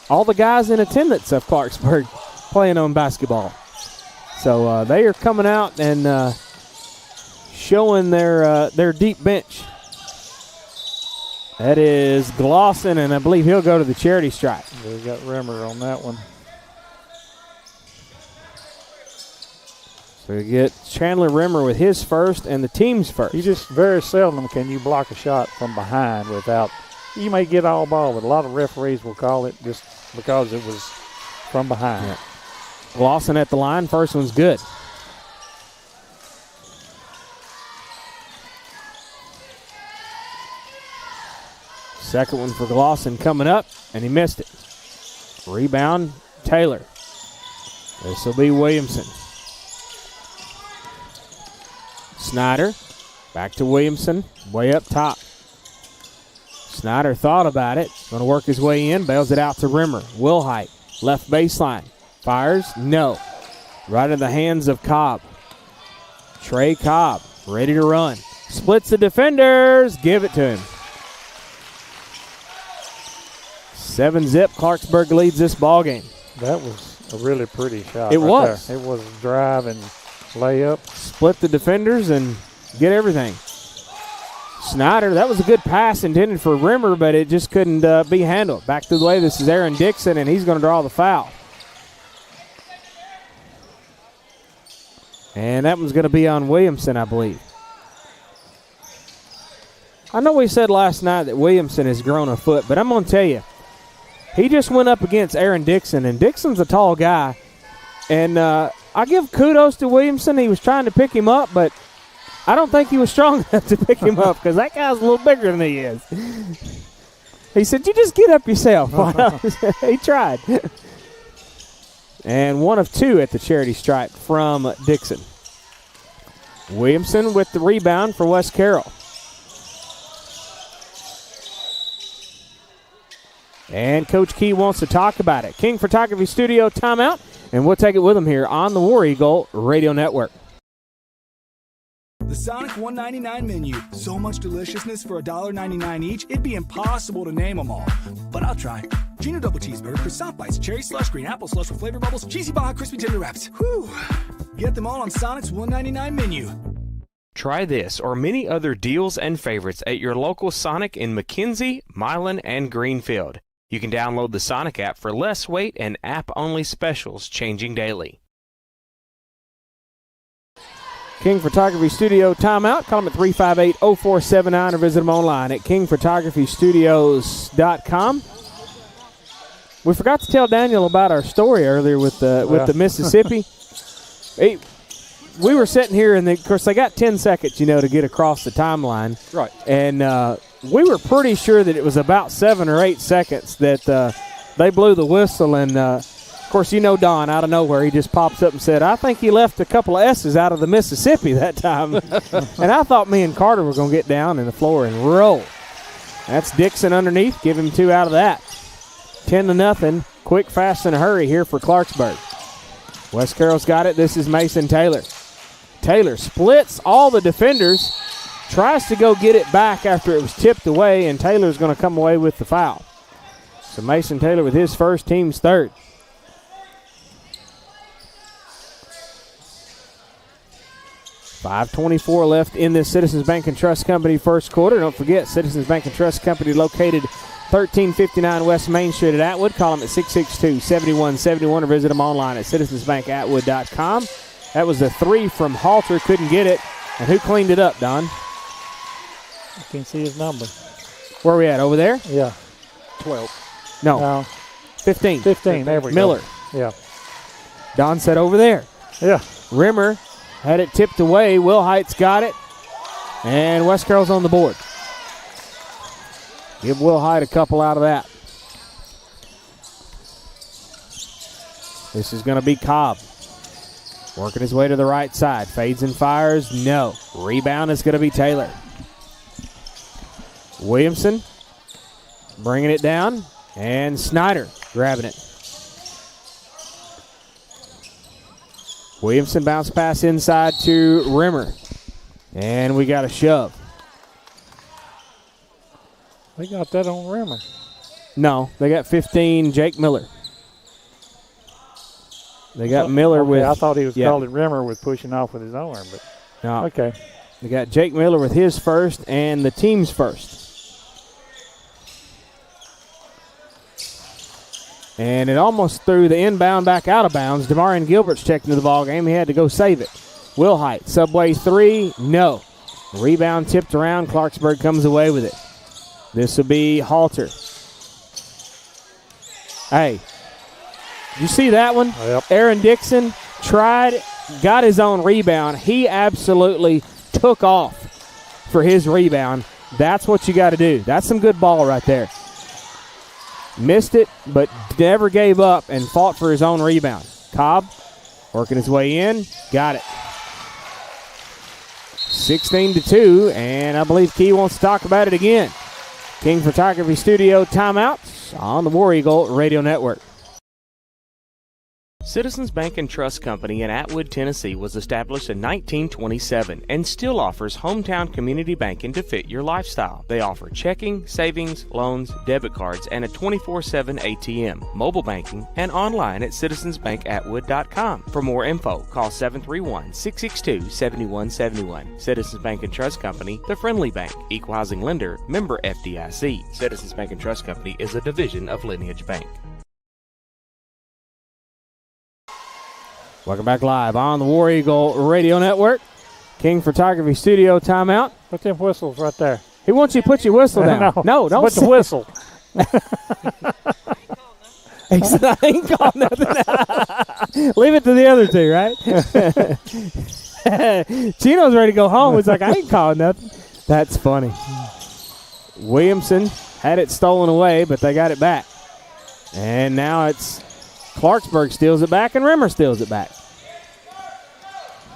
All the guys in attendance of Clarksburg playing on basketball. So they are coming out and showing their deep bench. That is Glosson, and I believe he'll go to the charity stripe. They got Rimmer on that one. So you get Chandler Rimmer with his first and the team's first. You just very seldom can you block a shot from behind without, you may get all ball, but a lot of referees will call it just because it was from behind. Yeah. Glosson at the line, first one's good. Second one for Glosson coming up, and he missed it. Rebound, Taylor. This will be Williamson. Snyder, back to Williamson, way up top. Snyder thought about it, going to work his way in, bails it out to Rimmer. Wilhite, left baseline, fires, no. Right in the hands of Cobb. Trey Cobb, ready to run. Splits the defenders, give it to him. 7-zip, Clarksburg leads this ball game. That was a really pretty shot. It was. There. It was a drive and layup. Split the defenders and get everything. Snyder, that was a good pass intended for Rimmer, but it just couldn't be handled. Back to the way, this is Aaron Dixon, and he's going to draw the foul. And that one's going to be on Williamson, I believe. I know we said last night that Williamson has grown a foot, but I'm going to tell you, he just went up against Aaron Dixon, and Dixon's a tall guy. And I give kudos to Williamson. He was trying to pick him up, but I don't think he was strong enough to pick him up because that guy's a little bigger than he is. He said, you just get up yourself. He tried. And 1 of 2 at the charity stripe from Dixon. Williamson with the rebound for West Carroll. And Coach Key wants to talk about it. King Photography Studio timeout, and we'll take it with him here on the War Eagle Radio Network. The Sonic $1.99 menu. So much deliciousness for $1.99 each, it'd be impossible to name them all. But I'll try. Junior double cheeseburger, croissant bites, cherry slush, green apple slush with flavor bubbles, cheesy baja crispy tender wraps. Whew. Get them all on Sonic's $1.99 menu. Try this or many other deals and favorites at your local Sonic in McKenzie, Milan, and Greenfield. You can download the Sonic app for less wait and app-only specials changing daily. King Photography Studio timeout. Call them at 358-0479 or visit them online at kingphotographystudios.com. We forgot to tell Daniel about our story earlier with the Mississippi. We were sitting here, and of course, they got 10 seconds, to get across the timeline. Right. And we were pretty sure that it was about 7 or 8 seconds that they blew the whistle. And, of course, Don, out of nowhere, he just pops up and said, I think he left a couple of S's out of the Mississippi that time. And I thought me and Carter were going to get down in the floor and roll. That's Dixon underneath. Give him 2 out of that. 10-0. Quick, fast, and a hurry here for Clarksburg. West Carroll's got it. This is Mason Taylor. Taylor splits all the defenders, tries to go get it back after it was tipped away, and Taylor's going to come away with the foul. So Mason Taylor with his first, team's third. $5:24 left in this Citizens Bank and Trust Company first quarter. Don't forget, Citizens Bank and Trust Company located 1359 West Main Street at Atwood. Call them at 662-7171 or visit them online at citizensbankatwood.com. That was a 3 from Halter. Couldn't get it. And who cleaned it up, Don? I can't see his number. Where are we at? Over there? Yeah. 12. No. 15. 15. There we Miller. go. Yeah. Don said over there. Yeah. Rimmer had it tipped away. Will Height's got it. And West Carroll's on the board. Give Will Height a couple out of that. This is going to be Cobb. Working his way to the right side. Fades and fires. No. Rebound is going to be Taylor. Williamson bringing it down. And Snyder grabbing it. Williamson bounce pass inside to Rimmer. And we got a shove. They got that on Rimmer. No, they got 15, Jake Miller. They got Miller with... I thought he was calling Rimmer with pushing off with his arm, but... No. Okay. They got Jake Miller with his first and the team's first. And it almost threw the inbound back out of bounds. Demarion Gilbert's checked into the ball game. He had to go save it. Will Height, Subway 3, no. Rebound tipped around. Clarksburg comes away with it. This will be Halter. Hey, you see that one? Yep. Aaron Dixon tried, got his own rebound. He absolutely took off for his rebound. That's what you got to do. That's some good ball right there. Missed it, but never gave up and fought for his own rebound. Cobb Working his way in. Got it. 16-2, and I believe Key wants to talk about it again. King Photography Studio timeouts on the War Eagle Radio Network. Citizens Bank and Trust Company in Atwood, Tennessee was established in 1927 and still offers hometown community banking to fit your lifestyle. They offer checking, savings, loans, debit cards, and a 24/7 ATM, mobile banking, and online at citizensbankatwood.com. For more info, call 731-662-7171. Citizens Bank and Trust Company, the friendly bank, equal housing lender, member FDIC. Citizens Bank and Trust Company is a division of Lineage Bank. Welcome back live on the War Eagle Radio Network. King Photography Studio timeout. Put them whistles right there. He wants you to put your whistle down. No, don't put the whistle. He said, I ain't called nothing. Leave it to the other two, right? Chino's ready to go home. He's like, I ain't calling nothing. That's funny. Williamson had it stolen away, but they got it back. And now it's Clarksburg steals it back, and Rimmer steals it back.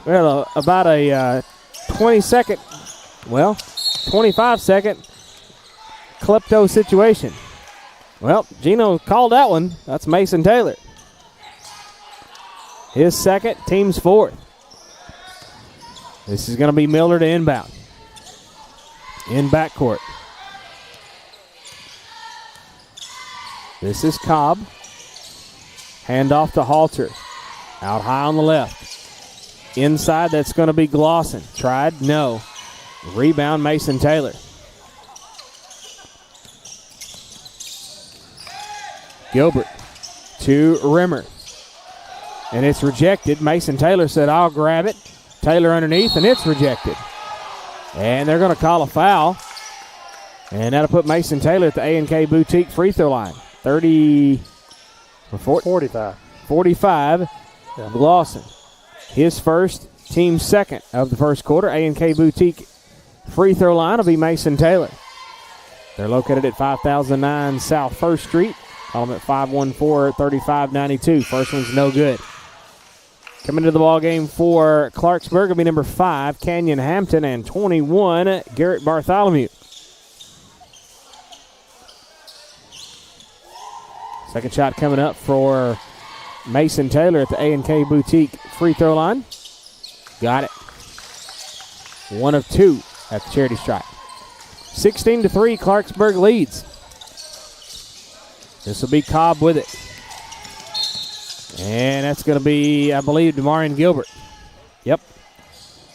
Well, about a 25-second klepto situation. Well, Gino called that one. That's Mason Taylor. His second, team's fourth. This is going to be Miller to inbound. In backcourt. This is Cobb. Handoff to Halter. Out high on the left. Inside, that's going to be Glosson. Tried? No. Rebound, Mason Taylor. Gilbert to Rimmer. And it's rejected. Mason Taylor said, I'll grab it. Taylor underneath, and it's rejected. And they're going to call a foul. And that'll put Mason Taylor at the A&K Boutique free throw line. 45. 45. Yeah. Glosson. His first, team second of the first quarter. A&K Boutique free throw line will be Mason Taylor. They're located at 5009 South 1st Street. Call them at 514-3592. First one's no good. Coming to the ball game for Clarksburg will be number 5, Canyon Hampton, and 21, Garrett Bartholomew. Second shot coming up for Mason Taylor at the A&K Boutique free throw line. Got it. 1 of 2 at the charity stripe. 16-3, Clarksburg leads. This will be Cobb with it. And that's going to be, I believe, Demarion Gilbert. Yep.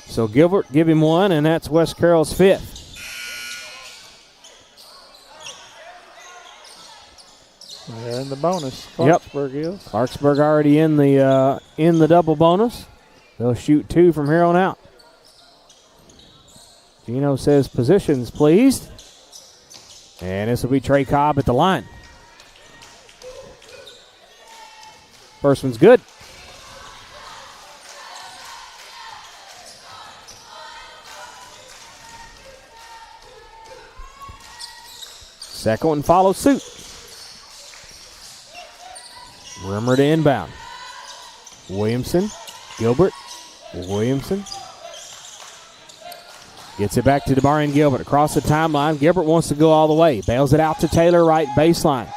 So Gilbert, give him 1, and that's West Carroll's 5th. They're in the bonus. Clarksburg is. Clarksburg already in the double bonus. They'll shoot 2 from here on out. Gino says positions, please. And this will be Trey Cobb at the line. First one's good. Second one follows suit. Rimmer to inbound. Williamson. Gilbert. Williamson. Gets it back to Demarion Gilbert. Across the timeline. Gilbert wants to go all the way. Bails it out to Taylor, right baseline.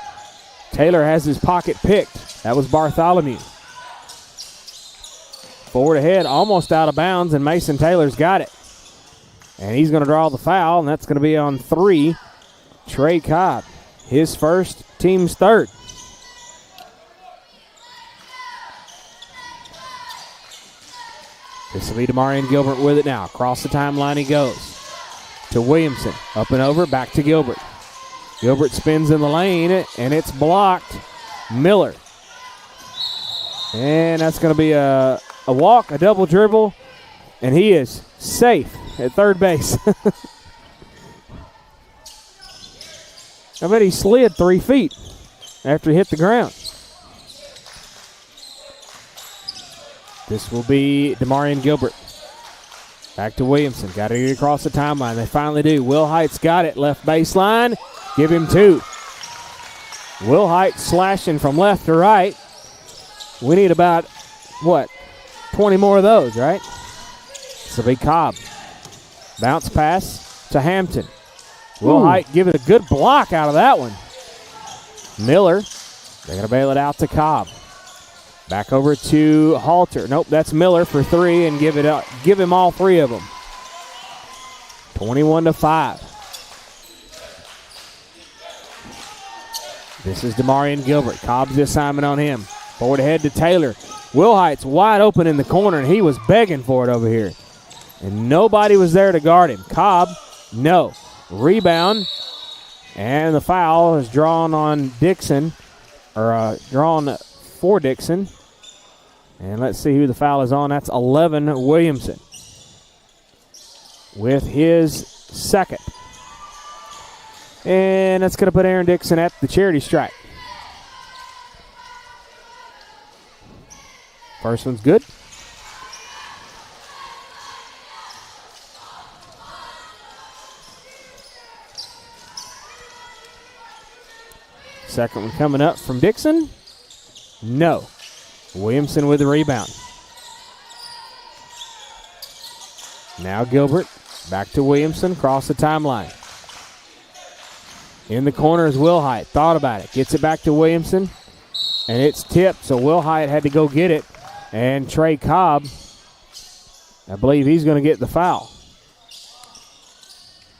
Taylor has his pocket picked. That was Bartholomew. Forward ahead, almost out of bounds, and Mason Taylor's got it. And he's going to draw the foul, and that's going to be on 3. Trey Cobb. His first, team's third. This will be Demarion Gilbert with it now. Across the timeline he goes. To Williamson. Up and over, back to Gilbert. Gilbert spins in the lane, and it's blocked. Miller. And that's going to be a walk, a double dribble, and he is safe at third base. I bet he slid 3 feet after he hit the ground. This will be Demarion Gilbert. Back to Williamson. Got to get across the timeline. They finally do. Will Height's got it. Left baseline. Give him 2. Will Height slashing from left to right. We need about, 20 more of those, right? This will be Cobb. Bounce pass to Hampton. Wilhite give it a good block out of that one. Miller, they're going to bail it out to Cobb. Back over to Halter. Nope, that's Miller for 3 and give him all 3 of them. 21-5. This is Demarion Gilbert. Cobb's the assignment on him. Forward ahead to Taylor. Wilhite's wide open in the corner, and he was begging for it over here. And nobody was there to guard him. Cobb, no. Rebound, and the foul is drawn on Dixon, or drawn for Dixon. And let's see who the foul is on. That's 11, Williamson, with his second. And that's going to put Aaron Dixon at the charity stripe. First one's good. Second one coming up from Dixon. No. Williamson with the rebound. Now Gilbert. Back to Williamson. Across the timeline. In the corner is Wilhite. Thought about it. Gets it back to Williamson. And it's tipped, so Wilhite had to go get it. And Trey Cobb, I believe he's going to get the foul.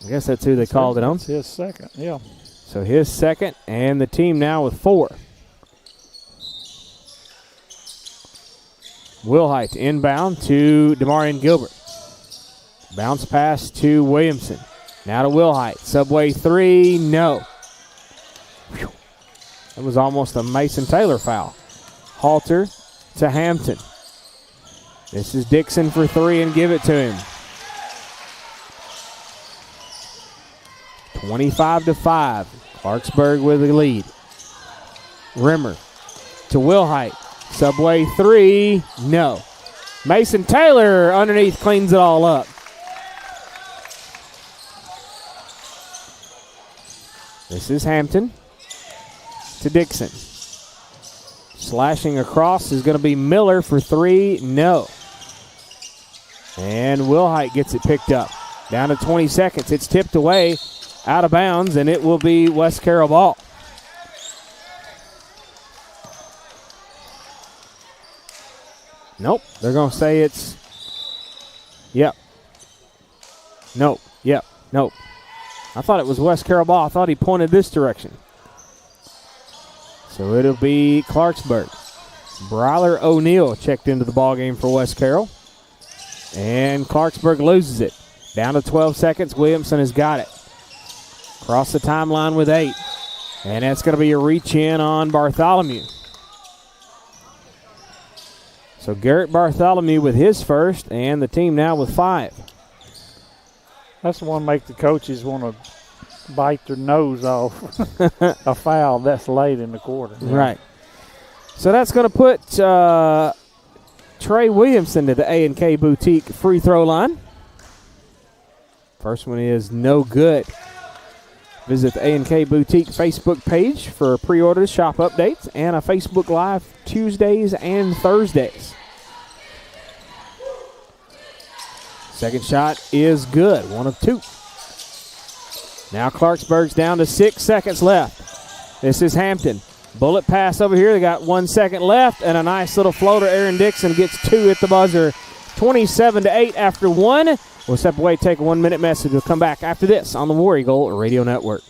I guess that's who they called it on. It's his second, yeah. So his second, and the team now with 4. Wilhite inbound to Demarion Gilbert. Bounce pass to Williamson. Now to Wilhite. Subway 3, no. Whew. That was almost a Mason Taylor foul. Halter to Hampton. This is Dixon for 3 and give it to him. 25-5. Clarksburg with the lead. Rimmer to Wilhite. Subway 3, no. Mason Taylor underneath cleans it all up. This is Hampton to Dixon. Slashing across is going to be Miller for 3, no. And Wilhite gets it picked up. Down to 20 seconds. It's tipped away out of bounds, and it will be West Carroll ball. Nope. They're going to say it's, yep. Nope. Yep. Nope. I thought it was West Carroll ball. I thought he pointed this direction. So it'll be Clarksburg. Bryler O'Neal checked into the ball game for West Carroll. And Clarksburg loses it. Down to 12 seconds. Williamson has got it. Across the timeline with 8. And that's going to be a reach in on Bartholomew. So Garrett Bartholomew with his first, and the team now with 5. That's the one make the coaches want to bite their nose off. A foul that's late in the quarter. Right. So that's going to put Trey Williamson to the A&K Boutique free throw line. First one is no good. Visit the A&K Boutique Facebook page for pre-orders, shop updates, and a Facebook Live Tuesdays and Thursdays. Second shot is good, 1 of 2. Now Clarksburg's down to 6 seconds left. This is Hampton. Bullet pass over here. They got 1 second left, and a nice little floater. Aaron Dixon gets 2 at the buzzer. 27-8 after 1. We'll step away, take a 1-minute message. We'll come back after this on the War Eagle Radio Network.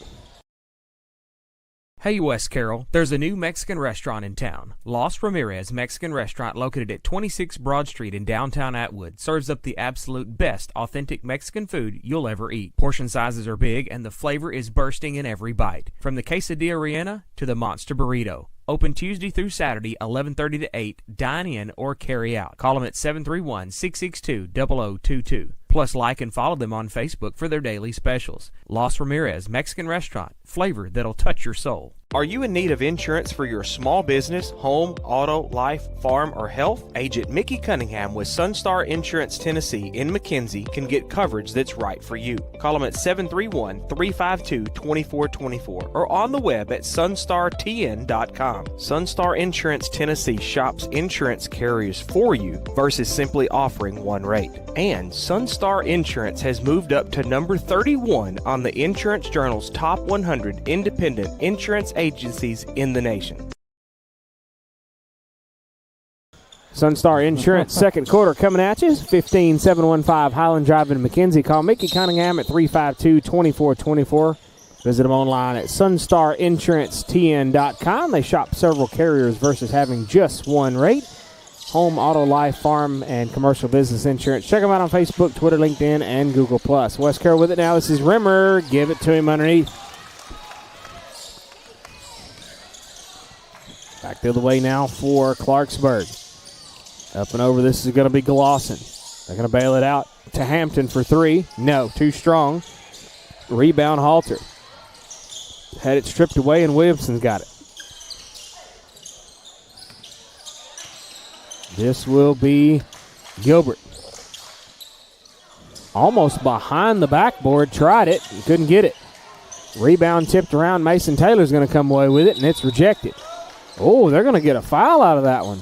Hey, West Carroll, there's a new Mexican restaurant in town. Los Ramirez Mexican Restaurant, located at 26 Broad Street in downtown Atwood, serves up the absolute best authentic Mexican food you'll ever eat. Portion sizes are big, and the flavor is bursting in every bite. From the quesadilla rellena to the monster burrito. Open Tuesday through Saturday, 11:30 to 8. Dine in or carry out. Call them at 731-662-0022. Plus, like and follow them on Facebook for their daily specials. Los Ramirez Mexican Restaurant. Flavor that'll touch your soul. Are you in need of insurance for your small business, home, auto, life, farm, or health? Agent Mickey Cunningham with Sunstar Insurance Tennessee in McKenzie can get coverage that's right for you. Call them at 731-352-2424 or on the web at sunstartn.com. Sunstar Insurance Tennessee shops insurance carriers for you versus simply offering one rate. And Sunstar Insurance has moved up to number 31 on the Insurance Journal's top 100 independent insurance agencies in the nation. Sunstar Insurance second quarter coming at you. 15-715 Highland Drive in McKenzie. Call Mickey Cunningham at 352-2424. Visit them online at sunstarinsuranceTN.com. They shop several carriers versus having just one rate. Home, auto, life, farm, and commercial business insurance. Check them out on Facebook, Twitter, LinkedIn, and Google+. West Carroll with it now. This is Rimmer. Give it to him underneath. Back the other way now for Clarksburg. Up and over, this is going to be Glosson. They're going to bail it out to Hampton for three. No, too strong. Rebound, Halter. Had it stripped away, and Williamson's got it. This will be Gilbert. Almost behind the backboard, tried it, and couldn't get it. Rebound tipped around. Mason Taylor's going to come away with it, and it's rejected. Oh, they're going to get a foul out of that one.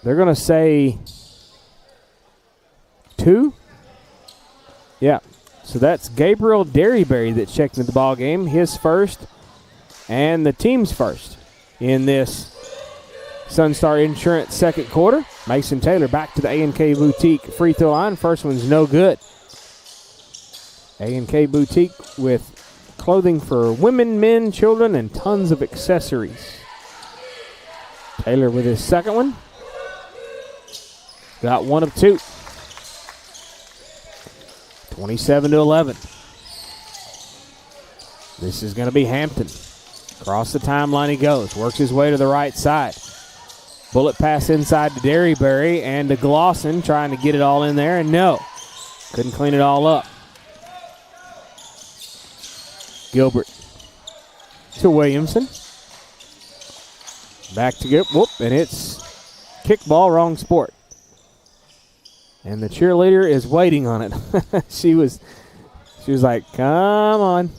They're going to say 2. Yeah. So that's Gabriel Derryberry that checked into the ball game. His first and the team's first in this Sunstar Insurance second quarter. Mason Taylor back to the A&K Boutique free throw line. First one's no good. A&K Boutique with clothing for women, men, children, and tons of accessories. Taylor with his second one. Got one of two. 27-11. This is going to be Hampton. Across the timeline he goes. Works his way to the right side. Bullet pass inside to Derryberry and to Glosson, trying to get it all in there, and no. Couldn't clean it all up. Gilbert to Williamson. Back to Gilbert. Whoop, and it's kickball, wrong sport. And the cheerleader is waiting on it. She was like, come on.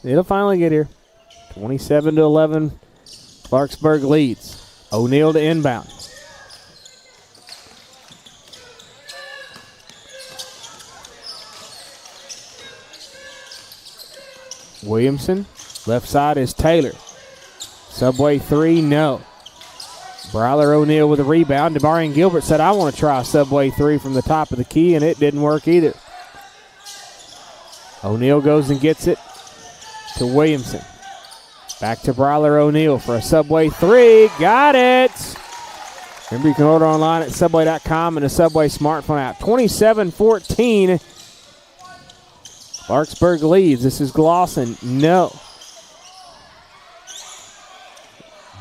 It'll finally get here. 27-11. Clarksburg leads. O'Neal to inbound. Williamson. Left side is Taylor. Subway 3, no. Bryler O'Neal with a rebound. DeMarion Gilbert said, I want to try a Subway 3 from the top of the key, and it didn't work either. O'Neal goes and gets it to Williamson. Back to Bryler O'Neal for a Subway 3. Got it! Remember, you can order online at Subway.com and the Subway smartphone app. 27-14. Clarksburg leads. This is Glosson. No.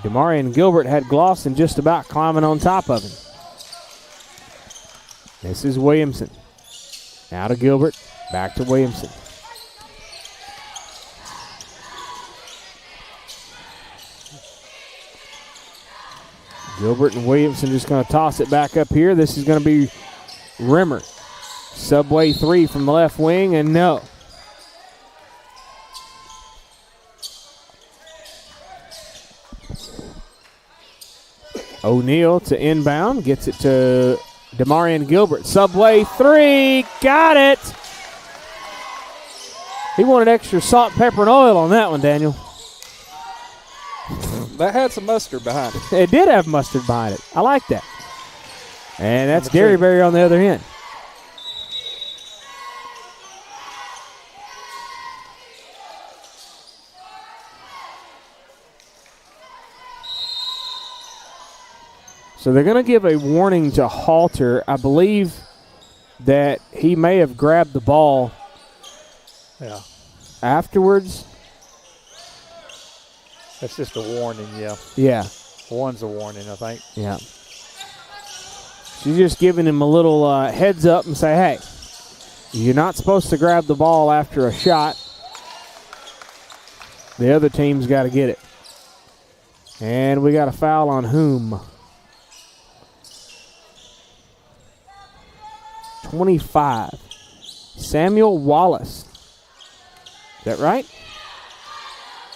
DeMarion Gilbert had Glosson just about climbing on top of him. This is Williamson. Now to Gilbert. Back to Williamson. Gilbert and Williamson just going to toss it back up here. This is going to be Rimmer. Subway 3 from the left wing, and no. O'Neal to inbound. Gets it to DeMarion Gilbert. Subway 3. Got it. He wanted extra salt, pepper, and oil on that one, Daniel. That had some mustard behind it. It did have mustard behind it. I like that. And that's Derryberry on the other end. So they're going to give a warning to Halter. I believe that he may have grabbed the ball afterwards. That's just a warning, yeah. Yeah. One's a warning, I think. Yeah. She's just giving him a little heads up and say, hey, you're not supposed to grab the ball after a shot. The other team's got to get it. And we got a foul on whom? 25. Samuel Wallace. Is that right?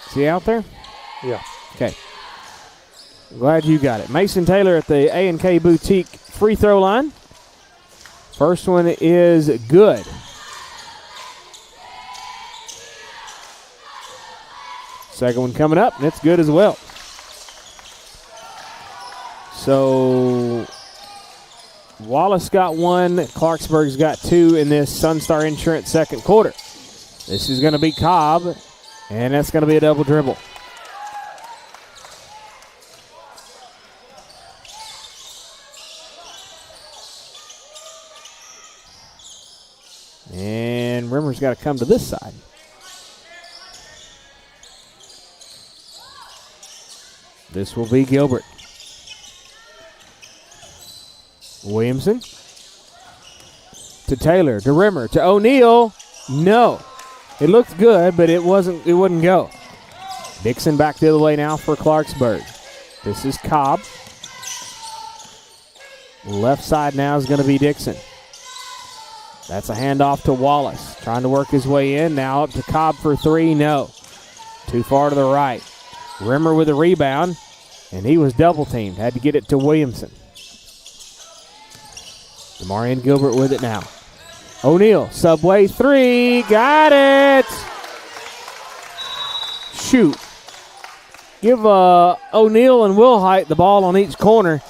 Is he out there? Yeah. Okay. Glad you got it. Mason Taylor at the A&K Boutique free throw line. First one is good. Second one coming up, and it's good as well. So Wallace got one, Clarksburg's got two in this Sunstar Insurance second quarter. This is going to be Cobb, and that's going to be a double dribble. And Rimmer's got to come to this side. This will be Gilbert. Williamson to Taylor, to Rimmer, to O'Neal. No. It looked good, but it wouldn't go. Dixon back the other way now for Clarksburg. This is Cobb. Left side now is going to be Dixon. That's a handoff to Wallace. Trying to work his way in. Now up to Cobb for three. No. Too far to the right. Rimmer with a rebound, and he was double teamed. Had to get it to Williamson. DeMarion Gilbert with it now. O'Neal, subway three. Got it. Shoot. Give O'Neal and Wilhite the ball on each corner.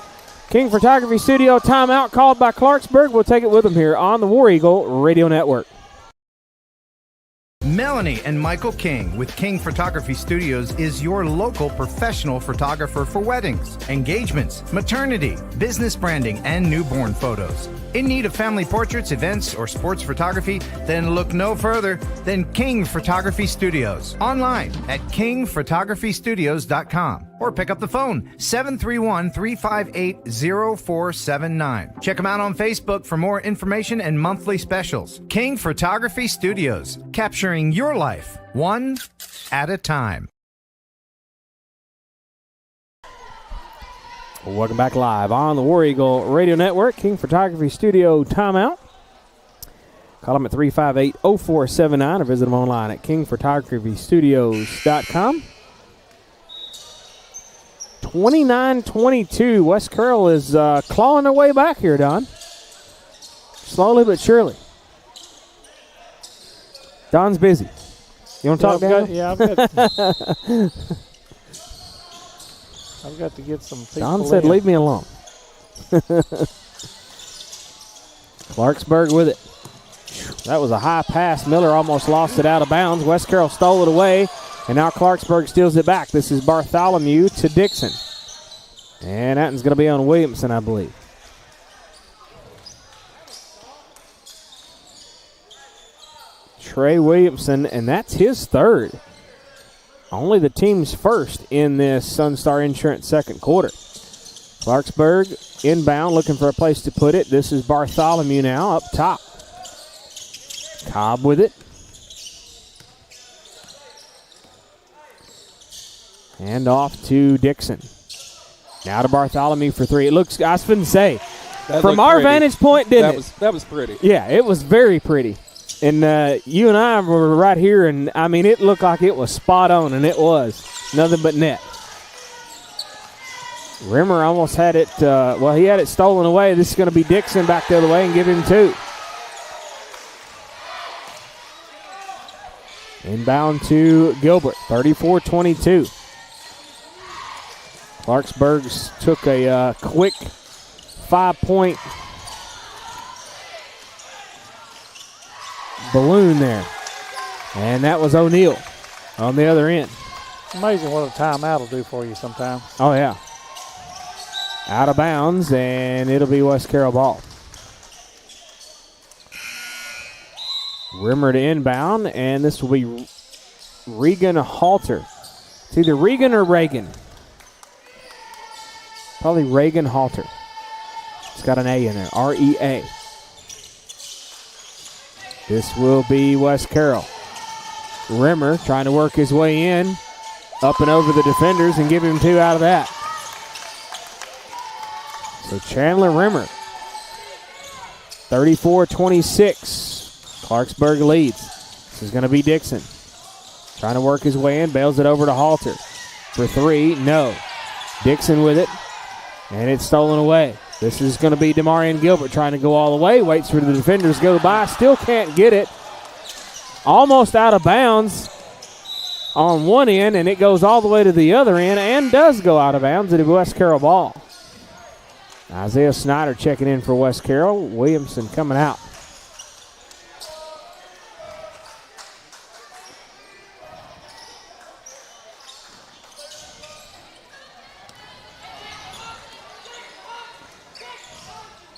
King Photography Studio timeout called by Clarksburg. We'll take it with them here on the War Eagle Radio Network. Melanie and Michael King with King Photography Studios is your local professional photographer for weddings, engagements, maternity, business branding, and newborn photos. In need of family portraits, events, or sports photography? Then look no further than King Photography Studios. Online at kingphotographystudios.com or pick up the phone 731-358-0479. Check them out on Facebook for more information and monthly specials. King Photography Studios, capturing your life one at a time. Welcome back live on the War Eagle Radio Network. King Photography Studio timeout. Call them at 358-0479 or visit them online at kingphotographystudios.com. 29-22. West Carroll is clawing their way back here, Don. Slowly but surely. Don's busy. You want to talk, Daniel? I've got to get some people. Don said, leave me alone. Clarksburg with it. That was a high pass. Miller almost lost it out of bounds. West Carroll stole it away, and now Clarksburg steals it back. This is Bartholomew to Dixon. And that one's going to be on Williamson, I believe. Trey Williamson, and that's his third. Only the team's first in this Sunstar Insurance second quarter. Clarksburg inbound, looking for a place to put it. This is Bartholomew now up top. Cobb with it. And off to Dixon. Now to Bartholomew for three. It looks, I was going to say, from our vantage point, That was pretty. Yeah, it was very pretty. And you and I were right here, and, I mean, it looked like it was spot on, and it was. Nothing but net. Rimmer almost had it, he had it stolen away. This is going to be Dixon back the other way and give him two. Inbound to Gilbert, 34-22. Clarksburg took a quick 5-point balloon there. And that was O'Neal on the other end. Amazing what a timeout will do for you sometimes. Oh, yeah. Out of bounds, and it'll be West Carroll ball. Rimmer to inbound, and this will be Regan Halter. It's either Regan or Reagan. Probably Reagan Halter. It's got an A in there, R-E-A. This will be West Carroll. Rimmer trying to work his way in, up and over the defenders, and give him 2 out of that. So Chandler Rimmer, 34-26. Clarksburg leads. This is going to be Dixon. Trying to work his way in, bails it over to Halter. For 3, no. Dixon with it, and it's stolen away. This is going to be Demarion Gilbert trying to go all the way, waits for the defenders to go by, still can't get it. Almost out of bounds on one end, and it goes all the way to the other end and does go out of bounds at a West Carroll ball. Isaiah Snyder checking in for West Carroll. Williamson coming out.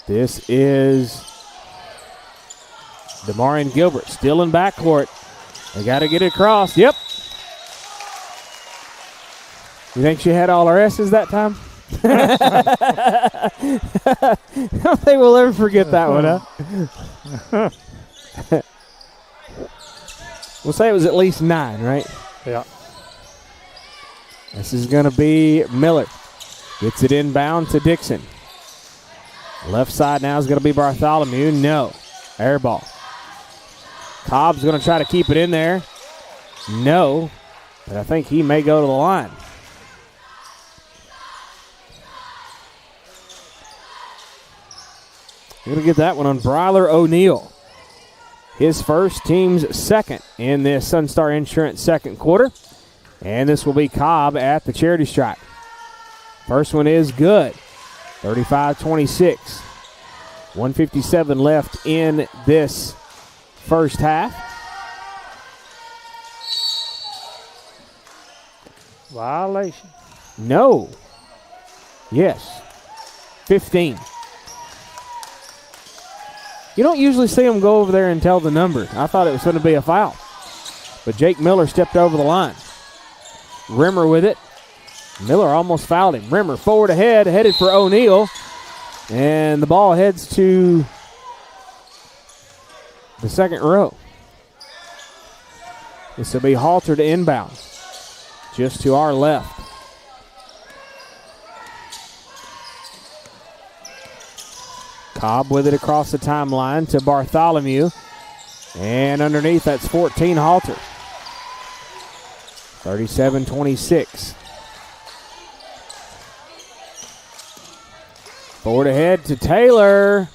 This is Demarion Gilbert still in backcourt. They got to get it across. Yep. You think she had all her S's that time? I don't think we'll ever forget that one, huh? We'll say it was at least 9, right? Yeah. This is going to be Miller. Gets it inbound to Dixon. Left side now is going to be Bartholomew. No. Air ball. Cobb's going to try to keep it in there. No. But I think he may go to the line. We're going to get that one on Bryler O'Neal. His first, team's second in this Sunstar Insurance second quarter. And this will be Cobb at the charity stripe. First one is good. 35-26. 1:57 left in this first half. Violation. No. Yes. 15. You don't usually see them go over there and tell the number. I thought it was going to be a foul. But Jake Miller stepped over the line. Rimmer with it. Miller almost fouled him. Rimmer forward ahead, headed for O'Neal. And the ball heads to the second row. This will be Halter to inbound. Just to our left. Cobb with it across the timeline to Bartholomew. And underneath, that's 14 Halter. 37-26. Forward ahead to Taylor.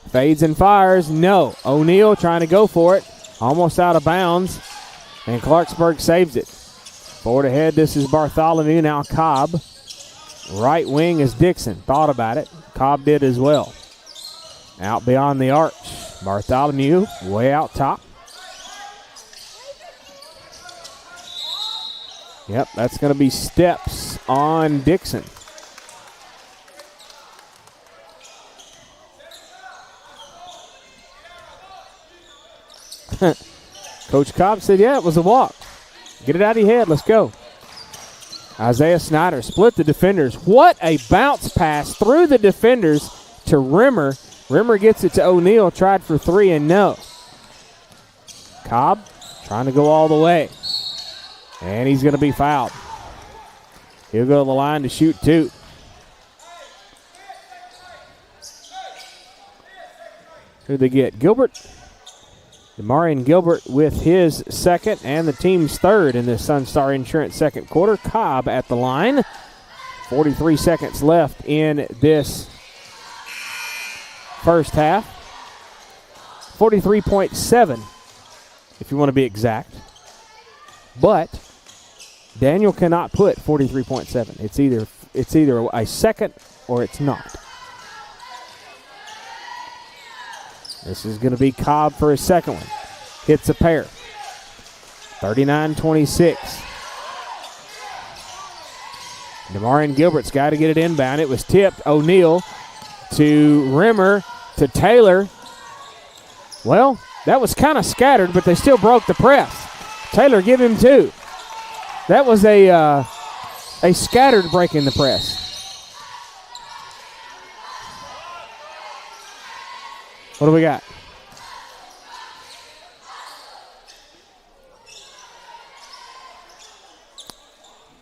Fades and fires. No. O'Neal trying to go for it. Almost out of bounds. And Clarksburg saves it. Forward ahead, this is Bartholomew. Now Cobb. Right wing is Dixon. Thought about it. Cobb did as well. Out beyond the arch. Bartholomew way out top. Yep, that's going to be steps on Dixon. Coach Cobb said, yeah, it was a walk. Get it out of your head. Let's go. Isaiah Snyder split the defenders. What a bounce pass through the defenders to Rimmer. Rimmer gets it to O'Neal. Tried for 3 and no. Cobb trying to go all the way. And he's going to be fouled. He'll go to the line to shoot 2. Who'd they get? Gilbert. Demarion Gilbert with his second and the team's third in this Sunstar Insurance second quarter. Cobb at the line. 43 seconds left in this first half. 43.7 if you want to be exact. But Daniel cannot put 43.7. It's either a second or it's not. This is going to be Cobb for his second one. Hits a pair. 39-26. Demarion Gilbert's got to get it inbound. It was tipped. O'Neal to Rimmer to Taylor. Well, that was kind of scattered, but they still broke the press. Taylor, give him 2. That was a scattered break in the press. What do we got?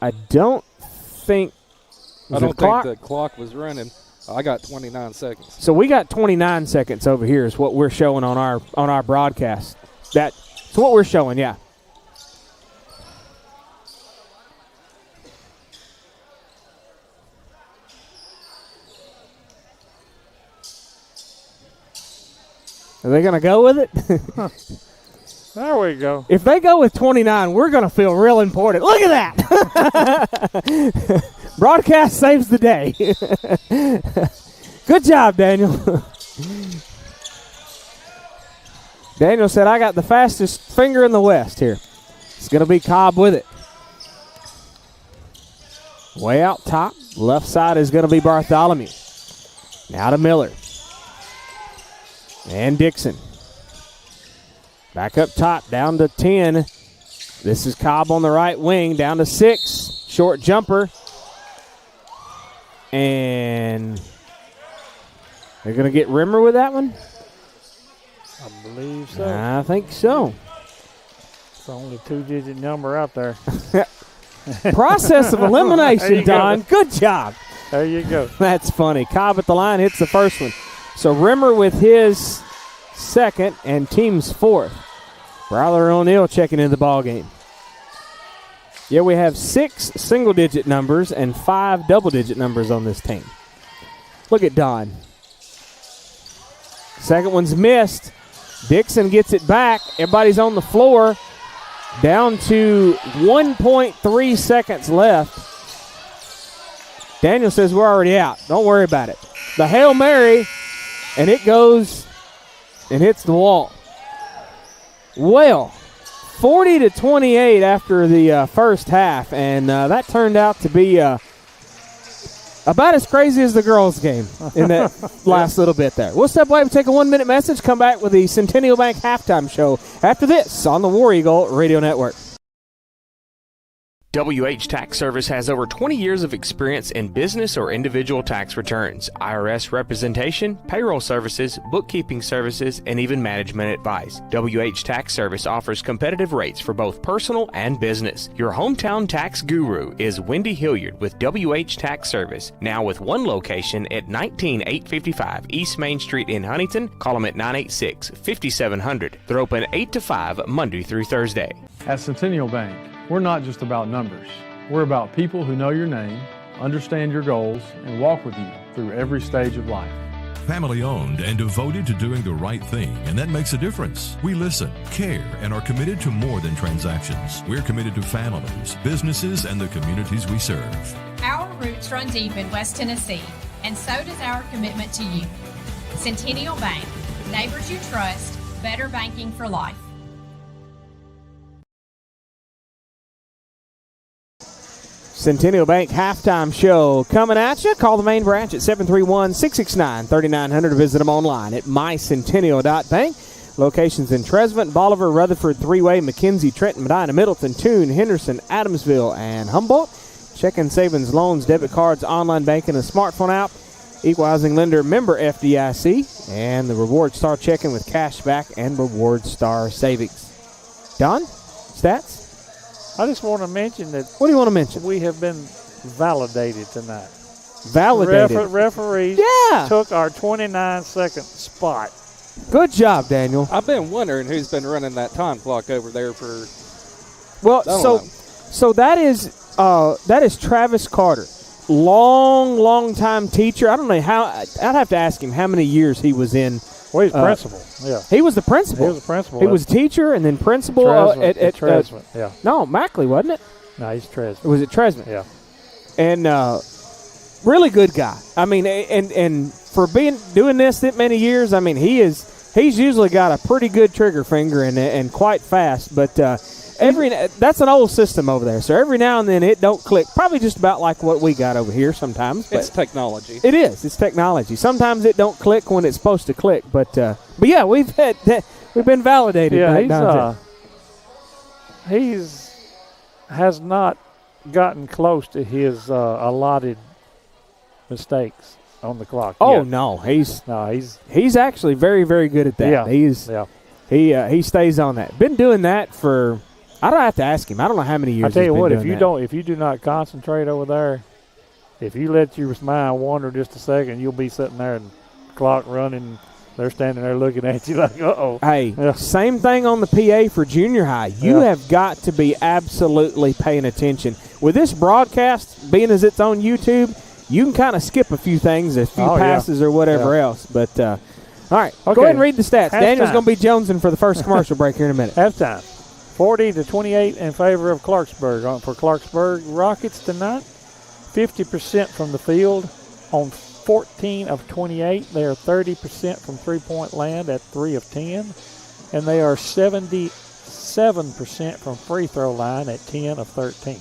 I don't think. I don't think the clock was running. I got 29 seconds. So we got 29 seconds over here is what we're showing on our broadcast. That's what we're showing, yeah. Are they going to go with it? There we go. If they go with 29, we're going to feel real important. Look at that. Broadcast saves the day. Good job, Daniel. Daniel said, I got the fastest finger in the West here. It's going to be Cobb with it. Way out top. Left side is going to be Bartholomew. Now to Miller. And Dixon. Back up top, down to 10. This is Cobb on the right wing, down to 6. Short jumper. And they're going to get Rimmer with that one? I believe so. I think so. It's the only 2-digit number out there. Process of elimination, Don. Good job. There you go. That's funny. Cobb at the line hits the first one. So Rimmer with his second and team's fourth. Browler O'Neill checking into the ball game. Yeah, we have 6 single-digit numbers and 5 double-digit numbers on this team. Look at Don. Second one's missed. Dixon gets it back. Everybody's on the floor. Down to 1.3 seconds left. Daniel says we're already out. Don't worry about it. The Hail Mary, and it goes and hits the wall. Well, 40-28 after the first half, and that turned out to be about as crazy as the girls' game in that last little bit there. We'll step away and take a 1-minute message, come back with the Centennial Bank halftime show after this on the War Eagle Radio Network. WH Tax Service has over 20 years of experience in business or individual tax returns, IRS representation, payroll services, bookkeeping services, and even management advice. WH Tax Service offers competitive rates for both personal and business. Your hometown tax guru is Wendy Hilliard with WH Tax Service, now with one location at 19855 East Main Street in Huntington. Call them at 986-5700. They're open 8 to 5 Monday through Thursday. At Centennial Bank, we're not just about numbers. We're about people who know your name, understand your goals, and walk with you through every stage of life. Family owned and devoted to doing the right thing, and that makes a difference. We listen, care, and are committed to more than transactions. We're committed to families, businesses, and the communities we serve. Our roots run deep in West Tennessee, and so does our commitment to you. Centennial Bank, neighbors you trust, better banking for life. Centennial Bank halftime show coming at you. Call the main branch at 731-669-3900 or visit them online at mycentennial.bank. Locations in Trezevant, Bolivar, Rutherford, Three-Way, McKenzie, Trenton, Medina, Middleton, Toone, Henderson, Adamsville, and Humboldt. Checking, savings, loans, debit cards, online banking, and smartphone app. Equal housing lender, member FDIC, and the Reward Star checking with cash back and Reward Star savings. Don, stats? I just want to mention that. What do you want to mention? We have been validated tonight. Validated. Referees took our 29-second spot. Good job, Daniel. I've been wondering who's been running that time clock over there for. Well, so that is Travis Carter, long time teacher. I don't know how. I'd have to ask him how many years he was in. Well, he's principal. Yeah, he was the principal. He was the principal. He was a teacher and then principal at Trezevant. Yeah. No, Mackley, wasn't it? No, he's Trezevant. Was it Trezevant? Yeah. And really good guy. I mean, and for doing this that many years, I mean, he's usually got a pretty good trigger finger and quite fast. But that's an old system over there. So every now and then it don't click. Probably just about like what we got over here sometimes. But it's technology. It is. It's technology. Sometimes it don't click when it's supposed to click. But yeah, we've been validated. Yeah, he's has not gotten close to his allotted mistakes on the clock. Oh yet. no, he's actually very, very good at that. Yeah. He stays on that. Been doing that for I don't have to ask him. I don't know how many years. I tell you he's been what, doing if you do not concentrate over there, if you let your mind wander just a second, you'll be sitting there and clock running. They're standing there looking at you like, uh-oh. Hey, yeah. Same thing on the PA for junior high. You have got to be absolutely paying attention. With this broadcast being as it's on YouTube, you can kind of skip a few things, a few passes or whatever else. But, all right, go ahead and read the stats. Daniel's going to be jonesing for the first commercial break here in a minute. Halftime, 40-28 in favor of Clarksburg. For Clarksburg Rockets tonight, 50% from the field on 14 of 28. They are 30% from three-point land at 3 of 10. And they are 77% from free throw line at 10 of 13.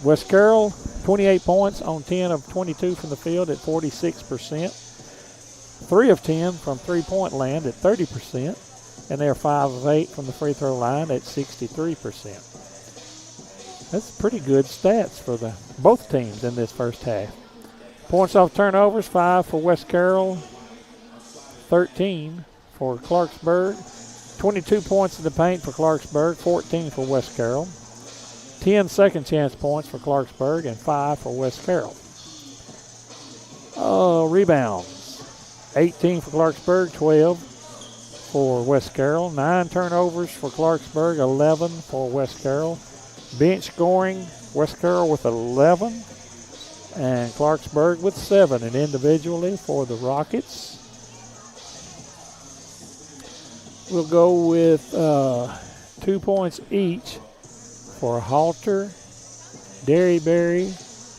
West Carroll, 28 points on 10 of 22 from the field at 46%. 3 of 10 from three-point land at 30%. And they are 5 of 8 from the free throw line at 63%. That's pretty good stats for both teams in this first half. Points off turnovers, 5 for West Carroll, 13 for Clarksburg. 22 points in the paint for Clarksburg, 14 for West Carroll. 10 second chance points for Clarksburg and 5 for West Carroll. Rebounds, 18 for Clarksburg, 12 for West Carroll. 9 turnovers for Clarksburg, 11 for West Carroll. Bench scoring, West Carroll with 11. And Clarksburg with 7, and individually for the Rockets, we'll go with 2 points each for Halter, Derryberry,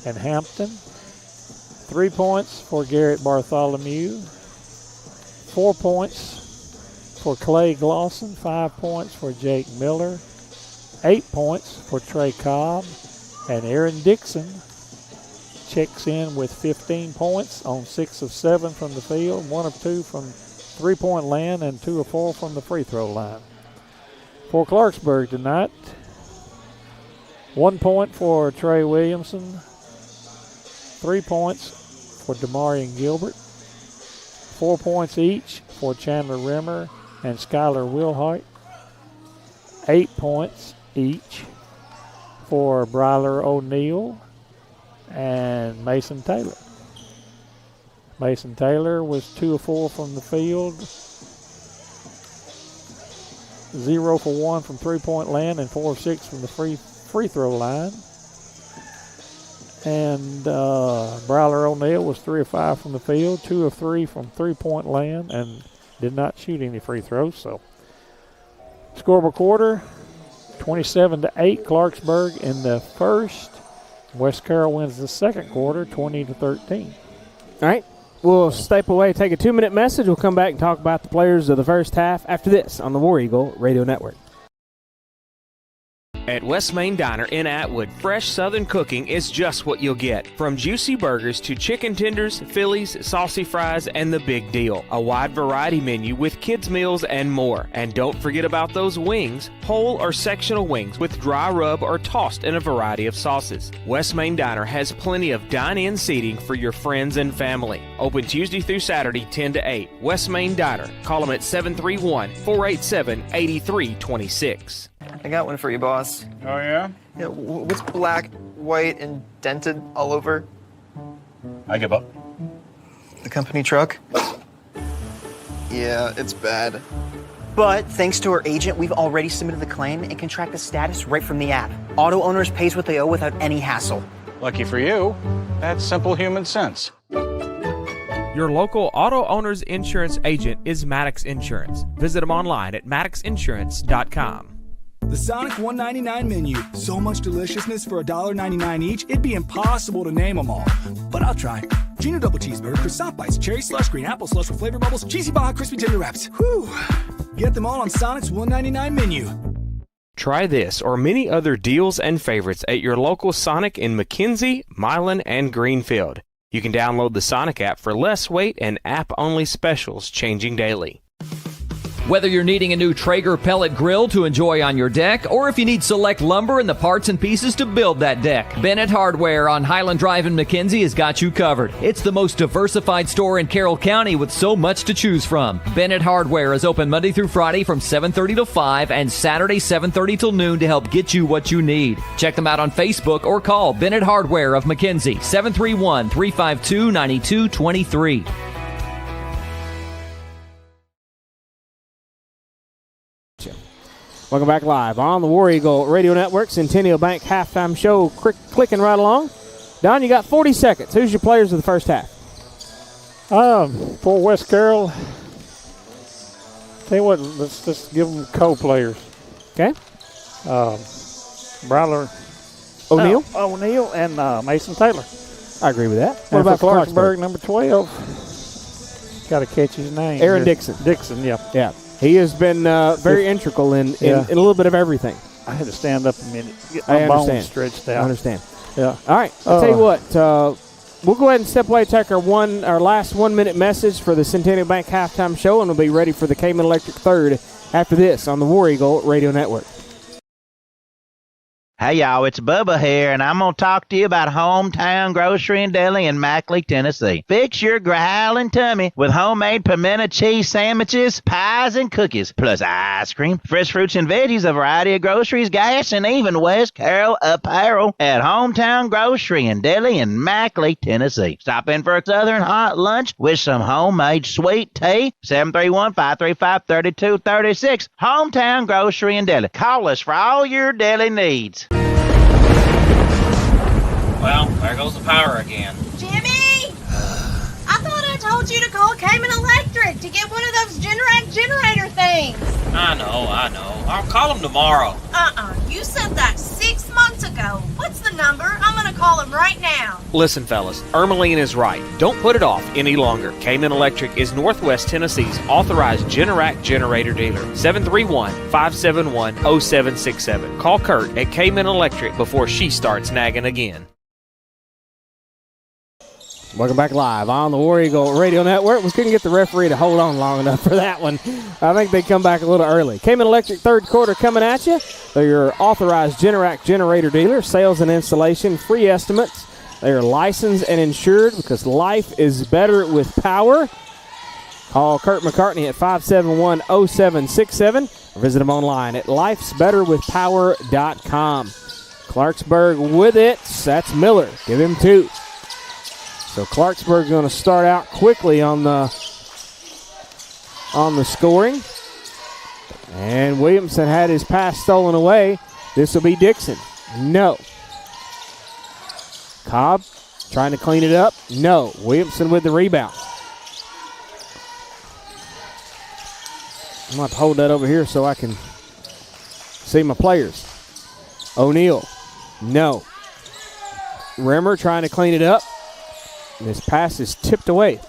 and Hampton. 3 points for Garrett Bartholomew. 4 points for Clay Glosson. 5 points for Jake Miller. 8 points for Trey Cobb. And Aaron Dixon checks in with 15 points on 6 of 7 from the field, 1 of 2 from three-point land, and 2 of 4 from the free throw line. For Clarksburg tonight, 1 point for Trey Williamson, 3 points for Damarian Gilbert, 4 points each for Chandler Rimmer and Skylar Wilhart, 8 points each for Bryler O'Neill and Mason Taylor. Mason Taylor was 2 of 4 from the field, 0 for 1 from three-point land, and 4 of 6 from the free throw line. And Bryler O'Neill was 3 of 5 from the field, 2 of 3 from three-point land, and did not shoot any free throws. So, scorable quarter, 27-8, Clarksburg in the first. West Carroll wins the second quarter, 20-13. All right. We'll step away, take a 2-minute message. We'll come back and talk about the players of the first half after this on the War Eagle Radio Network. At West Main Diner in Atwood, fresh Southern cooking is just what you'll get. From juicy burgers to chicken tenders, Phillies, saucy fries, and the big deal. A wide variety menu with kids' meals and more. And don't forget about those wings, whole or sectional wings with dry rub or tossed in a variety of sauces. West Main Diner has plenty of dine-in seating for your friends and family. Open Tuesday through Saturday, 10 to 8. West Main Diner. Call them at 731-487-8326. I got one for you, boss. Oh, yeah? Yeah, what's black, white, and dented all over? I give up. The company truck? Yeah, it's bad. But thanks to our agent, we've already submitted the claim and can track the status right from the app. Auto owners pays what they owe without any hassle. Lucky for you, that's simple human sense. Your local auto owner's insurance agent is Maddox Insurance. Visit them online at maddoxinsurance.com. The Sonic $1.99 menu. So much deliciousness for $1.99 each, it'd be impossible to name them all. But I'll try. Junior double cheeseburger, croissant bites, cherry slush, green apple slush with flavor bubbles, cheesy Baja crispy tender wraps. Whew. Get them all on Sonic's $1.99 menu. Try this or many other deals and favorites at your local Sonic in McKenzie, Milan, and Greenfield. You can download the Sonic app for less wait and app-only specials changing daily. Whether you're needing a new Traeger pellet grill to enjoy on your deck, or if you need select lumber and the parts and pieces to build that deck, Bennett Hardware on Highland Drive in McKenzie has got you covered. It's the most diversified store in Carroll County with so much to choose from. Bennett Hardware is open Monday through Friday from 7:30 to 5 and Saturday 7:30 till noon to help get you what you need. Check them out on Facebook or call Bennett Hardware of McKenzie, 731-352-9223. Welcome back live on the War Eagle Radio Network, Centennial Bank halftime show, clicking right along. Don, you got 40 seconds. Who's your players of the first half? For West Carroll, tell you what, let's just give them co-players. Okay. Brawler O'Neal? O'Neal and Mason Taylor. I agree with that. What about Clarksburg? Clarksburg, number 12? Got to catch his name. Aaron Dixon. Dixon, yeah. Yeah. He has been very integral in a little bit of everything. I had to stand up a minute. Get I my understand. bones stretched out. I understand. Yeah. All right. I'll tell you what. We'll go ahead and step away, take our last 1 minute message for the Centennial Bank halftime show, and we'll be ready for the Cayman Electric third after this on the War Eagle Radio Network. Hey, y'all, it's Bubba here, and I'm going to talk to you about Hometown Grocery and Deli in Mackley, Tennessee. Fix your growling tummy with homemade pimento cheese sandwiches, pies, and cookies, plus ice cream, fresh fruits and veggies, a variety of groceries, gas, and even West Carroll apparel at Hometown Grocery and Deli in Mackley, Tennessee. Stop in for a southern hot lunch with some homemade sweet tea. 731-535-3236. Hometown Grocery and Deli. Call us for all your deli needs. Well, there goes the power again. Jimmy! I thought I told you to call Cayman Electric to get one of those Generac generator things. I know. I'll call them tomorrow. You said that 6 months ago. What's the number? I'm gonna call him right now. Listen, fellas, Ermeline is right. Don't put it off any longer. Cayman Electric is Northwest Tennessee's authorized Generac generator dealer. 731-571-0767. Call Kurt at Cayman Electric before she starts nagging again. Welcome back live on the War Eagle Radio Network. We couldn't get the referee to hold on long enough for that one. I think they come back a little early. Cayman Electric third quarter coming at you. They're your authorized Generac generator dealer. Sales and installation, free estimates. They are licensed and insured because life is better with power. Call Kurt McCartney at 571-0767 or visit him online at lifesbetterwithpower.com. Clarksburg with it. That's Miller. Give him 2. So Clarksburg's going to start out quickly on the scoring. And Williamson had his pass stolen away. This will be Dixon. No. Cobb trying to clean it up. No. Williamson with the rebound. I'm going to have to hold that over here so I can see my players. O'Neal. No. Rimmer trying to clean it up. This pass is tipped away.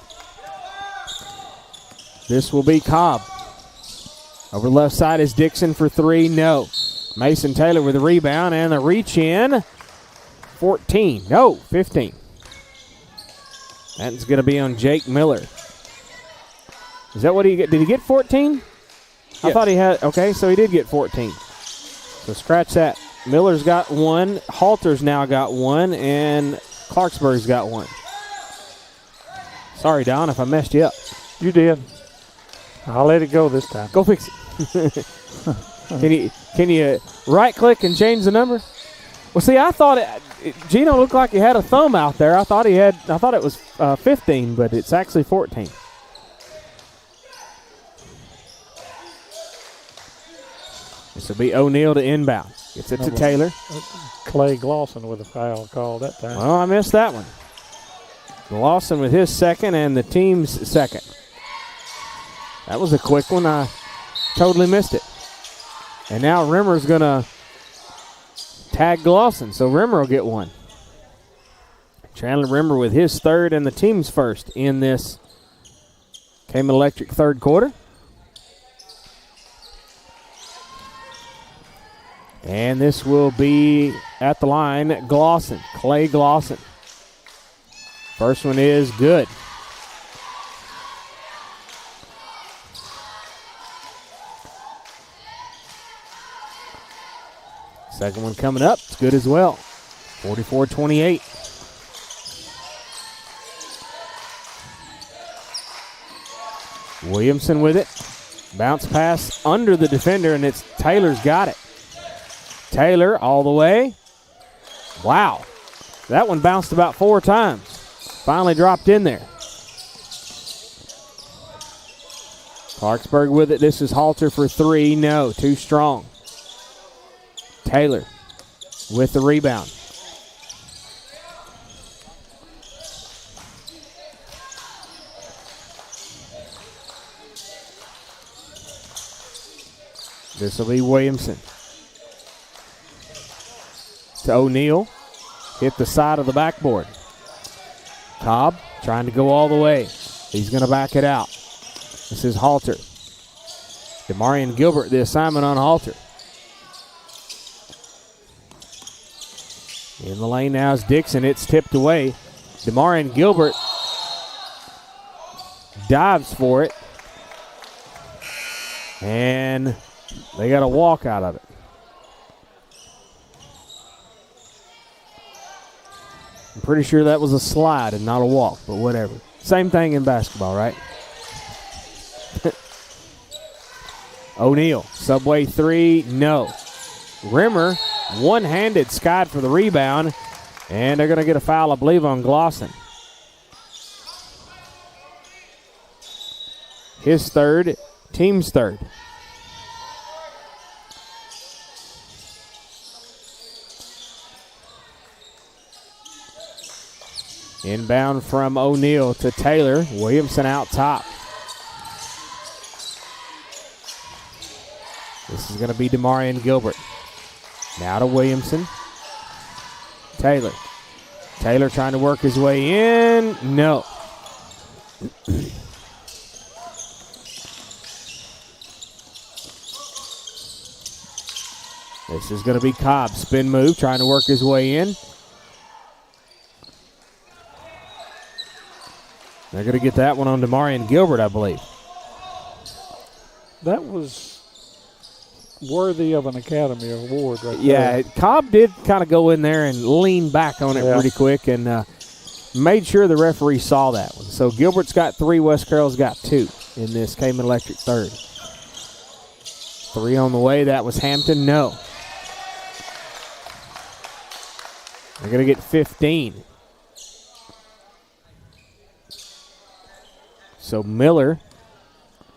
This will be Cobb. Over the left side is Dixon for 3. No. Mason Taylor with the rebound and the reach in. 14. No, 15. That's going to be on Jake Miller. Is that what he get? Did he get 14? Yes. I thought he had. Okay, so he did get 14. So scratch that. Miller's got 1. Halter's now got 1. And Clarksburg's got 1. Sorry, Don, if I messed you up. You did. I'll let it go this time. Go fix it. Can you right-click and change the number? Well, see, I thought Gino looked like he had a thumb out there. I thought it was 15, but it's actually 14. This will be O'Neal to inbound. Gets it to Taylor. Clay Glosson with a foul call that time. Well, I missed that one. Lawson with his second and the team's second. That was a quick one. I totally missed it. And now Rimmer's going to tag Glosson, so Rimmer will get 1. Chandler Rimmer with his third and the team's first in this Cayman Electric third quarter. And this will be at the line, Glosson, Clay Glosson. First one is good. Second one coming up. It's good as well. 44-28. Williamson with it. Bounce pass under the defender, and it's Taylor's got it. Taylor all the way. Wow. That one bounced about 4 times. Finally dropped in there. Clarksburg with it. This is Halter for 3. No, too strong. Taylor with the rebound. This will be Williamson. To O'Neal. Hit the side of the backboard. Cobb trying to go all the way. He's going to back it out. This is Halter. Demarion Gilbert, the assignment on Halter. In the lane now is Dixon. It's tipped away. Demarion Gilbert dives for it. And they got a walk out of it. I'm pretty sure that was a slide and not a walk, but whatever. Same thing in basketball, right? O'Neal, Subway 3, no. Rimmer, one-handed, skied for the rebound, and they're going to get a foul, I believe, on Glosson. His third, team's third. Inbound from O'Neal to Taylor. Williamson out top. This is going to be Demarion Gilbert. Now to Williamson. Taylor. Taylor trying to work his way in. No. This is going to be Cobb. Spin move, trying to work his way in. They're going to get that one on Demarion Gilbert, I believe. That was worthy of an Academy Award right there. Yeah, Cobb did kind of go in there and lean back on it pretty quick and made sure the referee saw that one. So Gilbert's got 3, West Carroll's got 2 in this Cayman Electric third. 3 on the way. That was Hampton. No. They're going to get 15. So Miller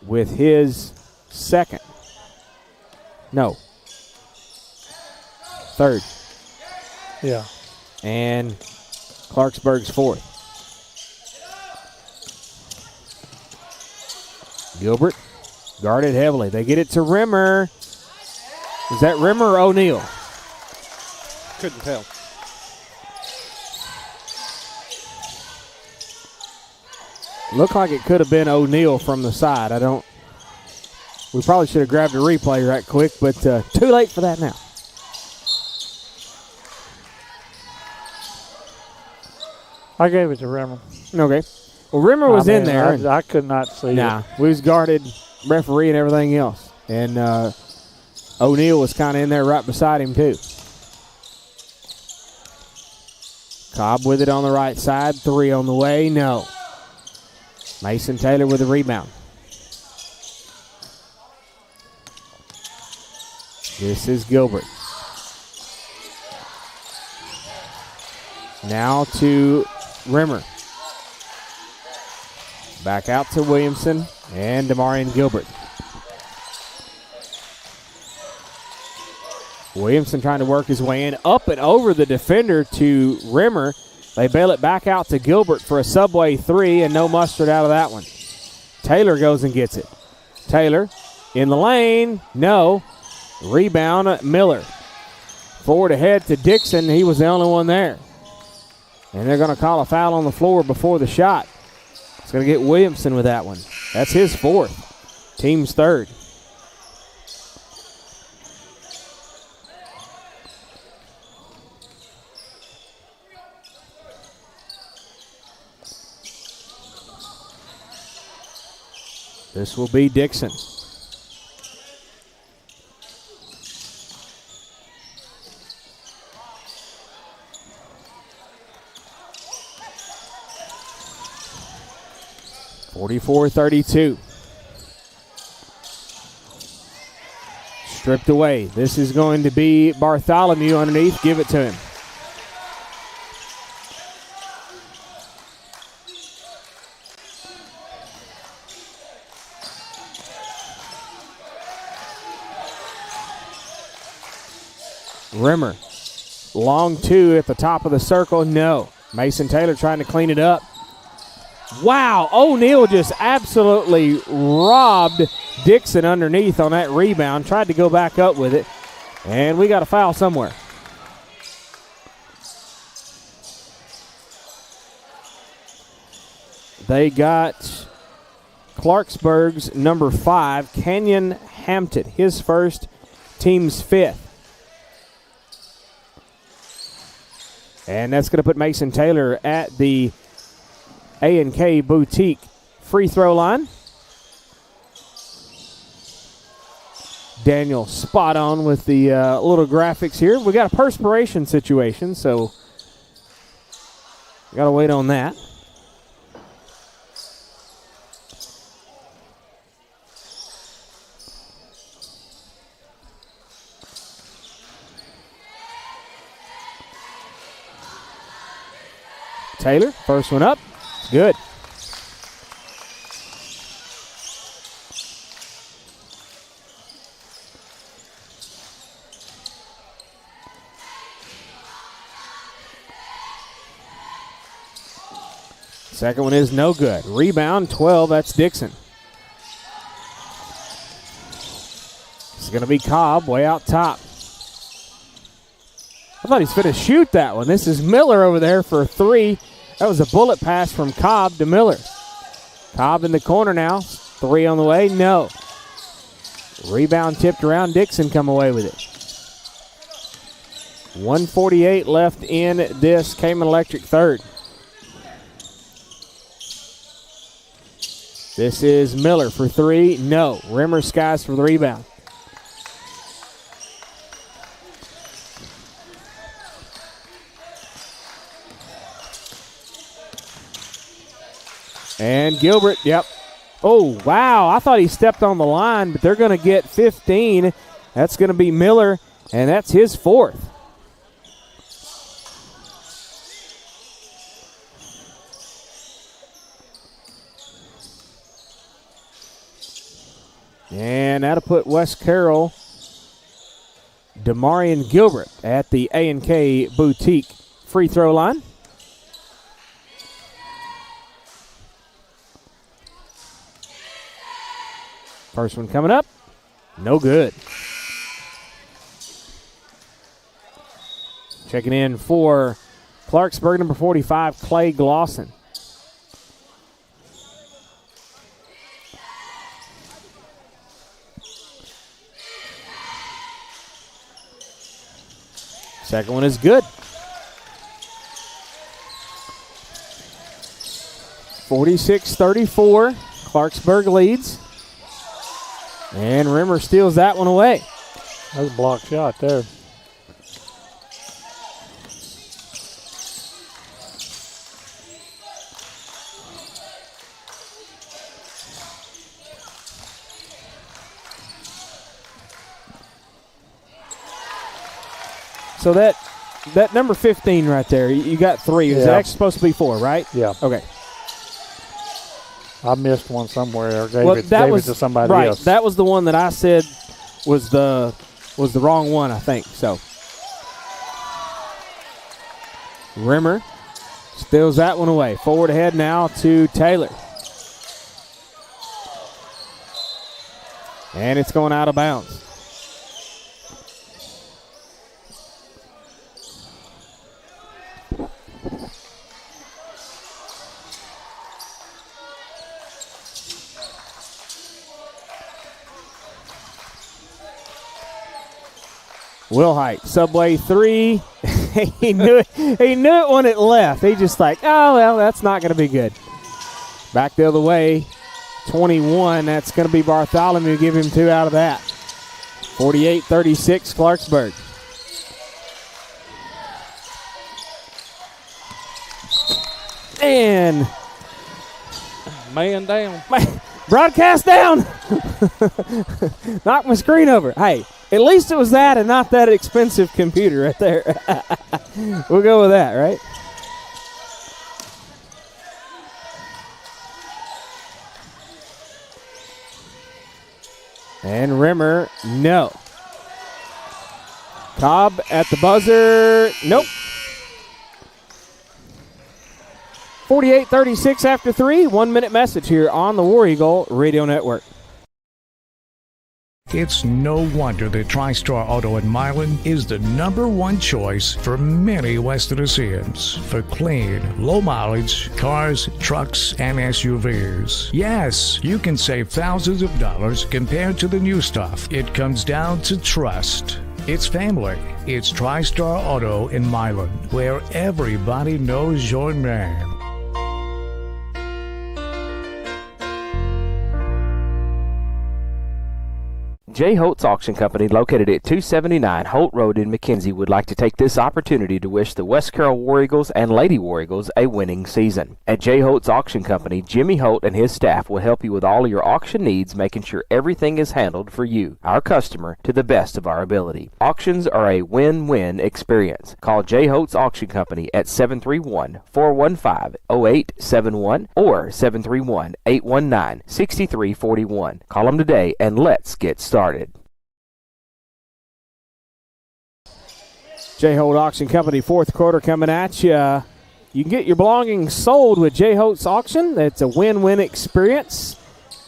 with his second. No. Third. Yeah. And Clarksburg's fourth. Gilbert guarded heavily. They get it to Rimmer. Is that Rimmer or O'Neal? Couldn't tell. Looked like it could have been O'Neal from the side. We probably should have grabbed a replay right quick, but too late for that now. I gave it to Rimmer. Okay. Well, Rimmer was in there. I could not see it. Nah, we was guarded, referee, and everything else. And O'Neal was kind of in there right beside him, too. Cobb with it on the right side. 3 on the way. No. Mason Taylor with the rebound. This is Gilbert. Now to Rimmer. Back out to Williamson and Demarion Gilbert. Williamson trying to work his way in. Up and over the defender to Rimmer. They bail it back out to Gilbert for a Subway 3 and no mustard out of that one. Taylor goes and gets it. Taylor in the lane. No. Rebound, Miller. Forward ahead to Dixon. He was the only one there. And they're going to call a foul on the floor before the shot. It's going to get Williamson with that one. That's his fourth. Team's third. This will be Dixon. 44-32. Stripped away. This is going to be Bartholomew underneath. Give it to him. Rimmer. Long two at the top of the circle. No. Mason Taylor trying to clean it up. Wow. O'Neal just absolutely robbed Dixon underneath on that rebound. Tried to go back up with it. And we got a foul somewhere. They got Clarksburg's number 5, Kenyon Hampton. His first, team's 5th. And that's going to put Mason Taylor at the A&K Boutique free throw line. Daniel spot on with the little graphics here. We got a perspiration situation, so we got to wait on that. Taylor, first one up. Good. Second one is no good. Rebound, 12, that's Dixon. It's going to be Cobb way out top. I thought he's going to shoot that one. This is Miller over there for 3. That was a bullet pass from Cobb to Miller. Cobb in the corner now. 3 on the way. No. Rebound tipped around. Dixon come away with it. 1:48 left in this Cayman Electric third. This is Miller for 3. No. Rimmer skies for the rebound. And Gilbert, yep. Oh, wow. I thought he stepped on the line, but they're going to get 15. That's going to be Miller, and that's his 4th. And that'll put West Carroll, Demarion Gilbert at the A&K Boutique free throw line. First one coming up, no good. Checking in for Clarksburg, number 45, Clay Glosson. Second one is good. 46-34, Clarksburg leads. And Rimmer steals that one away. That's a block shot there. So that number 15 right there, you got 3. Is that supposed to be 4, right? Yeah. Okay. I missed one somewhere or gave it to somebody else. Right, that was the one that I said was the wrong one, I think. So Rimmer steals that one away. Forward ahead now to Taylor. And it's going out of bounds. Wilhite, Subway 3. he knew it when it left. He just like, oh, well, that's not going to be good. Back the other way, 21. That's going to be Bartholomew. Give him 2 out of that. 48-36, Clarksburg. And Man down. Broadcast down. Knock my screen over. Hey, at least it was that and not that expensive computer right there. We'll go with that, right? And Rimmer, no. Cobb at the buzzer, nope. 48-36 after 3. 1 minute message here on the War Eagle Radio Network. It's no wonder that TriStar Auto in Milan is the #1 choice for many West Tennesseans for clean, low mileage cars, trucks, and SUVs. Yes, you can save thousands of dollars compared to the new stuff. It comes down to trust. It's family. It's TriStar Auto in Milan, where everybody knows your name. J. Holt's Auction Company, located at 279 Holt Road in McKenzie, would like to take this opportunity to wish the West Carroll War Eagles and Lady War Eagles a winning season. At J. Holt's Auction Company, Jimmy Holt and his staff will help you with all your auction needs, making sure everything is handled for you, our customer, to the best of our ability. Auctions are a win-win experience. Call J. Holt's Auction Company at 731-415-0871 or 731-819-6341. Call them today and let's get started. J. Holt Auction Company, fourth quarter coming at you. You can get your belongings sold with J. Holt's Auction. It's a win-win experience.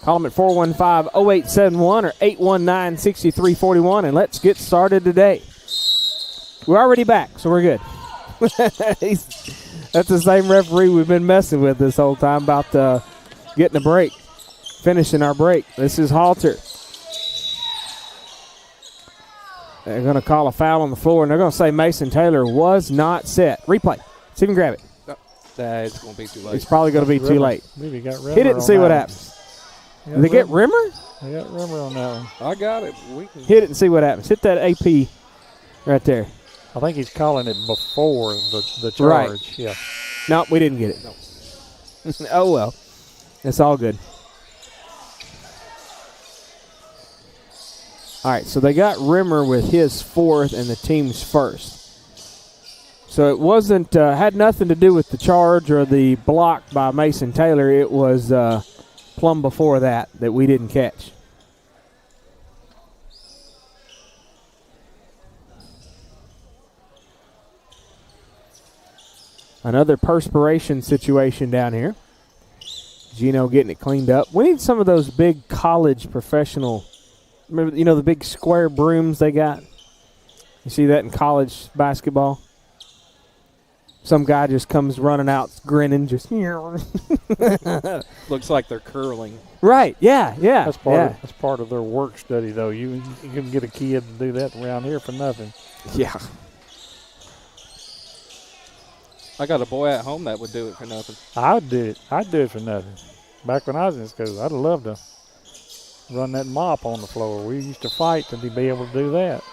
Call them at 415-0871 or 819-6341, and let's get started today. We're already back, so we're good. That's the same referee we've been messing with this whole time about getting a break, finishing our break. This is Halter. They're going to call a foul on the floor, and they're going to say Mason Taylor was not set. Replay. See if you can grab it. It's going to be too late. It's probably going to be too late. Maybe got Rimmer. Hit it and see what happens. Did they get Rimmer? They got Rimmer on that one. I got it. Hit it and see what happens. Hit that AP right there. I think he's calling it before the charge. Right. Yeah. No, we didn't get it. No. Oh, well. It's all good. All right, so they got Rimmer with his fourth and the team's first. So it wasn't had nothing to do with the charge or the block by Mason Taylor. It was plumb before that we didn't catch. Another perspiration situation down here. Gino getting it cleaned up. We need some of those big college professional, remember, the big square brooms they got? You see that in college basketball? Some guy just comes running out grinning, just looks like they're curling. Right, yeah. That's part of their work study, though. You can get a kid to do that around here for nothing. Yeah. I got a boy at home that would do it for nothing. I'd do it for nothing. Back when I was in school, I'd love to run that mop on the floor. We used to fight to be able to do that.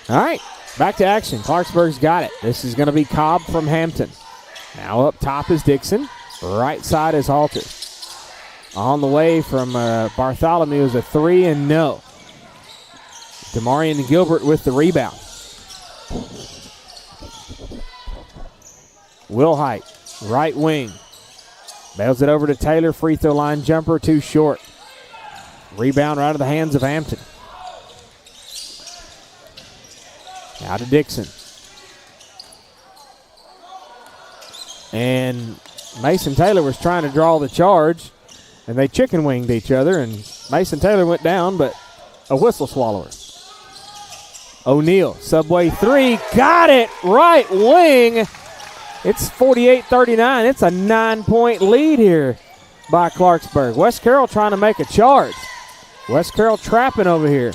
All right, back to action. Clarksburg's got it. This is going to be Cobb from Hampton. Now up top is Dixon. Right side is Halter. On the way from Bartholomew is a three and no. DeMarion Gilbert with the rebound. Wilhite, right wing. Bails it over to Taylor. Free throw line jumper, too short. Rebound right out of the hands of Hampton. Now to Dixon. And Mason Taylor was trying to draw the charge, and they chicken winged each other, and Mason Taylor went down, but a whistle swallower. O'Neal, subway three, got it, right wing. It's 48-39. It's a 9-point lead here by Clarksburg. West Carroll trying to make a charge. West Carroll trapping over here.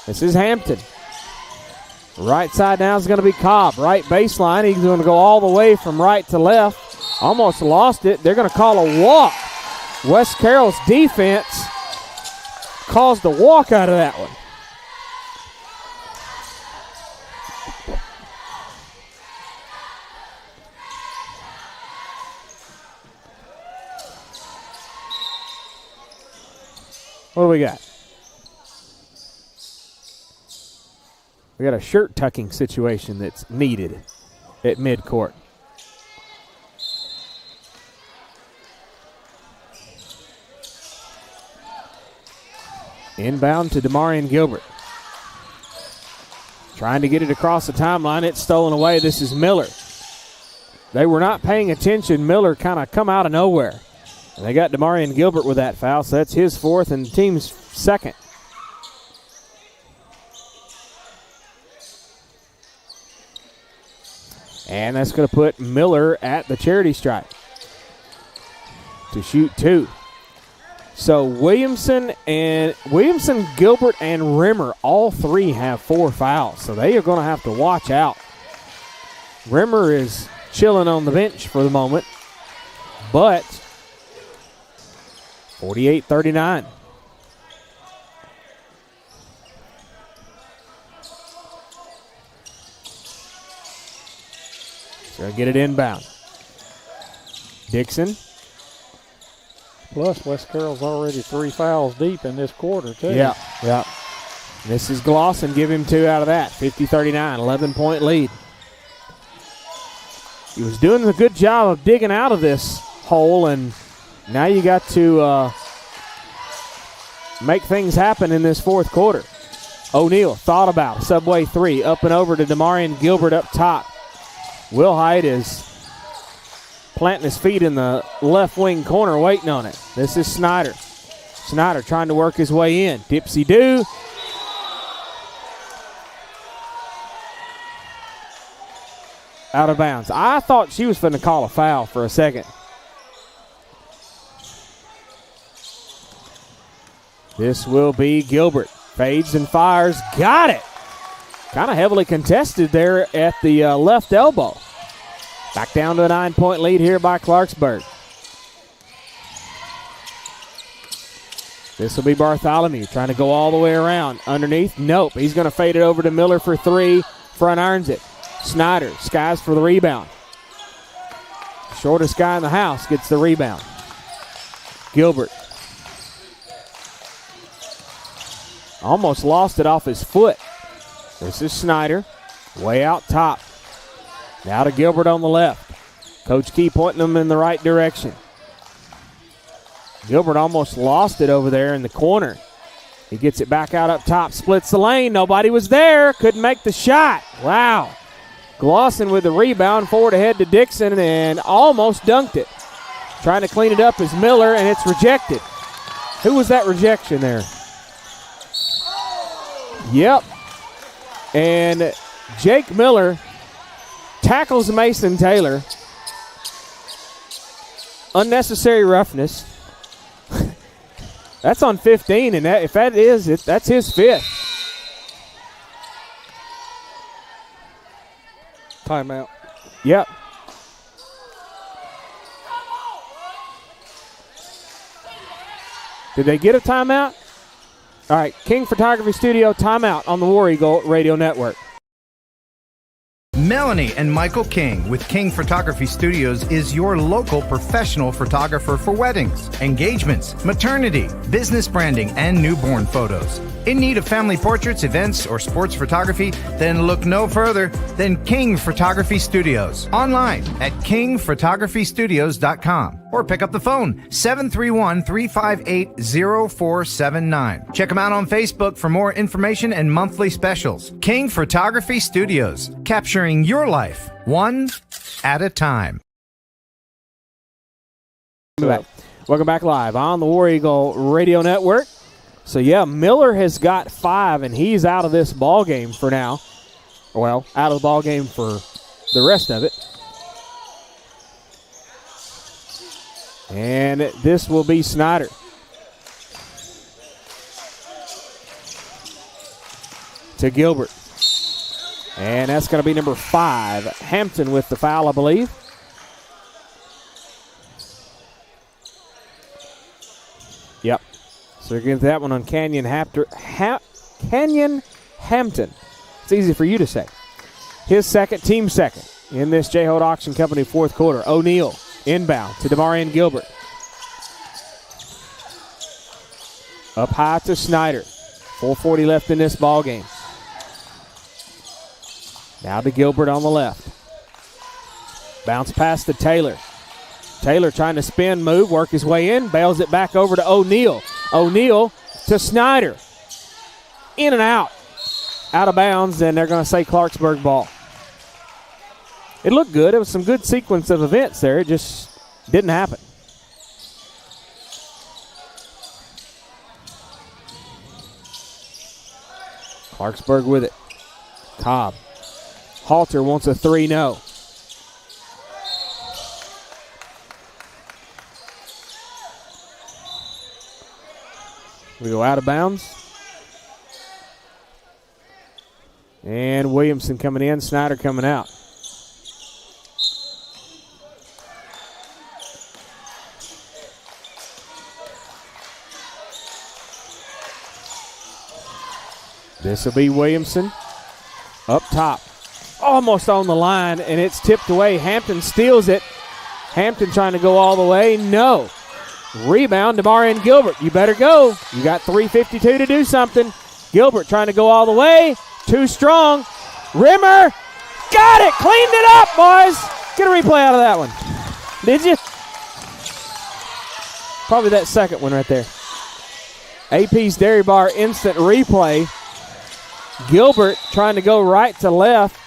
This is Hampton. Right side now is going to be Cobb. Right baseline. He's going to go all the way from right to left. Almost lost it. They're going to call a walk. West Carroll's defense caused a walk out of that one. What do we got? We got a shirt tucking situation that's needed at midcourt. Inbound to Demarion Gilbert. Trying to get it across the timeline. It's stolen away. This is Miller. They were not paying attention. Miller kind of come out of nowhere. And they got Demarion Gilbert with that foul, so that's his fourth and the team's second. And that's going to put Miller at the charity stripe to shoot 2. So Williamson, Gilbert, and Rimmer, all 3 have 4 fouls. So they are going to have to watch out. Rimmer is chilling on the bench for the moment. But 48-39. So get it inbound. Dixon. Plus, West Carroll's already 3 fouls deep in this quarter, too. Yeah. This is Glosson. Give him 2 out of that. 50-39, 11-point lead. He was doing a good job of digging out of this hole, and now you got to make things happen in this fourth quarter. O'Neal thought about a subway 3, up and over to Demarion Gilbert up top. Wilhite is planting his feet in the left wing corner waiting on it. This is Snyder. Snyder trying to work his way in. Dipsy-do. Out of bounds. I thought she was going to call a foul for a second. This will be Gilbert. Fades and fires. Got it. Kind of heavily contested there at the left elbow. Back down to a 9-point lead here by Clarksburg. This will be Bartholomew trying to go all the way around. Underneath, nope. He's going to fade it over to Miller for 3. Front irons it. Snyder skies for the rebound. Shortest guy in the house gets the rebound. Gilbert. Almost lost it off his foot. This is Snyder, way out top. Now to Gilbert on the left. Coach Key pointing them in the right direction. Gilbert almost lost it over there in the corner. He gets it back out up top, splits the lane. Nobody was there, couldn't make the shot. Wow. Glosson with the rebound, forward ahead to Dixon, and almost dunked it. Trying to clean it up is Miller, and it's rejected. Who was that rejection there? Yep. And Jake Miller tackles Mason Taylor. Unnecessary roughness. That's on 15, and if that is it, that's his 5th. Timeout. Yep. Did they get a timeout? All right, King Photography Studio timeout on the War Eagle Radio Network. Melanie and Michael King with King Photography Studios is your local professional photographer for weddings, engagements, maternity, business branding, and newborn photos. In need of family portraits, events, or sports photography? Then look no further than King Photography Studios. Online at kingphotographystudios.com or pick up the phone 731-358-0479. Check them out on Facebook for more information and monthly specials. King Photography Studios, capturing your life one at a time. Welcome back live on the War Eagle Radio Network. So, yeah, Miller has got 5, and he's out of this ball game for now. Well, out of the ball game for the rest of it. And this will be Snyder. To Gilbert. And that's going to be number 5. Hampton with the foul, I believe. Yep. So we're getting that one on Canyon Hampton. It's easy for you to say. His second, team second in this J-Holt Auction Company fourth quarter. O'Neal inbound to Demarion Gilbert. Up high to Snyder. 4:40 left in this ball game. Now to Gilbert on the left. Bounce pass to Taylor. Taylor trying to spin, move, work his way in, bails it back over to O'Neal. O'Neal to Snyder. In and out. Out of bounds, and they're going to say Clarksburg ball. It looked good. It was some good sequence of events there. It just didn't happen. Clarksburg with it. Cobb. Halter wants a 3-0. We go out of bounds. And Williamson coming in, Snyder coming out. This will be Williamson up top. Almost on the line, and it's tipped away. Hampton steals it. Hampton trying to go all the way. No. Rebound to Marion Gilbert. You better go. You got 3:52 to do something. Gilbert trying to go all the way. Too strong. Rimmer. Got it. Cleaned it up, boys. Get a replay out of that one. Did you? Probably that second one right there. AP's Dairy Bar instant replay. Gilbert trying to go right to left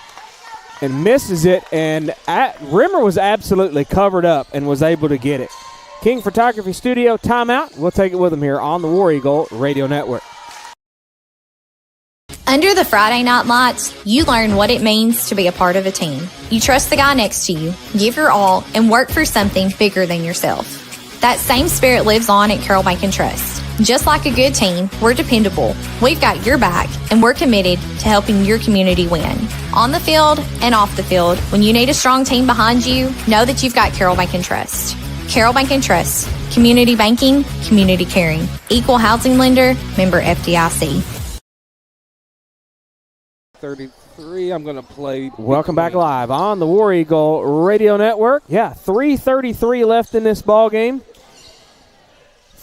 and misses it, and Rimmer was absolutely covered up and was able to get it. King Photography Studio timeout. We'll take it with him here on the War Eagle Radio Network. Under the Friday Night Lights, you learn what it means to be a part of a team. You trust the guy next to you, give your all, and work for something bigger than yourself. That same spirit lives on at Carroll Bank & Trust. Just like a good team, we're dependable. We've got your back, and we're committed to helping your community win. On the field and off the field, when you need a strong team behind you, know that you've got Carroll Bank & Trust. Carroll Bank & Trust. Community banking, community caring. Equal housing lender, member FDIC. 33, I'm going to play. Welcome back live on the War Eagle Radio Network. Yeah, 3:33 left in this ball game.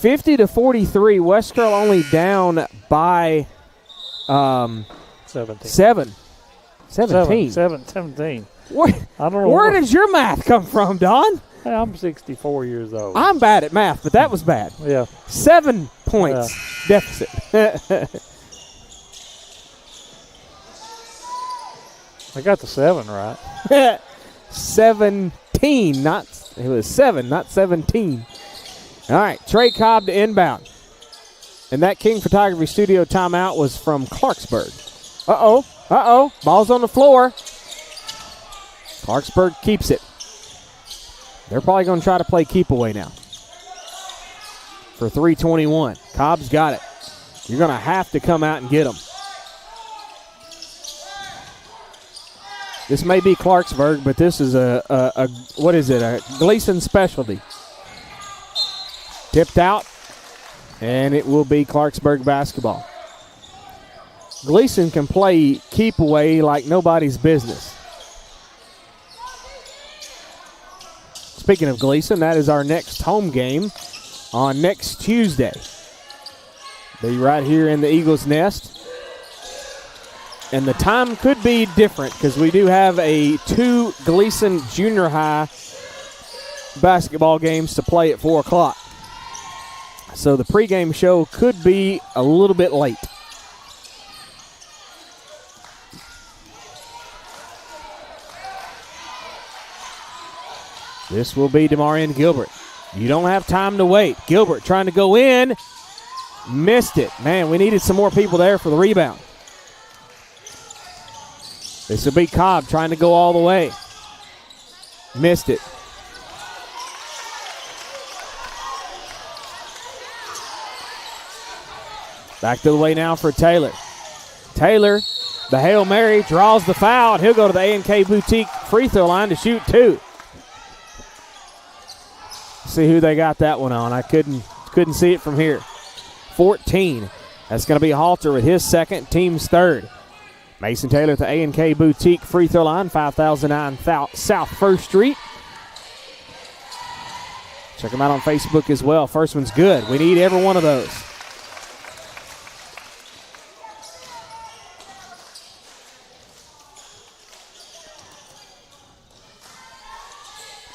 50-43. West Carroll only down by 17. 17. I don't know. Where does your math come from, Don? Hey, I'm 64 years old. I'm bad at math, but that was bad. Yeah. 7 points deficit. I got the 7 right. 17, it was 7, not 17. All right, Trey Cobb to inbound. And that King Photography Studio timeout was from Clarksburg. Uh-oh. Ball's on the floor. Clarksburg keeps it. They're probably going to try to play keep away now. For 3:21. Cobb's got it. You're going to have to come out and get them. This may be Clarksburg, but this is a Gleason specialty. Tipped out, and it will be Clarksburg basketball. Gleason can play keep away like nobody's business. Speaking of Gleason, that is our next home game on next Tuesday. Be right here in the Eagles' Nest. And the time could be different because we do have 2 Gleason Junior High basketball games to play at 4 o'clock. So the pregame show could be a little bit late. This will be Demarion Gilbert. You don't have time to wait. Gilbert trying to go in. Missed it. Man, we needed some more people there for the rebound. This will be Cobb trying to go all the way. Missed it. Back to the way now for Taylor. Taylor, the Hail Mary, draws the foul, and he'll go to the A&K Boutique free throw line to shoot 2. See who they got that one on. I couldn't see it from here. 14. That's going to be Halter with his second, team's third. Mason Taylor at the A&K Boutique free throw line, 5009 South 1st Street. Check them out on Facebook as well. First one's good. We need every one of those.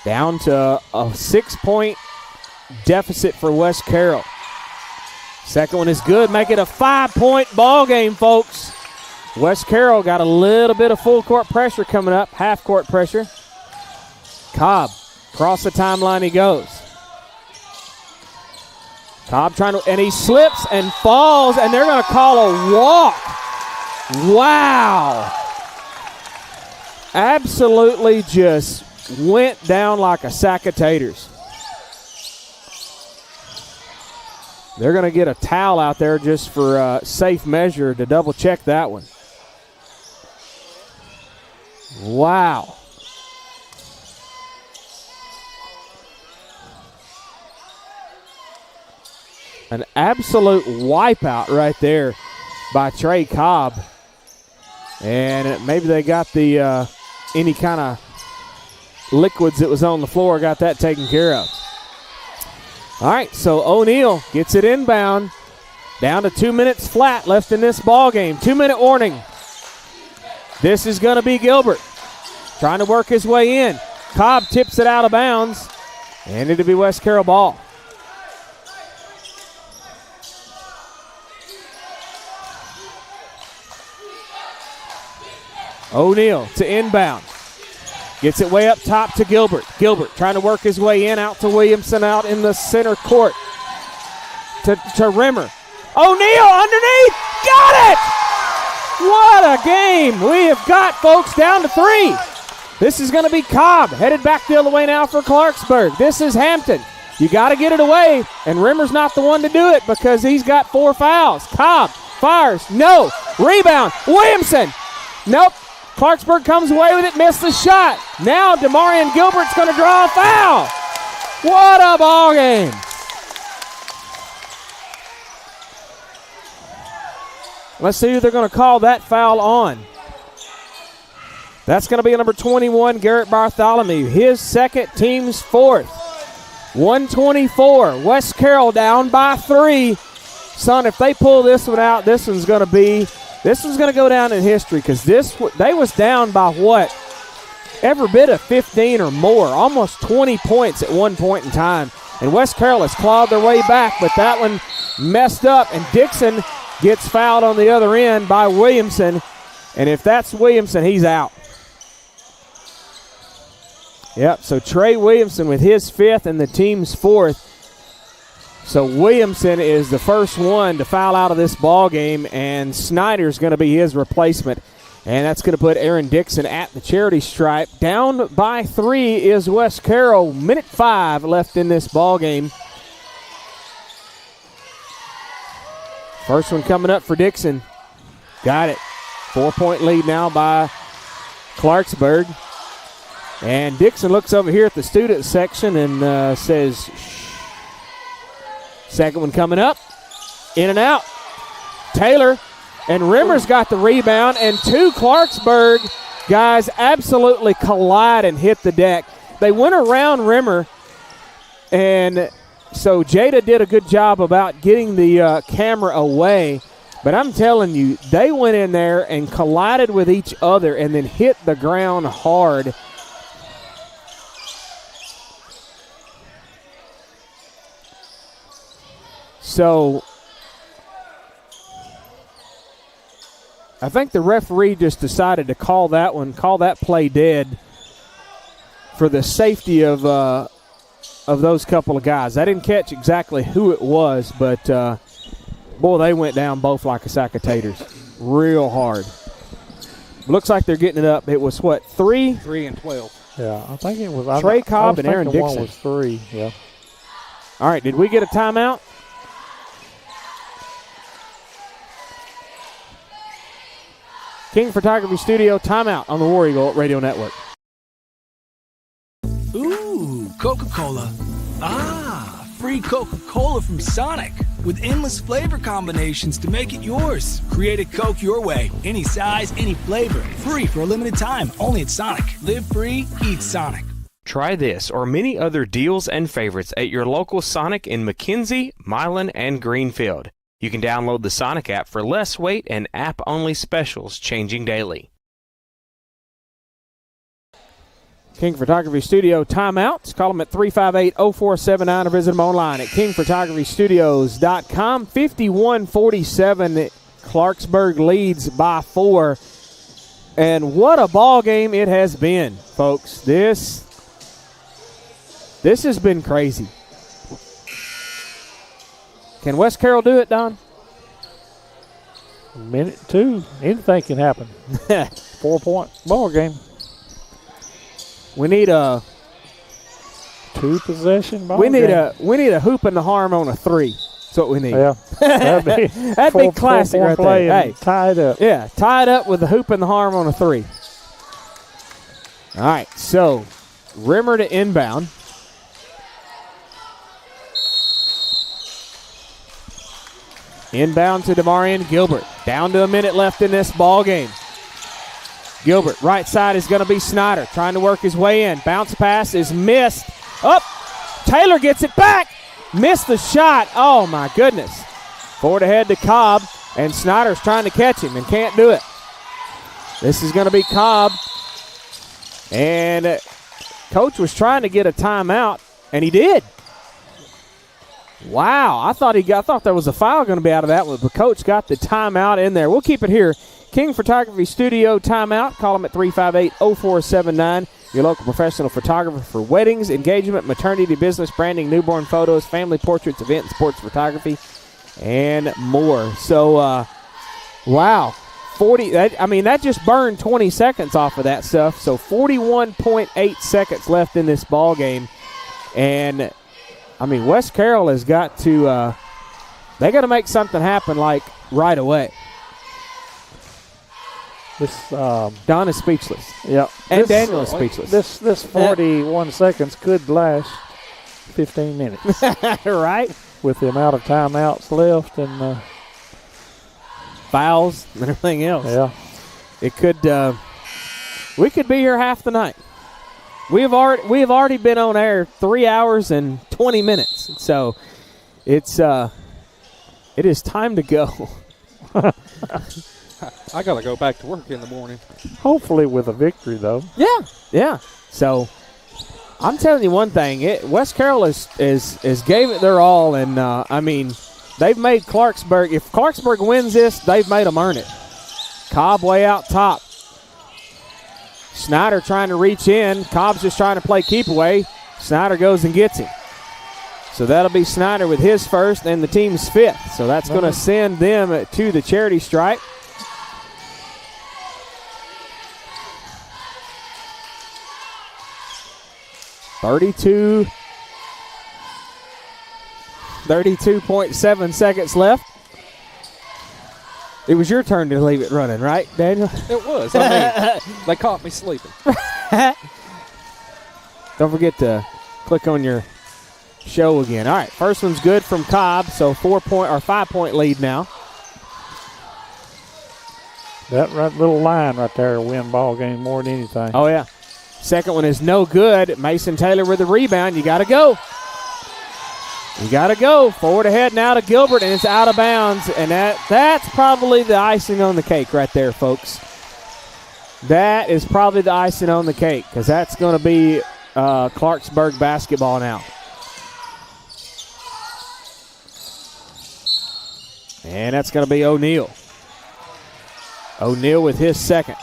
Down to a 6-point deficit for West Carroll. Second one is good. Make it a 5-point ball game, folks. West Carroll got a little bit of full court pressure coming up, half court pressure. Cobb, across the timeline he goes. Cobb and he slips and falls, and they're going to call a walk. Wow. Absolutely just went down like a sack of taters. They're going to get a towel out there just for safe measure to double check that one. Wow. An absolute wipeout right there by Trey Cobb. And maybe they got the any kind of liquids that was on the floor, got that taken care of. All right, so O'Neal gets it inbound. Down to 2 minutes flat left in this ball game. 2-minute warning. This is going to be Gilbert trying to work his way in. Cobb tips it out of bounds, and it'll be West Carroll ball. O'Neal to inbound. Gets it way up top to Gilbert. Gilbert trying to work his way in, out to Williamson, out in the center court. To Rimmer. O'Neal underneath. Got it! What a game we have got, folks, down to 3. This is going to be Cobb, headed back the other way now for Clarksburg. This is Hampton. You got to get it away, and Rimmer's not the one to do it because he's got 4 fouls. Cobb fires. No. Rebound. Williamson. Nope. Clarksburg comes away with it, missed the shot. Now DeMarion Gilbert's going to draw a foul. What a ball game. Let's see who they're going to call that foul on. That's going to be number 21, Garrett Bartholomew. His second, team's 4th. 124. West Carroll down by 3. Son, if they pull this one out, this one's going to go down in history because they was down by what? Every bit of 15 or more, almost 20 points at one point in time. And West Carroll has clawed their way back, but that one messed up, and Dixon gets fouled on the other end by Williamson. And if that's Williamson, he's out. Yep, so Trey Williamson with his 5th and the team's 4th. So Williamson is the first one to foul out of this ball game, and Snyder's going to be his replacement. And that's going to put Aaron Dixon at the charity stripe. Down by 3 is West Carroll. 1:05 left in this ball game. First one coming up for Dixon. Got it. 4-point lead now by Clarksburg. And Dixon looks over here at the student section and says, shh. Second one coming up. In and out. Taylor and Rimmer's got the rebound, and 2 Clarksburg guys absolutely collide and hit the deck. They went around Rimmer, and so Jada did a good job about getting the camera away. But I'm telling you, they went in there and collided with each other and then hit the ground hard. So I think the referee just decided to call that play dead for the safety of those couple of guys. I didn't catch exactly who it was, but boy, they went down both like a sack of taters, real hard. Looks like they're getting it up. It was what, 3? 3 and 12. Yeah, I think it was Trey Cobb and Aaron Dixon. One was 3. Yeah. All right, did we get a timeout? King Photography Studio timeout on the War Eagle Radio Network. Ooh, Coca-Cola. Ah, free Coca-Cola from Sonic with endless flavor combinations to make it yours. Create a Coke your way, any size, any flavor, free for a limited time, only at Sonic. Live free, eat Sonic. Try this or many other deals and favorites at your local Sonic in McKenzie, Milan, and Greenfield. You can download the Sonic app for less wait and app-only specials changing daily. King Photography Studio timeouts. Call them at 358-0479 or visit them online at kingphotographystudios.com. 51-47, Clarksburg leads by 4. And what a ball game it has been, folks. This has been crazy. Can West Carroll do it, Don? Minute 2, anything can happen. 4-point ball game. We need a 2-possession ball we need game. we need a hoop in the arm on a 3. That's what we need. Yeah, that'd be classic right there. Hey, tie it up. Yeah, tie it up with the hoop in the arm on a 3. All right, so Rimmer to inbound. Inbound to Demarion Gilbert. Down to a minute left in this ball game. Gilbert, right side is going to be Snyder, trying to work his way in. Bounce pass is missed. Up. Taylor gets it back. Missed the shot. Oh, my goodness. Forward ahead to Cobb, and Snyder's trying to catch him and can't do it. This is going to be Cobb. And Coach was trying to get a timeout, and he did. Wow, I thought there was a foul going to be out of that one, but Coach got the timeout in there. We'll keep it here. King Photography Studio timeout. Call them at 358-0479. Your local professional photographer for weddings, engagement, maternity, business, branding, newborn photos, family portraits, event, and sports photography, and more. So, wow. 40. That just burned 20 seconds off of that stuff. So 41.8 seconds left in this ball game. And, West Carroll has got to they got to make something happen, like, right away. Don is speechless. Yeah. And Daniel is speechless. This 41 seconds could last 15 minutes. Right? With the amount of timeouts left and fouls and everything else. Yeah. It could we could be here half the night. We have already been on air 3 hours and 20 minutes. So it is time to go. I got to go back to work in the morning. Hopefully with a victory, though. Yeah. So I'm telling you one thing. West Carroll is gave it their all, and they've made Clarksburg. If Clarksburg wins this, they've made them earn it. Cobb way out top. Snyder trying to reach in. Cobb's just trying to play keep away. Snyder goes and gets him. So that'll be Snyder with his first and the team's 5th. So that's going to send them to the charity stripe. $32.7 seconds left. It was your turn to leave it running, right, Daniel? It was. They caught me sleeping. Don't forget to click on your show again. All right, first one's good from Cobb, so 5-point lead now. That little line right there will win ball game more than anything. Oh, yeah. Second one is no good. Mason Taylor with the rebound. You got to go. Forward ahead now to Gilbert, and it's out of bounds. And that's probably the icing on the cake right there, folks. That is probably the icing on the cake, because that's going to be Clarksburg basketball now. And that's going to be O'Neal. O'Neal with his second.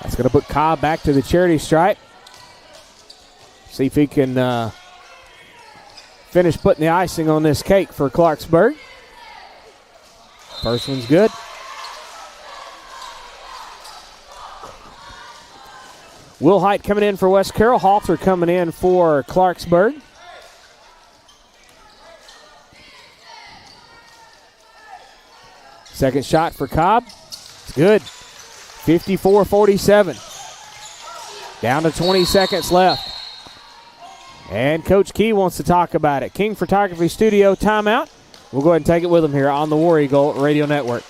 That's going to put Cobb back to the charity stripe. See if he can finish putting the icing on this cake for Clarksburg. First one's good. Will Height coming in for West Carroll. Halter coming in for Clarksburg. Second shot for Cobb. It's good. 54-47. Down to 20 seconds left. And Coach Key wants to talk about it. King Photography Studio timeout. We'll go ahead and take it with him here on the War Eagle Radio Network.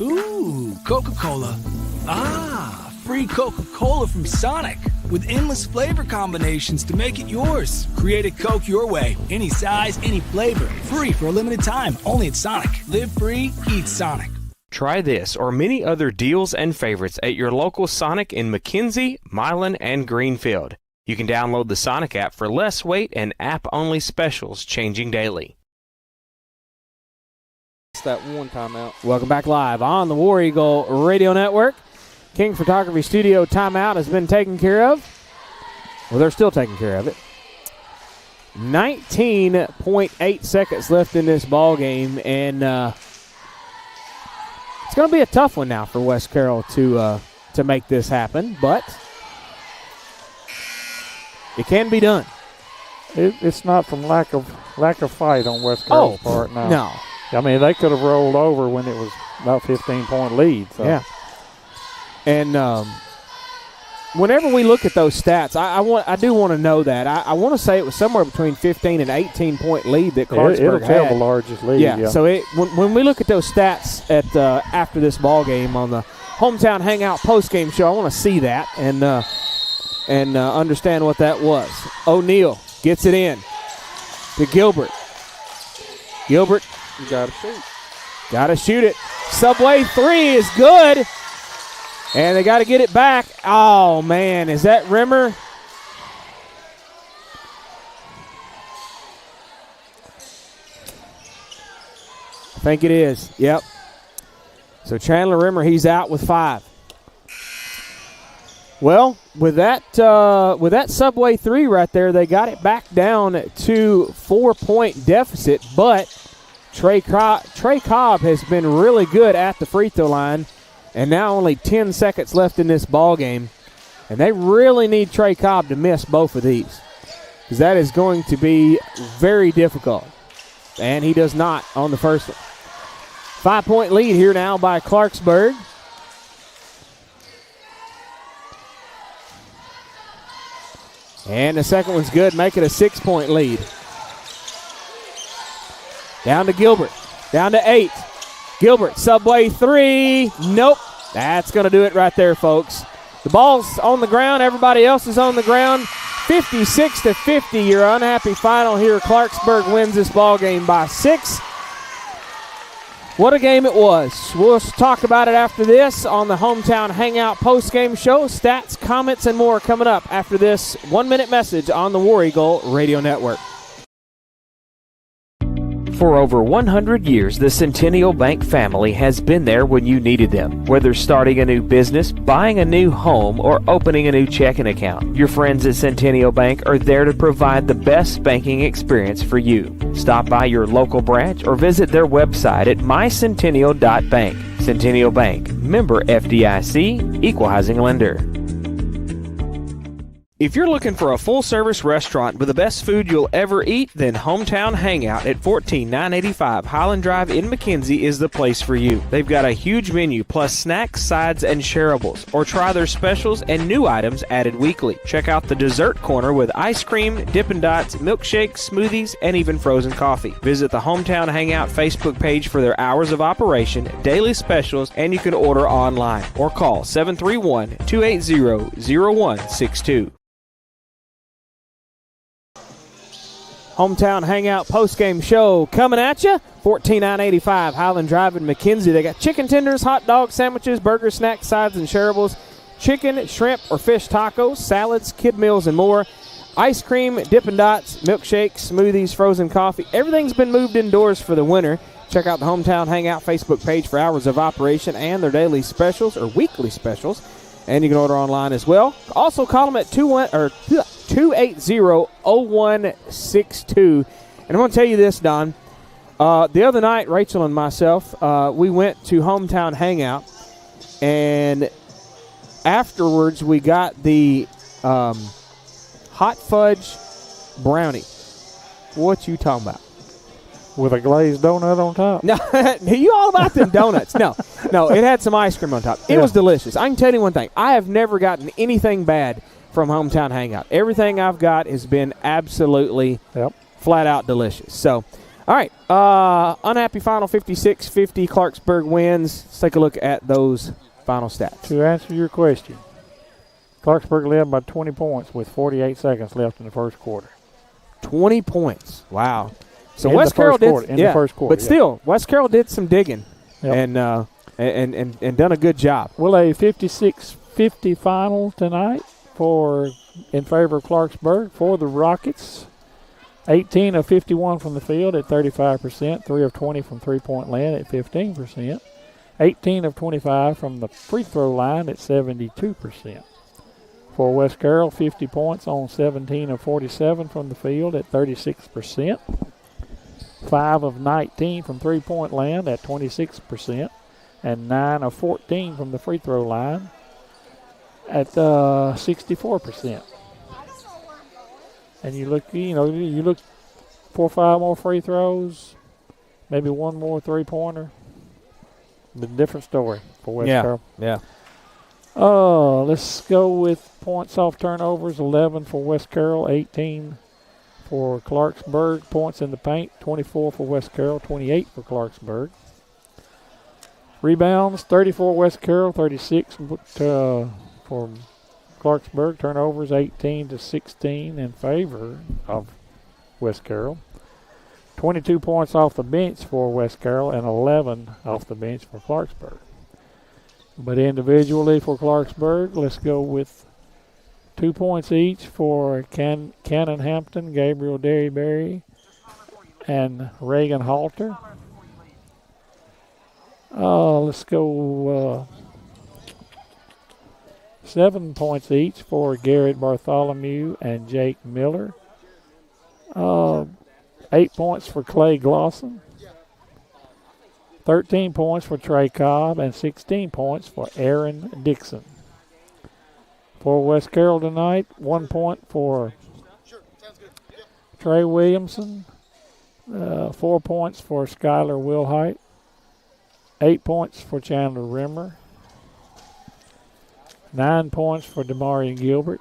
Ooh, Coca-Cola. Ah, free Coca-Cola from Sonic. with endless flavor combinations to make it yours. Create a Coke your way, any size, any flavor, free for a limited time, only at Sonic. Live free, eat Sonic. Try this or many other deals and favorites at your local Sonic in McKenzie, Milan, and Greenfield. You can download the Sonic app for less wait and app-only specials changing daily. It's that one timeout. Welcome back live on the War Eagle Radio Network. King Photography Studio timeout has been taken care of. Well, they're still taking care of it. 19.8 seconds left in this ball game, and it's going to be a tough one now for West Carroll to make this happen, but it can be done. It's not from lack of fight on West Carroll's part now. No. I mean, they could have rolled over when it was about 15-point lead. So. Yeah. And whenever we look at those stats, I do want to know that. I want to say it was somewhere between 15 and 18-point lead that Clarksburg it'll had. tell the largest lead. Yeah. So when we look at those stats at after this ball game on the Hometown Hangout postgame show, I want to see that and understand what that was. O'Neal gets it in to Gilbert. Gilbert. You got to shoot. Got to shoot it. Subway three is good. And they got to get it back. Oh, man. Is that Rimmer? I think it is. Yep. So Chandler Rimmer, he's out with 5. Well, with that Subway 3 right there, they got it back down to 4-point deficit. But Trey Cobb has been really good at the free throw line, and now only 10 seconds left in this ball game. And they really need Trey Cobb to miss both of these, because that is going to be very difficult. And he does not on the first one. 5-point lead here now by Clarksburg. And the second one's good, make it a 6-point lead. Down to Gilbert, down to 8. Gilbert, Subway 3, nope. That's going to do it right there, folks. The ball's on the ground, everybody else is on the ground. 56-50, your unhappy final here. Clarksburg wins this ball game by 6. What a game it was. We'll talk about it after this on the Hometown Hangout postgame show. Stats, comments, and more coming up after this 1-minute message on the War Eagle Radio Network. For over 100 years, the Centennial Bank family has been there when you needed them. Whether starting a new business, buying a new home, or opening a new checking account, your friends at Centennial Bank are there to provide the best banking experience for you. Stop by your local branch or visit their website at mycentennial.bank. Centennial Bank, member FDIC, equal housing lender. If you're looking for a full-service restaurant with the best food you'll ever eat, then Hometown Hangout at 14985 Highland Drive in McKenzie is the place for you. They've got a huge menu plus snacks, sides, and shareables, or try their specials and new items added weekly. Check out the dessert corner with ice cream, Dippin' Dots, milkshakes, smoothies, and even frozen coffee. Visit the Hometown Hangout Facebook page for their hours of operation, daily specials, and you can order online or call 731-280-0162. Hometown Hangout postgame show coming at you. 14985 Highland Drive in McKenzie. They got chicken tenders, hot dog sandwiches, burger, snacks, sides, and shareables, chicken, shrimp, or fish tacos, salads, kid meals, and more. Ice cream, Dippin' Dots, milkshakes, smoothies, frozen coffee. Everything's been moved indoors for the winter. Check out the Hometown Hangout Facebook page for hours of operation and their daily specials or weekly specials. And you can order online as well. Also call them at 280-0162. And I'm going to tell you this, Don. The other night, Rachel and myself, we went to Hometown Hangout, and afterwards we got the hot fudge brownie. What you talking about? With a glazed donut on top? No, you all about them donuts. No, it had some ice cream on top. It was delicious. I can tell you one thing. I have never gotten anything bad from Hometown Hangout. Everything I've got has been absolutely flat out delicious. So, all right, unhappy final 56-50. Clarksburg wins. Let's take a look at those final stats. To answer your question, Clarksburg led by 20 points with 48 seconds left in the first quarter. 20 points. Wow. So in West Carroll did the first quarter. But still, West Carroll did some digging and done a good job. Well, a 56-50 final tonight in favor of Clarksburg for the Rockets. 18 of 51 from the field at 35%, 3 of 20 from three-point land at 15%, 18 of 25 from the free throw line at 72%. For West Carroll, 50 points on 17 of 47 from the field at 36%, 5 of 19 from three-point land at 26%, and 9 of 14 from the free throw line at 64%. And you look 4 or 5 more free throws, maybe one more three-pointer. A different story for West Carroll. Yeah. Let's go with points off turnovers. 11 for West Carroll, 18 for Clarksburg. Points in the paint, 24 for West Carroll, 28 for Clarksburg. Rebounds, 34 West Carroll, 36 for Clarksburg. Turnovers, 18-16 in favor of West Carroll. 22 points off the bench for West Carroll and 11 off the bench for Clarksburg. But individually for Clarksburg, let's go with 2 points each for Cannon Hampton, Gabriel Derryberry, and Reagan Halter. Let's go 7 points each for Garrett Bartholomew and Jake Miller. 8 points for Clay Glosson. 13 points for Trey Cobb and 16 points for Aaron Dixon. For West Carroll tonight, 1 point for Trey Williamson, 4 points for Skylar Wilhite, 8 points for Chandler Rimmer, 9 points for Damari Gilbert,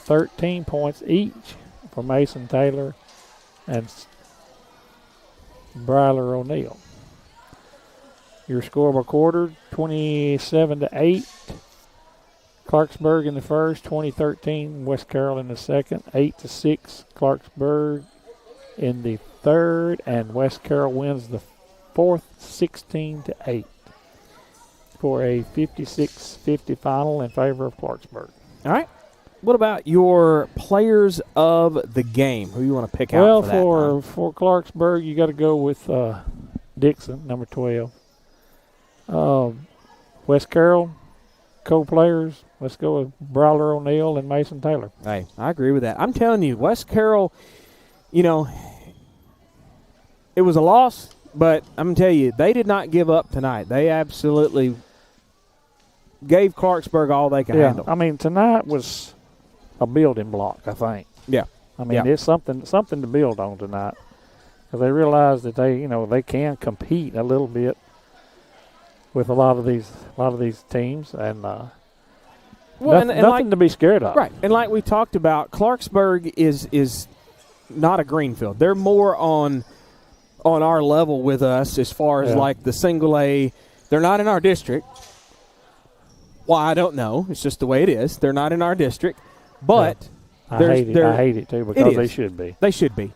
13 points each for Mason Taylor and Bryler O'Neill. Your score by quarter, 27-8. Clarksburg in the first, 20-13. West Carroll in the second, 8-6. Clarksburg in the third, and West Carroll wins the fourth, 16-8. For a 56-50 final in favor of Clarksburg. All right. What about your players of the game? Who you want to pick out Well, for that? for Clarksburg, you got to go with Dixon, number 12. West Carroll, co-players, let's go with Brawler O'Neill and Mason Taylor. Hey, I agree with that. I'm telling you, West Carroll, it was a loss, but I'm going to tell you, they did not give up tonight. They absolutely gave Clarksburg all they could handle. I mean, tonight was a building block, I think. Yeah. I mean, it's something to build on tonight. Because they realize that they can compete a little bit with a lot of these teams, and nothing to be scared of. Right. And like we talked about, Clarksburg is not a Greenfield. They're more on our level with us as far as like the single A. They're not in our district. Why, I don't know. It's just the way it is. They're not in our district. But I hate it too, because they should be. They should be.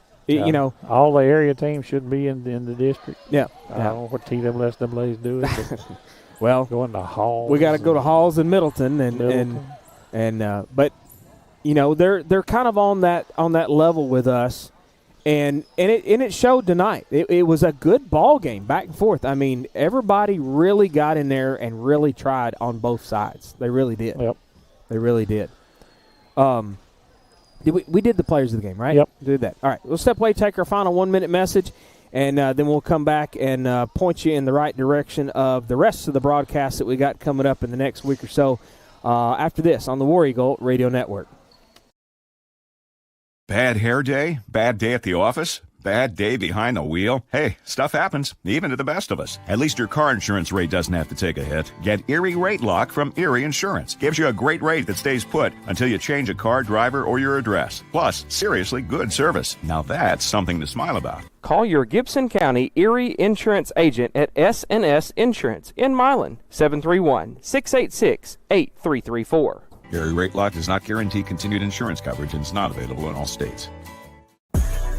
All the area teams should be in the district. Yeah. I don't know what TWSAA is doing. Well, going to Halls. We got to go to Halls and Middleton, but they're kind of on that level with us, and it showed tonight. It was a good ball game, back and forth. I mean, everybody really got in there and really tried on both sides. They really did. Yep. They really did. We did the players of the game, right? Yep. Did that. All right. We'll step away, take our final 1-minute message, and then we'll come back and point you in the right direction of the rest of the broadcasts that we got coming up in the next week or so after this on the War Eagle Radio Network. Bad hair day? Bad day at the office? Bad day behind the wheel? Hey, stuff happens, even to the best of us. At least your car insurance rate doesn't have to take a hit. Get Erie Rate Lock from Erie Insurance. Gives you a great rate that stays put until you change a car, driver, or your address. Plus, seriously good service. Now that's something to smile about. Call your Gibson County Erie Insurance agent at S&S Insurance in Milan, 731-686-8334. Erie Rate Lock does not guarantee continued insurance coverage and is not available in all states.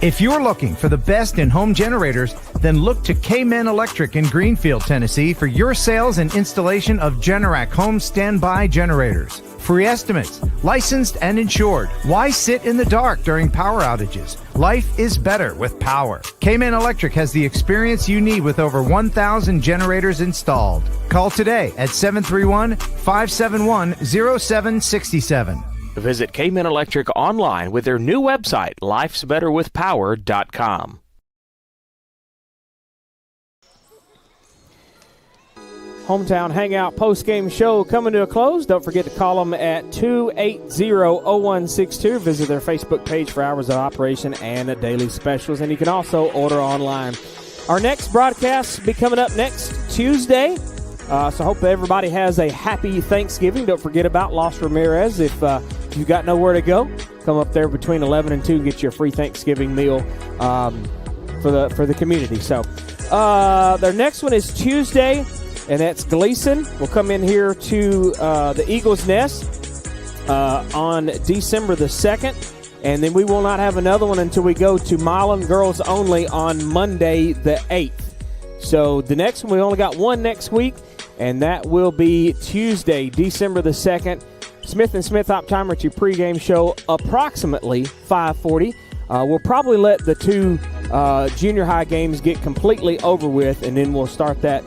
If you're looking for the best in home generators, then look to K-Men Electric in Greenfield, Tennessee for your sales and installation of Generac home standby generators. Free estimates, licensed and insured. Why sit in the dark during power outages? Life is better with power. K-Men Electric has the experience you need with over 1,000 generators installed. Call today at 731-571-0767. Visit K-Men Electric online with their new website, lifesbetterwithpower.com. Hometown Hangout post-game show coming to a close. Don't forget to call them at 280-0162. Visit their Facebook page for hours of operation and daily specials, and you can also order online. Our next broadcast will be coming up next Tuesday, so hope everybody has a happy Thanksgiving. Don't forget about Los Ramirez. If you've got nowhere to go, come up there between 11 and 2 and get you a free Thanksgiving meal for the community. So their next one is Tuesday, and that's Gleason. We'll come in here to the Eagles Nest on December the 2nd, and then we will not have another one until we go to Milan Girls Only on Monday the 8th. So the next one, we only got one next week, and that will be Tuesday, December the 2nd. Smith & Smith Optometry pregame show, approximately 5:40. We'll probably let the two junior high games get completely over with, and then we'll start that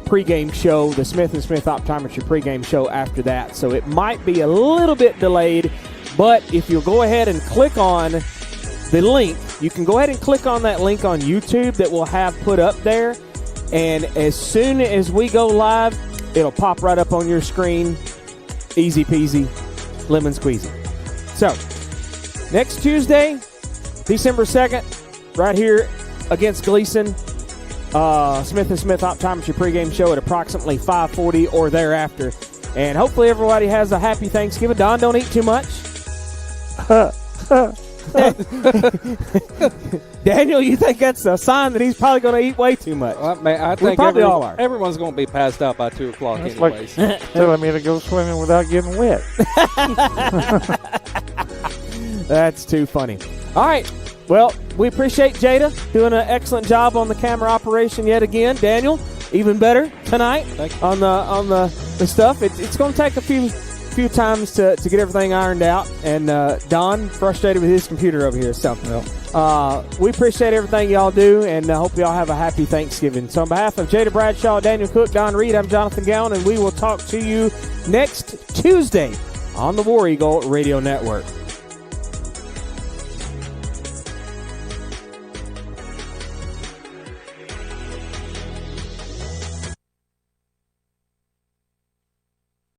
pregame show, the Smith & Smith Optometry pregame show after that. So it might be a little bit delayed, but if you'll go ahead and click on the link, you can go ahead and click on that link on YouTube that we'll have put up there, and as soon as we go live, it'll pop right up on your screen. Easy peasy, lemon squeezy. So, next Tuesday, December 2nd, right here against Gleason, Smith & Smith Optometry pregame show at approximately 5:40 or thereafter. And hopefully everybody has a happy Thanksgiving. Don, don't eat too much. Daniel, you think that's a sign that he's probably going to eat way too much? I think probably all are. Everyone's going to be passed out by 2 o'clock That's anyways. like telling me to go swimming without getting wet. That's too funny. All right. Well, we appreciate Jada doing an excellent job on the camera operation yet again. Daniel, even better tonight on the stuff. It's going to take a few times to get everything ironed out, and Don frustrated with his computer over here. So we appreciate everything y'all do, and hope y'all have a happy Thanksgiving. So on behalf of Jada Bradshaw, Daniel Cook, Don Reed, I'm Jonathan Gowan, and we will talk to you next Tuesday on the War Eagle Radio Network.